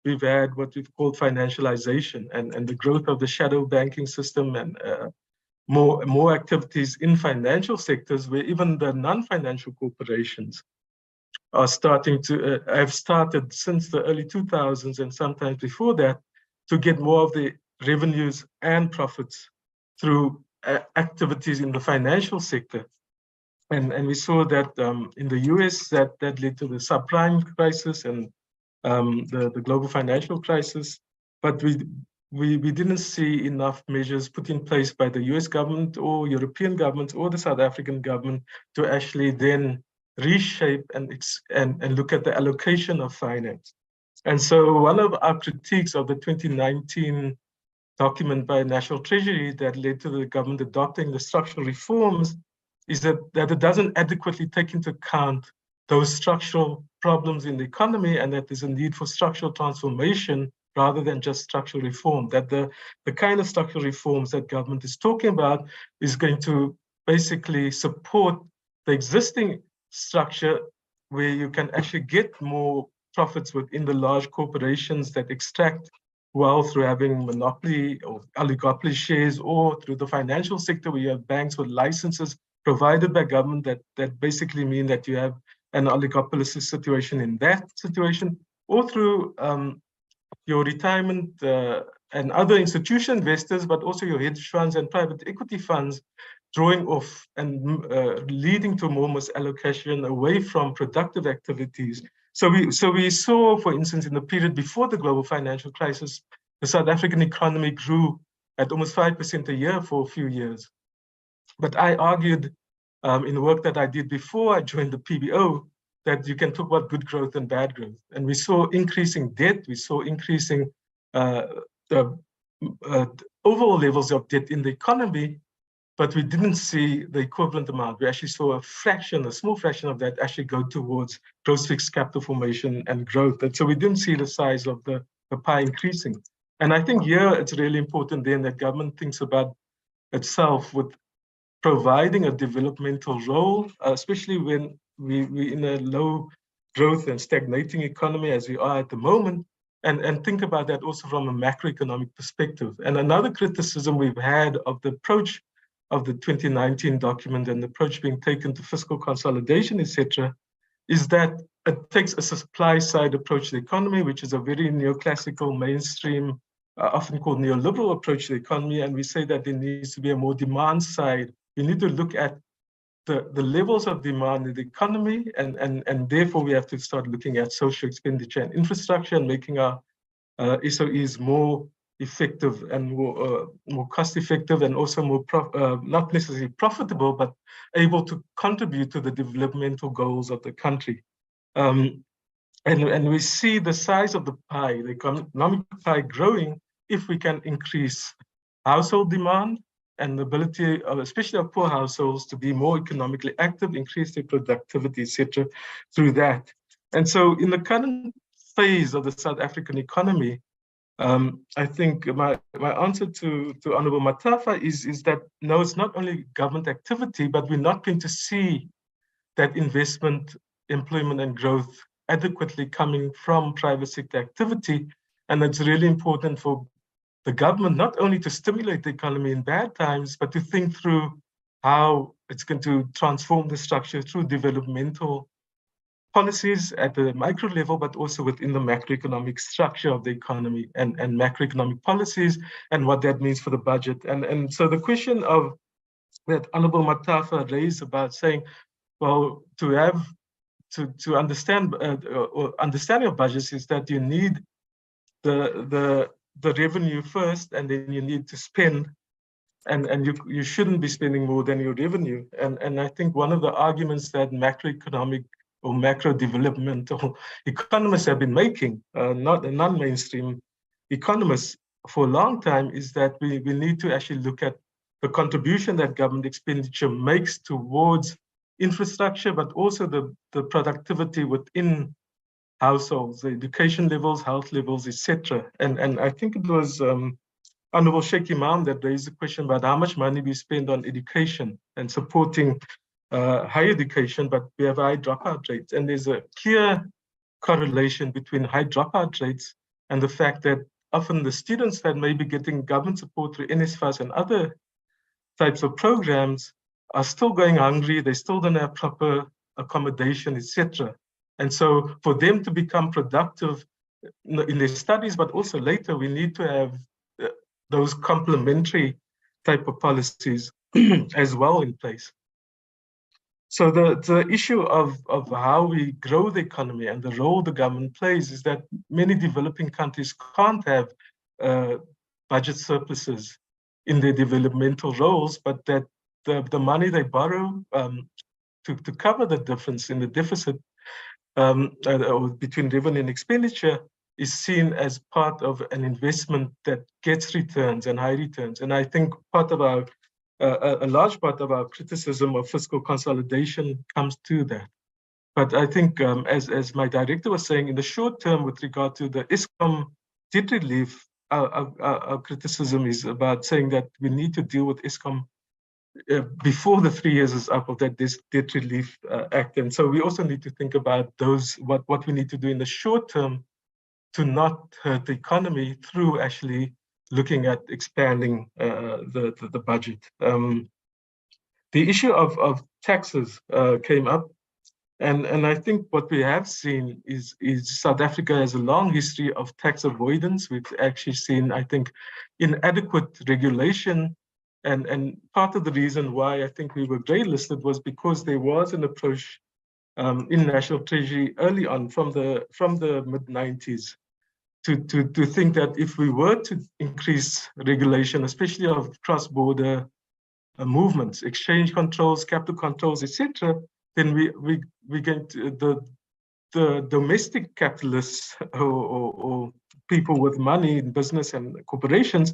we've had what we've called financialization and the growth of the shadow banking system and more activities in financial sectors, where even the non-financial corporations are starting to have started since the early 2000s and sometimes before that to get more of the revenues and profits through activities in the financial sector. And we saw that in the US that led to the subprime crisis and the global financial crisis. But we didn't see enough measures put in place by the US government or European governments or the South African government to actually then reshape and look at the allocation of finance. And so one of our critiques of the 2019 document by National Treasury that led to the government adopting the structural reforms is that it doesn't adequately take into account those structural problems in the economy, and that there's a need for structural transformation rather than just structural reform, that the kind of structural reforms that government is talking about is going to basically support the existing structure where you can actually get more profits within the large corporations that extract wealth through having monopoly or oligopoly shares, or through the financial sector where you have banks with licenses provided by government that basically mean that you have an oligopolistic situation in that situation, or through your retirement and other institutional investors, but also your hedge funds and private equity funds drawing off and leading to more misallocation away from productive activities. So we saw, for instance, in the period before the global financial crisis, the South African economy grew at almost 5% a year for a few years. But I argued in the work that I did before I joined the PBO that you can talk about good growth and bad growth. And we saw increasing debt, we saw increasing the overall levels of debt in the economy, but we didn't see the equivalent amount. We actually saw a small fraction of that actually go towards gross fixed capital formation and growth. And so we didn't see the size of the pie increasing. And I think here it's really important then that government thinks about itself with providing a developmental role, especially when we're in a low growth and stagnating economy as we are at the moment, and think about that also from a macroeconomic perspective. And another criticism we've had of the approach of the 2019 document and the approach being taken to fiscal consolidation, etc., is that it takes a supply side approach to the economy, which is a very neoclassical, mainstream, often called neoliberal approach to the economy. And we say that there needs to be a more demand side. You need to look at the levels of demand in the economy, and therefore we have to start looking at social expenditure and infrastructure and making our SOEs more effective and more cost effective, and also more not necessarily profitable, but able to contribute to the developmental goals of the country. And we see the size of the pie, the economic pie, growing if we can increase household demand and the ability of, especially of poor households, to be more economically active, increase their productivity, etc., through that. And so in the current phase of the South African economy, I think my answer to Honorable Matafa is that no, it's not only government activity, but we're not going to see that investment, employment, and growth adequately coming from private sector activity. And it's really important for the government not only to stimulate the economy in bad times, but to think through how it's going to transform the structure through developmental policies at the micro level, but also within the macroeconomic structure of the economy and macroeconomic policies and what that means for the budget. And so the question of that Honorable Matafa raised about saying, well, to understand or understanding of budgets is that you need the revenue first, and then you need to spend, and you shouldn't be spending more than your revenue. And I think one of the arguments that macroeconomic or macro developmental economists have been making, not non-mainstream economists, for a long time, is that we need to actually look at the contribution that government expenditure makes towards infrastructure, but also the productivity within households, the education levels, health levels, etc. And I think it was Honorable Sheikh Imam that raised the question about how much money we spend on education and supporting higher education, but we have high dropout rates. And there's a clear correlation between high dropout rates and the fact that often the students that may be getting government support through NSFAS and other types of programs are still going hungry, they still don't have proper accommodation, etc. And so for them to become productive in their studies, but also later, we need to have those complementary type of policies as well in place. So the issue of how we grow the economy and the role the government plays is that many developing countries can't have budget surpluses in their developmental roles, but that the money they borrow to cover the difference in the deficit between revenue and expenditure is seen as part of an investment that gets returns and high returns. And I think part of our a large part of our criticism of fiscal consolidation comes to that. But I think, as my director was saying, in the short term, with regard to the Eskom debt relief, our criticism is about saying that we need to deal with Eskom before the 3 years is up of that debt relief act. And so we also need to think about what we need to do in the short term to not hurt the economy through actually looking at expanding the budget. The issue of taxes came up, and I think what we have seen is South Africa has a long history of tax avoidance. We've actually seen, I think, inadequate regulation, and part of the reason why I think we were grey-listed was because there was an approach in National Treasury early on from the mid-90s to think that if we were to increase regulation, especially of cross-border movements, exchange controls, capital controls, etc., then we going to the domestic capitalists or people with money in business and corporations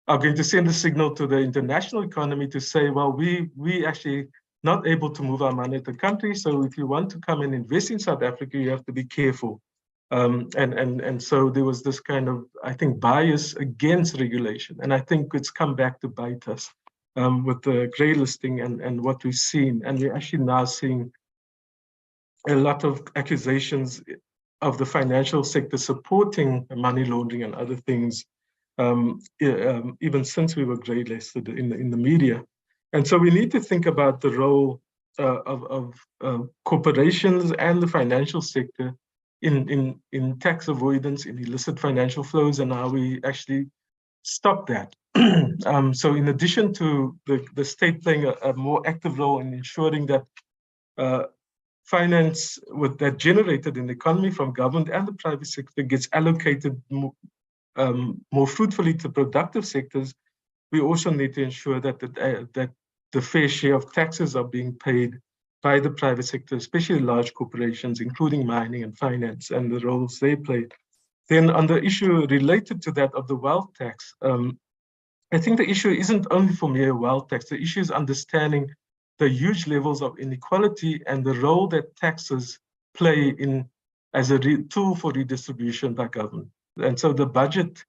are going to send a signal to the international economy to say, well, we actually not able to move our money to the country. So if you want to come and invest in South Africa, you have to be careful. And so there was this kind of, I think, bias against regulation. And I think it's come back to bite us with the grey listing and what we've seen. And we're actually now seeing a lot of accusations of the financial sector supporting money laundering and other things, even since we were grey listed in the media. And so we need to think about the role of corporations and the financial sector in tax avoidance, in illicit financial flows, and how we actually stop that. So in addition to the state playing a more active role in ensuring that finance that generated in the economy from government and the private sector gets allocated more fruitfully to productive sectors, we also need to ensure that the fair share of taxes are being paid by the private sector, especially large corporations, including mining and finance, and the roles they play. Then on the issue related to that of the wealth tax, I think the issue isn't only for mere wealth tax. The issue is understanding the huge levels of inequality and the role that taxes play as a tool for redistribution by government. And so the budget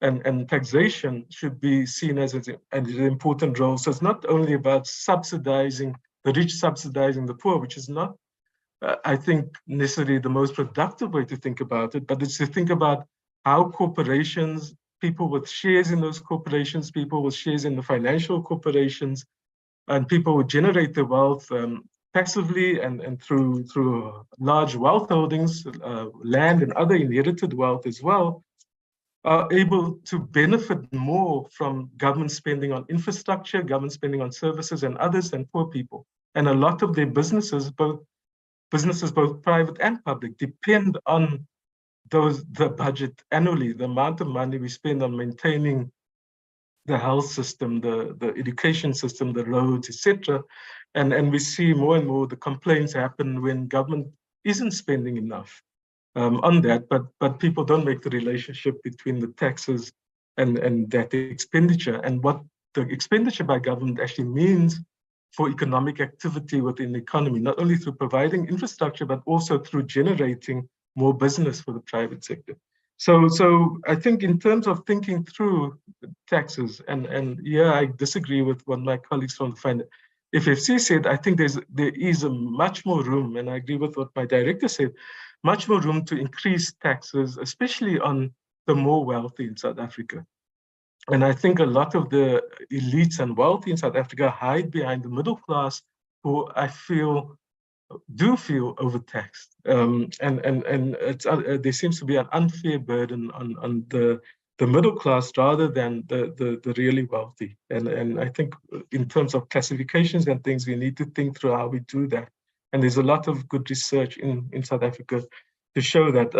and taxation should be seen as an important role. So it's not only about subsidizing the rich, subsidizing the poor, which is not, I think, necessarily the most productive way to think about it, but it's to think about how corporations, people with shares in those corporations, people with shares in the financial corporations, and people who generate the wealth passively and through large wealth holdings, land and other inherited wealth as well, are able to benefit more from government spending on infrastructure, government spending on services and others than poor people. And a lot of their businesses, both private and public, depend on the budget annually, the amount of money we spend on maintaining the health system, the education system, the roads, etc. And we see more and more the complaints happen when government isn't spending enough on that, but people don't make the relationship between the taxes and that expenditure and what the expenditure by government actually means for economic activity within the economy, not only through providing infrastructure, but also through generating more business for the private sector. So I think in terms of thinking through taxes, and yeah, I disagree with what my colleagues from the FFC said. I think there is a much more room, and I agree with what my director said, much more room to increase taxes, especially on the more wealthy in South Africa. And I think a lot of the elites and wealthy in South Africa hide behind the middle class, who I do feel overtaxed. And it's, there seems to be an unfair burden on the middle class rather than the really wealthy. And I think in terms of classifications and things, we need to think through how we do that. And there's a lot of good research in South Africa to show that.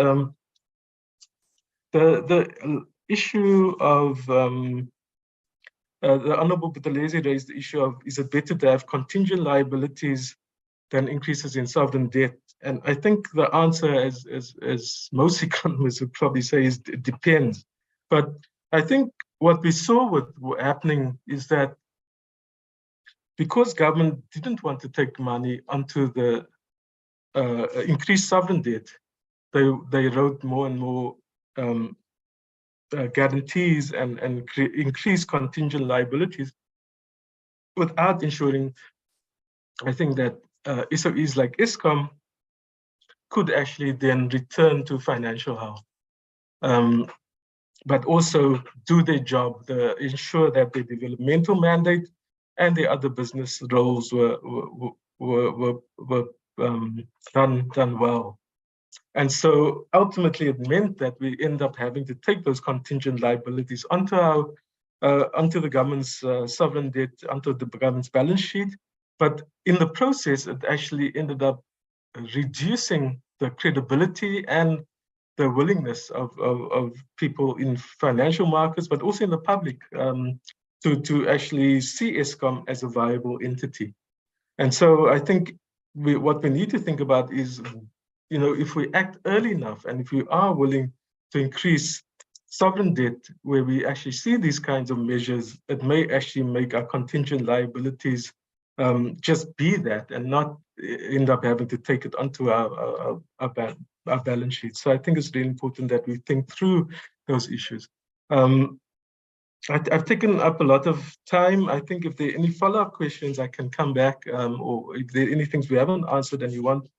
The issue of the Honorable Buthelezi raised the issue of, is it better to have contingent liabilities than increases in sovereign debt? And I think the answer, as most economists would probably say, is it depends. But I think what we saw happening is that because government didn't want to take money onto the increased sovereign debt, they wrote more and more guarantees and increased contingent liabilities without ensuring, I think, that SOEs like Eskom could actually then return to financial health, but also do their job, ensure that their developmental mandate and their other business roles were done well. And so ultimately it meant that we end up having to take those contingent liabilities onto the government's sovereign debt, onto the government's balance sheet. But in the process, it actually ended up reducing the credibility and the willingness of people in financial markets, but also in the public, to actually see Eskom as a viable entity. And so I think what we need to think about is, you know, if we act early enough and if we are willing to increase sovereign debt where we actually see these kinds of measures, it may actually make our contingent liabilities just be that and not end up having to take it onto our balance sheet. So I think it's really important that we think through those issues. I've taken up a lot of time. I think if there are any follow-up questions, I can come back, or if there are any things we haven't answered and you want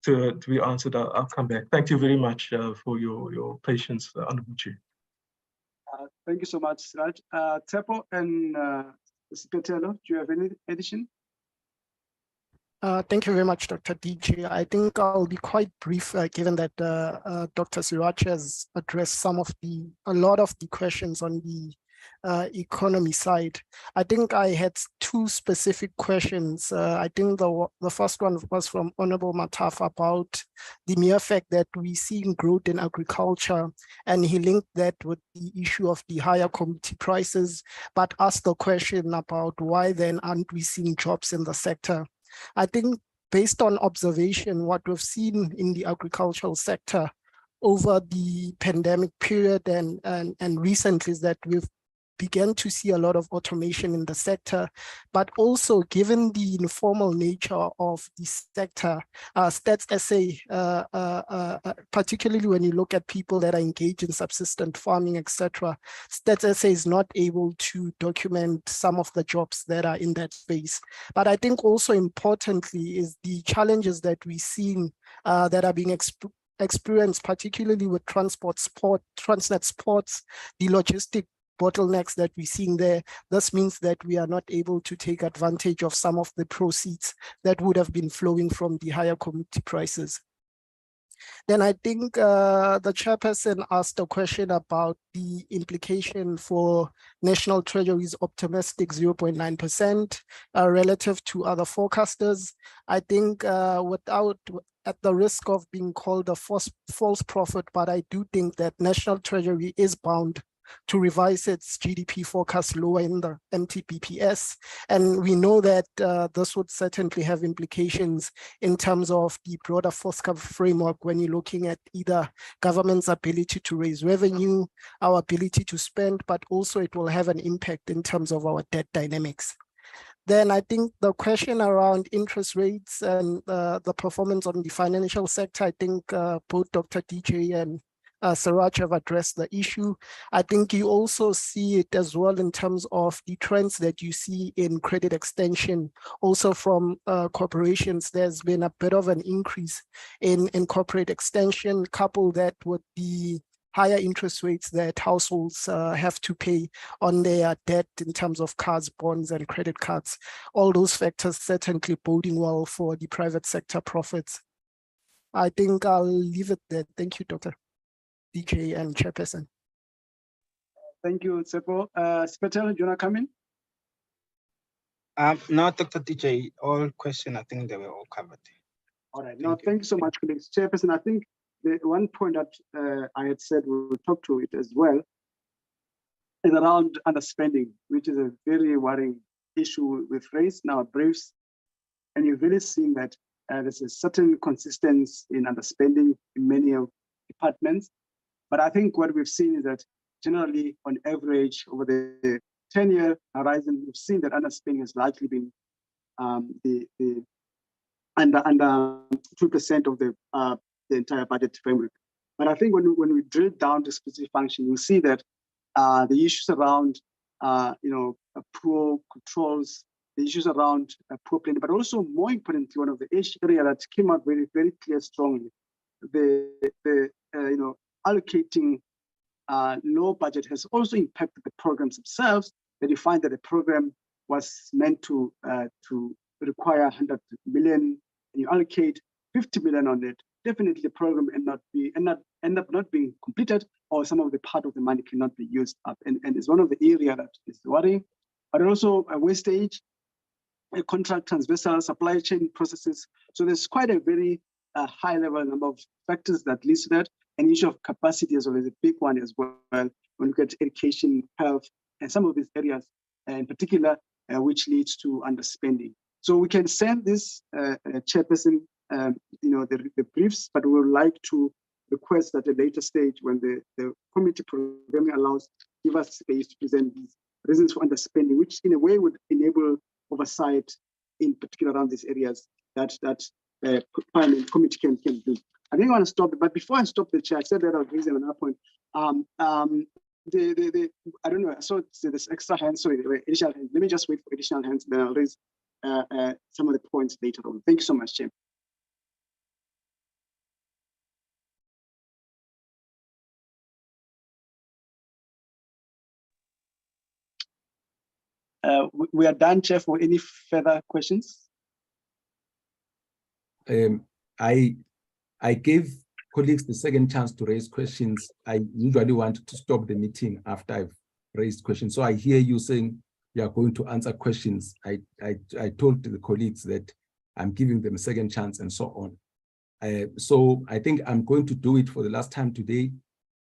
to be answered, I'll come back. Thank you very much for your patience, Honorable Chair. Thank you so much, Siraj. Tsepo and Sipetelo, do you have any addition? Thank you very much, Dr. DJ. I think I'll be quite brief, given that Dr. Siraj has addressed a lot of the questions on the economy side. I think I had two specific questions. I think the first one was from Honorable Mataf about the mere fact that we're seeing growth in agriculture, and he linked that with the issue of the higher commodity prices, but asked the question about why then aren't we seeing jobs in the sector. I think based on observation, what we've seen in the agricultural sector over the pandemic period and recently is that we've began to see a lot of automation in the sector, but also given the informal nature of the sector, Stats SA, particularly when you look at people that are engaged in subsistence farming, etc., Stats SA is not able to document some of the jobs that are in that space. But I think also importantly is the challenges that we've seen that are being experienced, particularly with Transnet Sports, the logistic bottlenecks that we're seeing there. This means that we are not able to take advantage of some of the proceeds that would have been flowing from the higher commodity prices. Then I think the chairperson asked a question about the implication for National Treasury's optimistic 0.9% relative to other forecasters. I think at the risk of being called a false prophet, but I do think that National Treasury is bound to revise its GDP forecast lower in the MTBPS. And we know that this would certainly have implications in terms of the broader forthcoming framework when you're looking at either government's ability to raise revenue, our ability to spend, but also it will have an impact in terms of our debt dynamics. Then I think the question around interest rates and the performance on the financial sector, I think both Dr. DJ and Siraj have addressed the issue. I think you also see it as well in terms of the trends that you see in credit extension. Also from corporations, there's been a bit of an increase in corporate extension, coupled that with the higher interest rates that households have to pay on their debt in terms of cards, bonds, and credit cards. All those factors certainly boding well for the private sector profits. I think I'll leave it there. Thank you, Dr. DJ and Chairperson. Thank you, Tsepo. Spetel, do you want to come in? No, Dr. DJ, all questions, I think they were all covered. All right. No, thank you so much, colleagues. Chairperson, I think the one point that I had said we will talk to it as well is around underspending, which is a very worrying issue we've raised in our briefs. And you've really seen that there's a certain consistency in underspending in many departments. But I think what we've seen is that generally, on average, over the 10-year horizon, we've seen that underspending has largely been under 2% of the entire budget framework. But I think when we drill down to specific function, we'll see that the issues around poor controls, the issues around poor planning, but also more importantly, one of the areas that came out very, very clear strongly, allocating low budget has also impacted the programs themselves. That you find that the program was meant to require 100 million, and you allocate 50 million on it. Definitely, the program end up not being completed, or some of the part of the money cannot be used up, and it's one of the areas that is worrying. But also a wastage, a contract transversal supply chain processes. So there's quite a very high level number of factors that leads to that. An issue of capacity as well is a big one as well. When you look at education, health, and some of these areas in particular, which leads to underspending. So we can send this chairperson, the briefs, but we would like to request at a later stage when the committee programming allows, give us space to present these reasons for underspending, which in a way would enable oversight, in particular around these areas that Parliament committee can do. I think I want to stop it, but before I stop the chair, I said that I was raising another point. I don't know, so this extra hands, sorry, additional hands. Let me just wait for additional hands, then I'll raise some of the points later on. Thank you so much, Chair. We are done, Chair, for any further questions. I gave colleagues the second chance to raise questions. I usually want to stop the meeting after I've raised questions. So I hear you saying you are going to answer questions. I told the colleagues that I'm giving them a second chance and so on. So I think I'm going to do it for the last time today.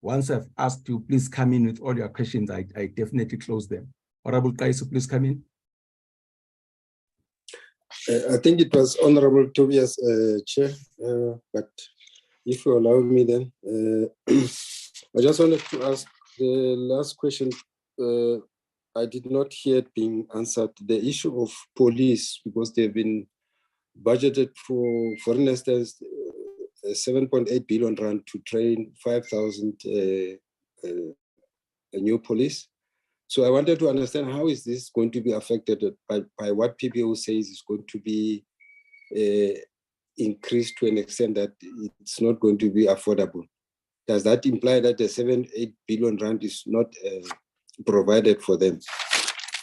Once I've asked you, please come in with all your questions, I definitely close them. Honorable Kaiso, please come in. I think it was Honorable Tobias, Chair, but if you allow me then, I just wanted to ask the last question. I did not hear it being answered. The issue of police, because they've been budgeted for instance, 7.8 billion rand to train 5,000 new police. So I wanted to understand, how is this going to be affected by what PPO says is going to be increased to an extent that it's not going to be affordable? Does that imply that the 7-8 billion rand is not provided for them?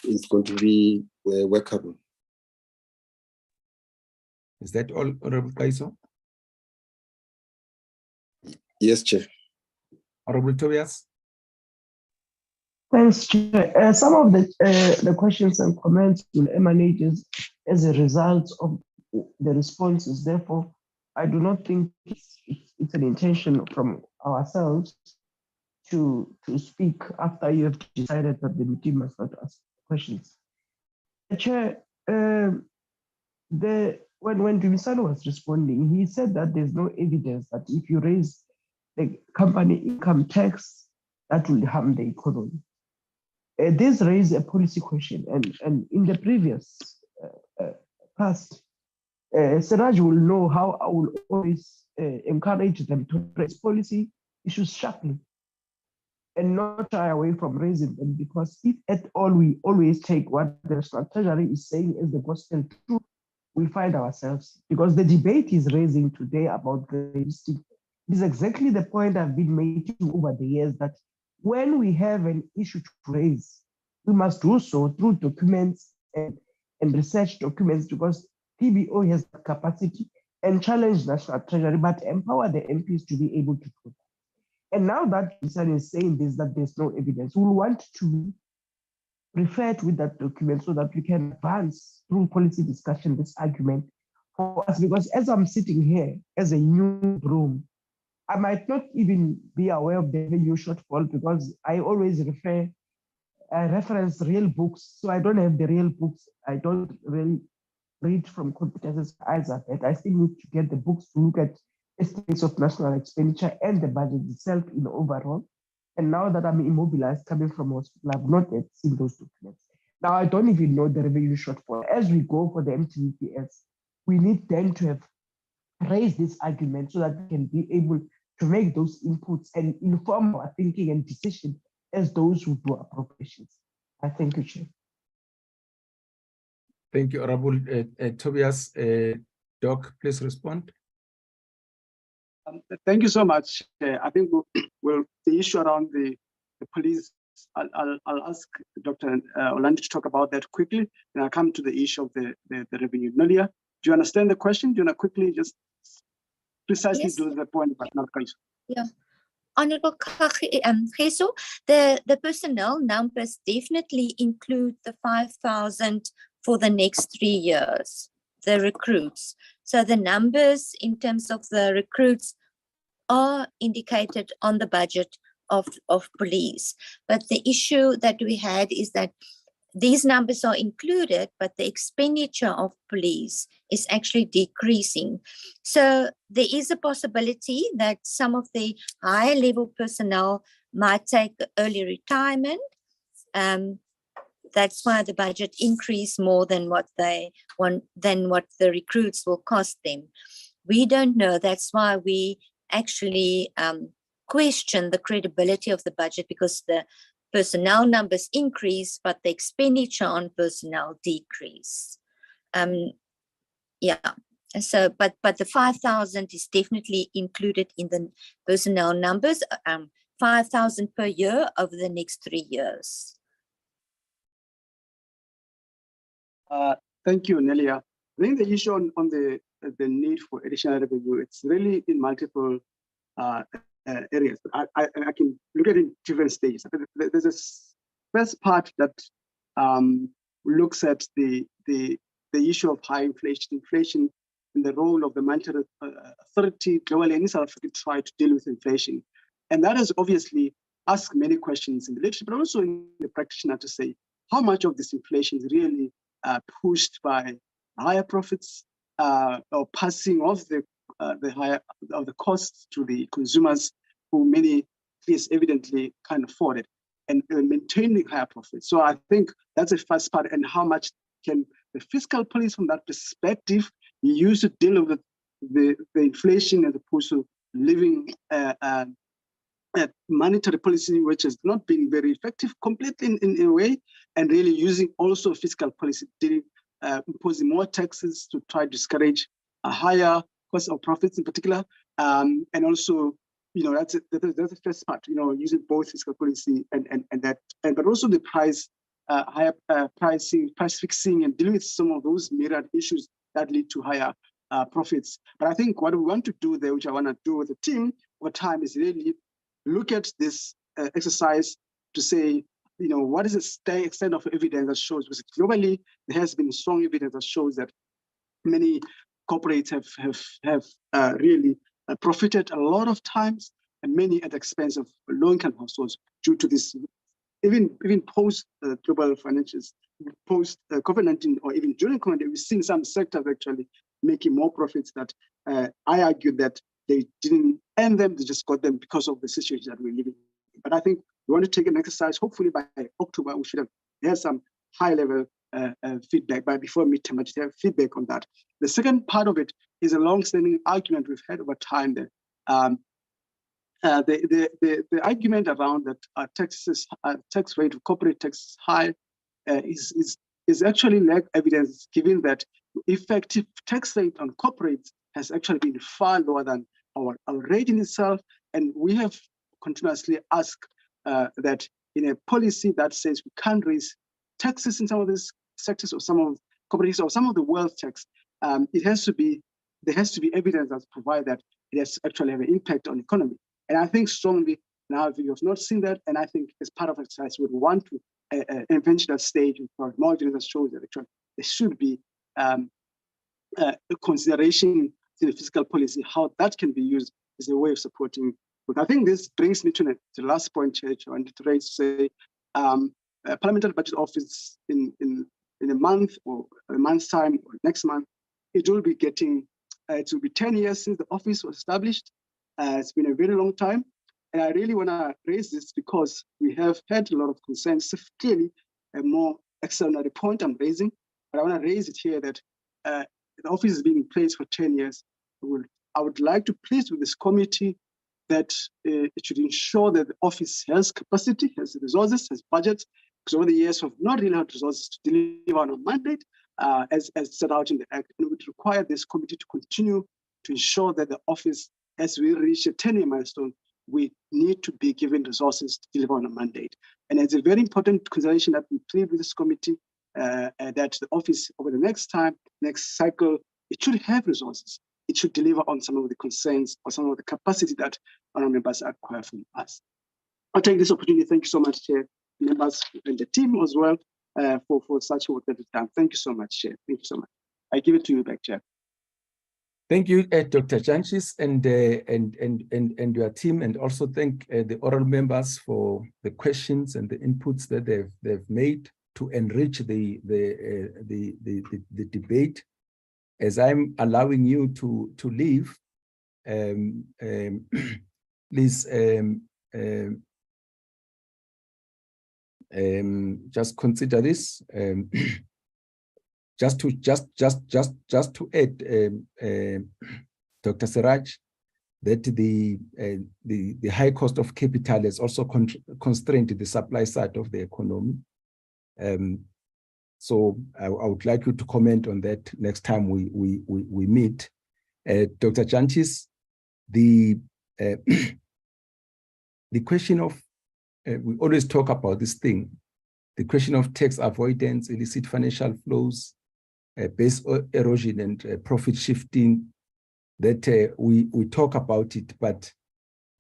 It's going to be workable? Is that all, Honorable Kaiso? Yes, Chair. Honorable Tobias? Thanks, Chair. Some of the questions and comments will emanate as a result of the responses. Therefore, I do not think it's an intention from ourselves to speak after you have decided that the meeting must not ask questions. Chair, when Dumisano was responding, he said that there's no evidence that if you raise the company income tax, that will harm the economy. This raises a policy question, and in the previous past, Siraj will know how I will always encourage them to raise policy issues sharply and not shy away from raising them, because if at all we always take what the National Treasury is saying as the gospel truth, we find ourselves, because the debate is raising today about the logistic. This is exactly the point I've been making over the years, that when we have an issue to raise, we must do so through documents and research documents, because PBO has the capacity and challenge National Treasury, but empower the MPs to be able to do that. And now that Nissan is saying this, that there's no evidence, we want to refer to that document so that we can advance through policy discussion this argument for us, because as I'm sitting here as a new room, I might not even be aware of the revenue shortfall, because I always reference real books. So I don't have the real books. I don't really read from computers as I've had. I still need to get the books to look at estimates of national expenditure and the budget itself in overall. And now that I'm immobilized coming from hospital, I've not yet seen those documents. Now I don't even know the revenue shortfall. As we go for the MTVPS, we need then to have raised this argument so that we can be able to make those inputs and inform our thinking and decision as those who do appropriations. I thank you, Chair. Thank you, Honorable Tobias. Doc, please respond. Thank you so much. I think the issue around the police, I'll ask Dr. Orlando to talk about that quickly, and I'll come to the issue of the revenue. Nalia, do you understand the question? Do you want to quickly just precisely do the point about Narkais? Yeah. Honorable Geso, the personnel numbers definitely include the 5,000 for the next 3 years, the recruits. So the numbers in terms of the recruits are indicated on the budget of police. But the issue that we had is that these numbers are included, but the expenditure of police is actually decreasing. So there is a possibility that some of the higher level personnel might take early retirement. That's why the budget increased more than what they want, than what the recruits will cost them. We don't know. That's why we actually question the credibility of the budget, because the personnel numbers increase, but the expenditure on personnel decrease. Yeah. So, but the 5,000 is definitely included in the personnel numbers. 5,000 per year over the next 3 years. Thank you, Nelia. I think the issue on the need for additional revenue, it's really in multiple areas. I can look at it in different stages. There's first part that looks at the issue of high inflation and the role of the monetary authority globally and in South Africa to try to deal with inflation. And that has obviously asked many questions in the literature, but also in the practitioner to say how much of this inflation is really pushed by higher profits or passing of the costs to the consumers who many clearly evidently can't afford it, and maintaining higher profits. So I think that's the first part, and how much can the fiscal policy from that perspective be used to deal with the inflation as opposed to living a monetary policy which has not been very effective completely in a way, and really using also fiscal policy, imposing more taxes to try to discourage a higher cost of profits in particular, and also, that's the first part, using both fiscal policy but also the higher price fixing, and dealing with some of those myriad issues that lead to higher profits. But I think what we want to do there, which I want to do with the team over time, is really look at this exercise to say, what is the extent of evidence that shows, because globally there has been strong evidence that shows that many corporates have really profited a lot of times, and many at the expense of low-income households due to this, even post global financials, post COVID-19, or even during COVID, we've seen some sectors actually making more profits that I argue that they didn't earn them, they just got them because of the situation that we're living in. But I think we want to take an exercise. Hopefully by October, we should have had some high-level feedback. By before midterm, I just have feedback on that. The second part of it is a long-standing argument we've had over time that the argument around that tax rate of corporate tax is high is actually lack evidence, given that effective tax rate on corporates has actually been far lower than our rate in itself. And we have continuously asked that in a policy that says we can't raise taxes in some of these sectors or some of corporates or some of the wealth tax, there has to be evidence that provides that it has actually have an impact on the economy. And I think strongly now we have not seen that, and I think as part of exercise we would want to invent that stage for more evidence that shows that actually there should be a consideration to the fiscal policy, how that can be used as a way of supporting. But I think this brings me to the last point, Chair, I wanted to raise, say, Parliamentary Budget Office in a month or a month's time or next month, it will be 10 years since the office was established. It's been a very long time. And I really want to raise this because we have had a lot of concerns. So clearly, a more extraordinary point I'm raising, but I want to raise it here that the office has been in place for 10 years. I would like to please with this committee that it should ensure that the office has capacity, has resources, has budget, because over the years we've not really had resources to deliver on a mandate as set out in the Act. And it would require this committee to continue to ensure that the office, as we reach a 10-year milestone, we need to be given resources to deliver on a mandate. And it's a very important consideration that we plead with this committee that the office over the next cycle, it should have resources. It should deliver on some of the concerns or some of the capacity that our members acquire from us. I'll take this opportunity. Thank you so much, Chair, members, and the team as well for such work that is done. Thank you so much, Chair. Thank you so much. I give it to you back, Chair. Thank you, Dr. Janchis and your team, and also thank the oral members for the questions and the inputs that they've made to enrich the debate. As I'm allowing you to leave, please just consider this. Just to add, Dr. Siraj, that the high cost of capital has also constrained the supply side of the economy. So I would like you to comment on that next time we meet. Dr. Janchis, the question of, we always talk about this thing, the question of tax avoidance, illicit financial flows, base erosion and profit shifting, that we talk about it, but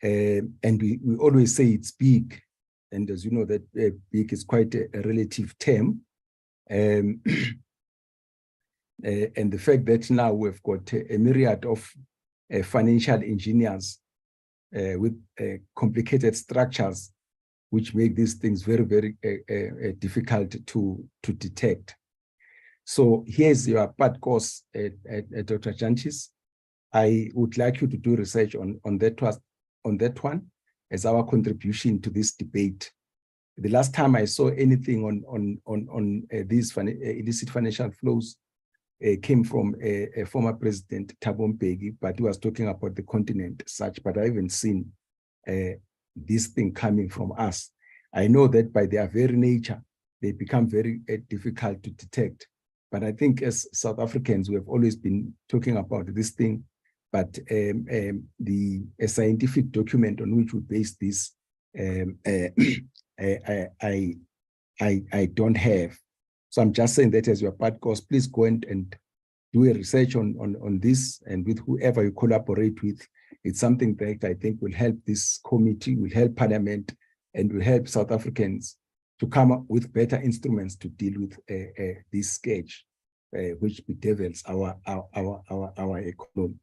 and we always say it's big, and as you know, that big is quite a relative term. And the fact that now we've got a myriad of financial engineers with complicated structures, which make these things very, very difficult to detect. So here's your part course, Dr. Janchis. I would like you to do research on that one as our contribution to this debate. The last time I saw anything on these illicit financial flows came from a former president, Thabo Mbeki, but he was talking about the continent such, but I haven't seen this thing coming from us. I know that by their very nature, they become very difficult to detect. But I think as South Africans, we have always been talking about this thing, but a scientific document on which we base this, I don't have. So I'm just saying that as your part goes, please go and do a research on this, and with whoever you collaborate with. It's something that I think will help this committee, will help Parliament, and will help South Africans to come up with better instruments to deal with this scourge, which bedevils our economy.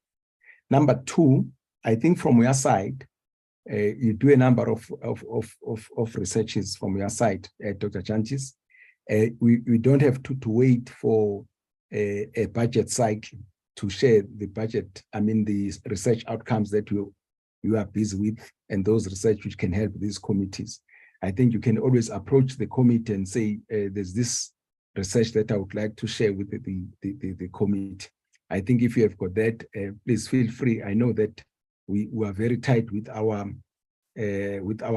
Number two, I think from your side, you do a number of researches from your side, Dr. Janchis. We don't have to wait for a budget cycle to share the budget, the research outcomes that you are busy with, and those research which can help these committees. I think you can always approach the committee and say, there's this research that I would like to share with the committee. I think if you have got that, please feel free. I know that we are very tight with our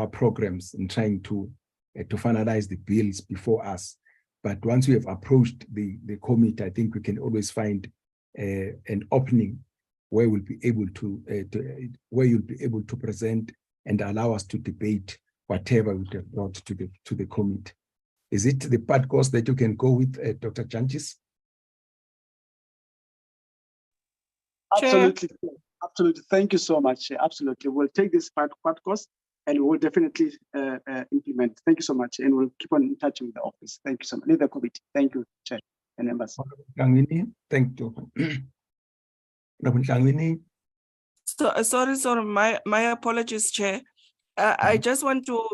programs in trying to finalize the bills before us. But once we have approached the committee, I think we can always find an opening where we'll be able to where you'll be able to present and allow us to debate whatever we have brought to the committee. Is it the part course that you can go with, Dr. Janchis? Absolutely, absolutely. Thank you so much. Absolutely, we'll take this part course and we'll definitely implement. Thank you so much, and we'll keep on in touch with the office. Thank you so much. Lead the committee. Thank you, Chair and members. Thank you. So, sorry, my apologies, Chair. I just want to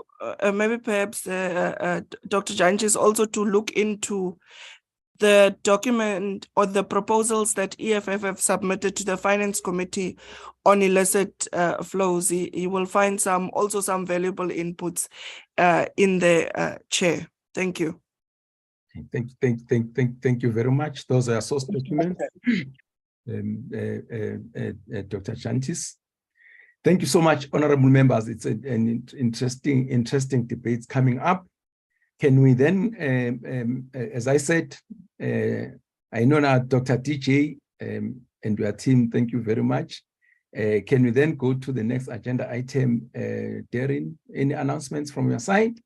maybe perhaps Dr. Janchis also to look into the document or the proposals that EFF have submitted to the Finance Committee on illicit flows. He will find also some valuable inputs in the Chair. Thank you. Thank you very much. Those are source documents, Dr. Janchis. Thank you so much, honorable members. It's an interesting debate coming up. Can we then, as I said, I know now Dr. DJ and your team, thank you very much. Can we then go to the next agenda item, Darren? Any announcements from your side?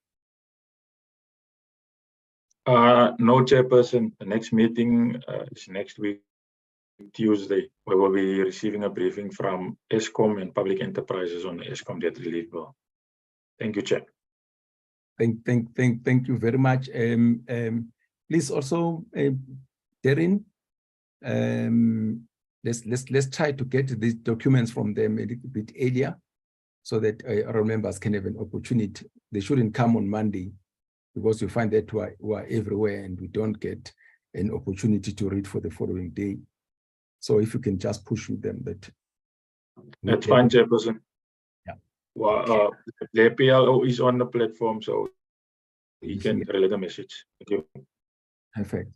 No, Chairperson. The next meeting is next week, Tuesday. We will be receiving a briefing from Eskom and Public Enterprises on the Eskom debt relief bill. Thank you, Chair. Thank you very much. Please also, Darren, let's try to get these documents from them a little bit earlier so that our members can have an opportunity. They shouldn't come on Monday because you find that we are everywhere and we don't get an opportunity to read for the following day. So if you can just push with them that. That's fine, Chairperson. Yeah. Well, the PLO is on the platform, so he can relay the message. Thank you. Perfect.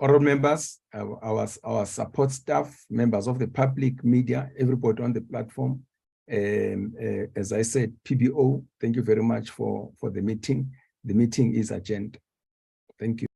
All members, our support staff, members of the public, media, everybody on the platform. As I said, PBO, thank you very much for the meeting. The meeting is adjourned. Thank you.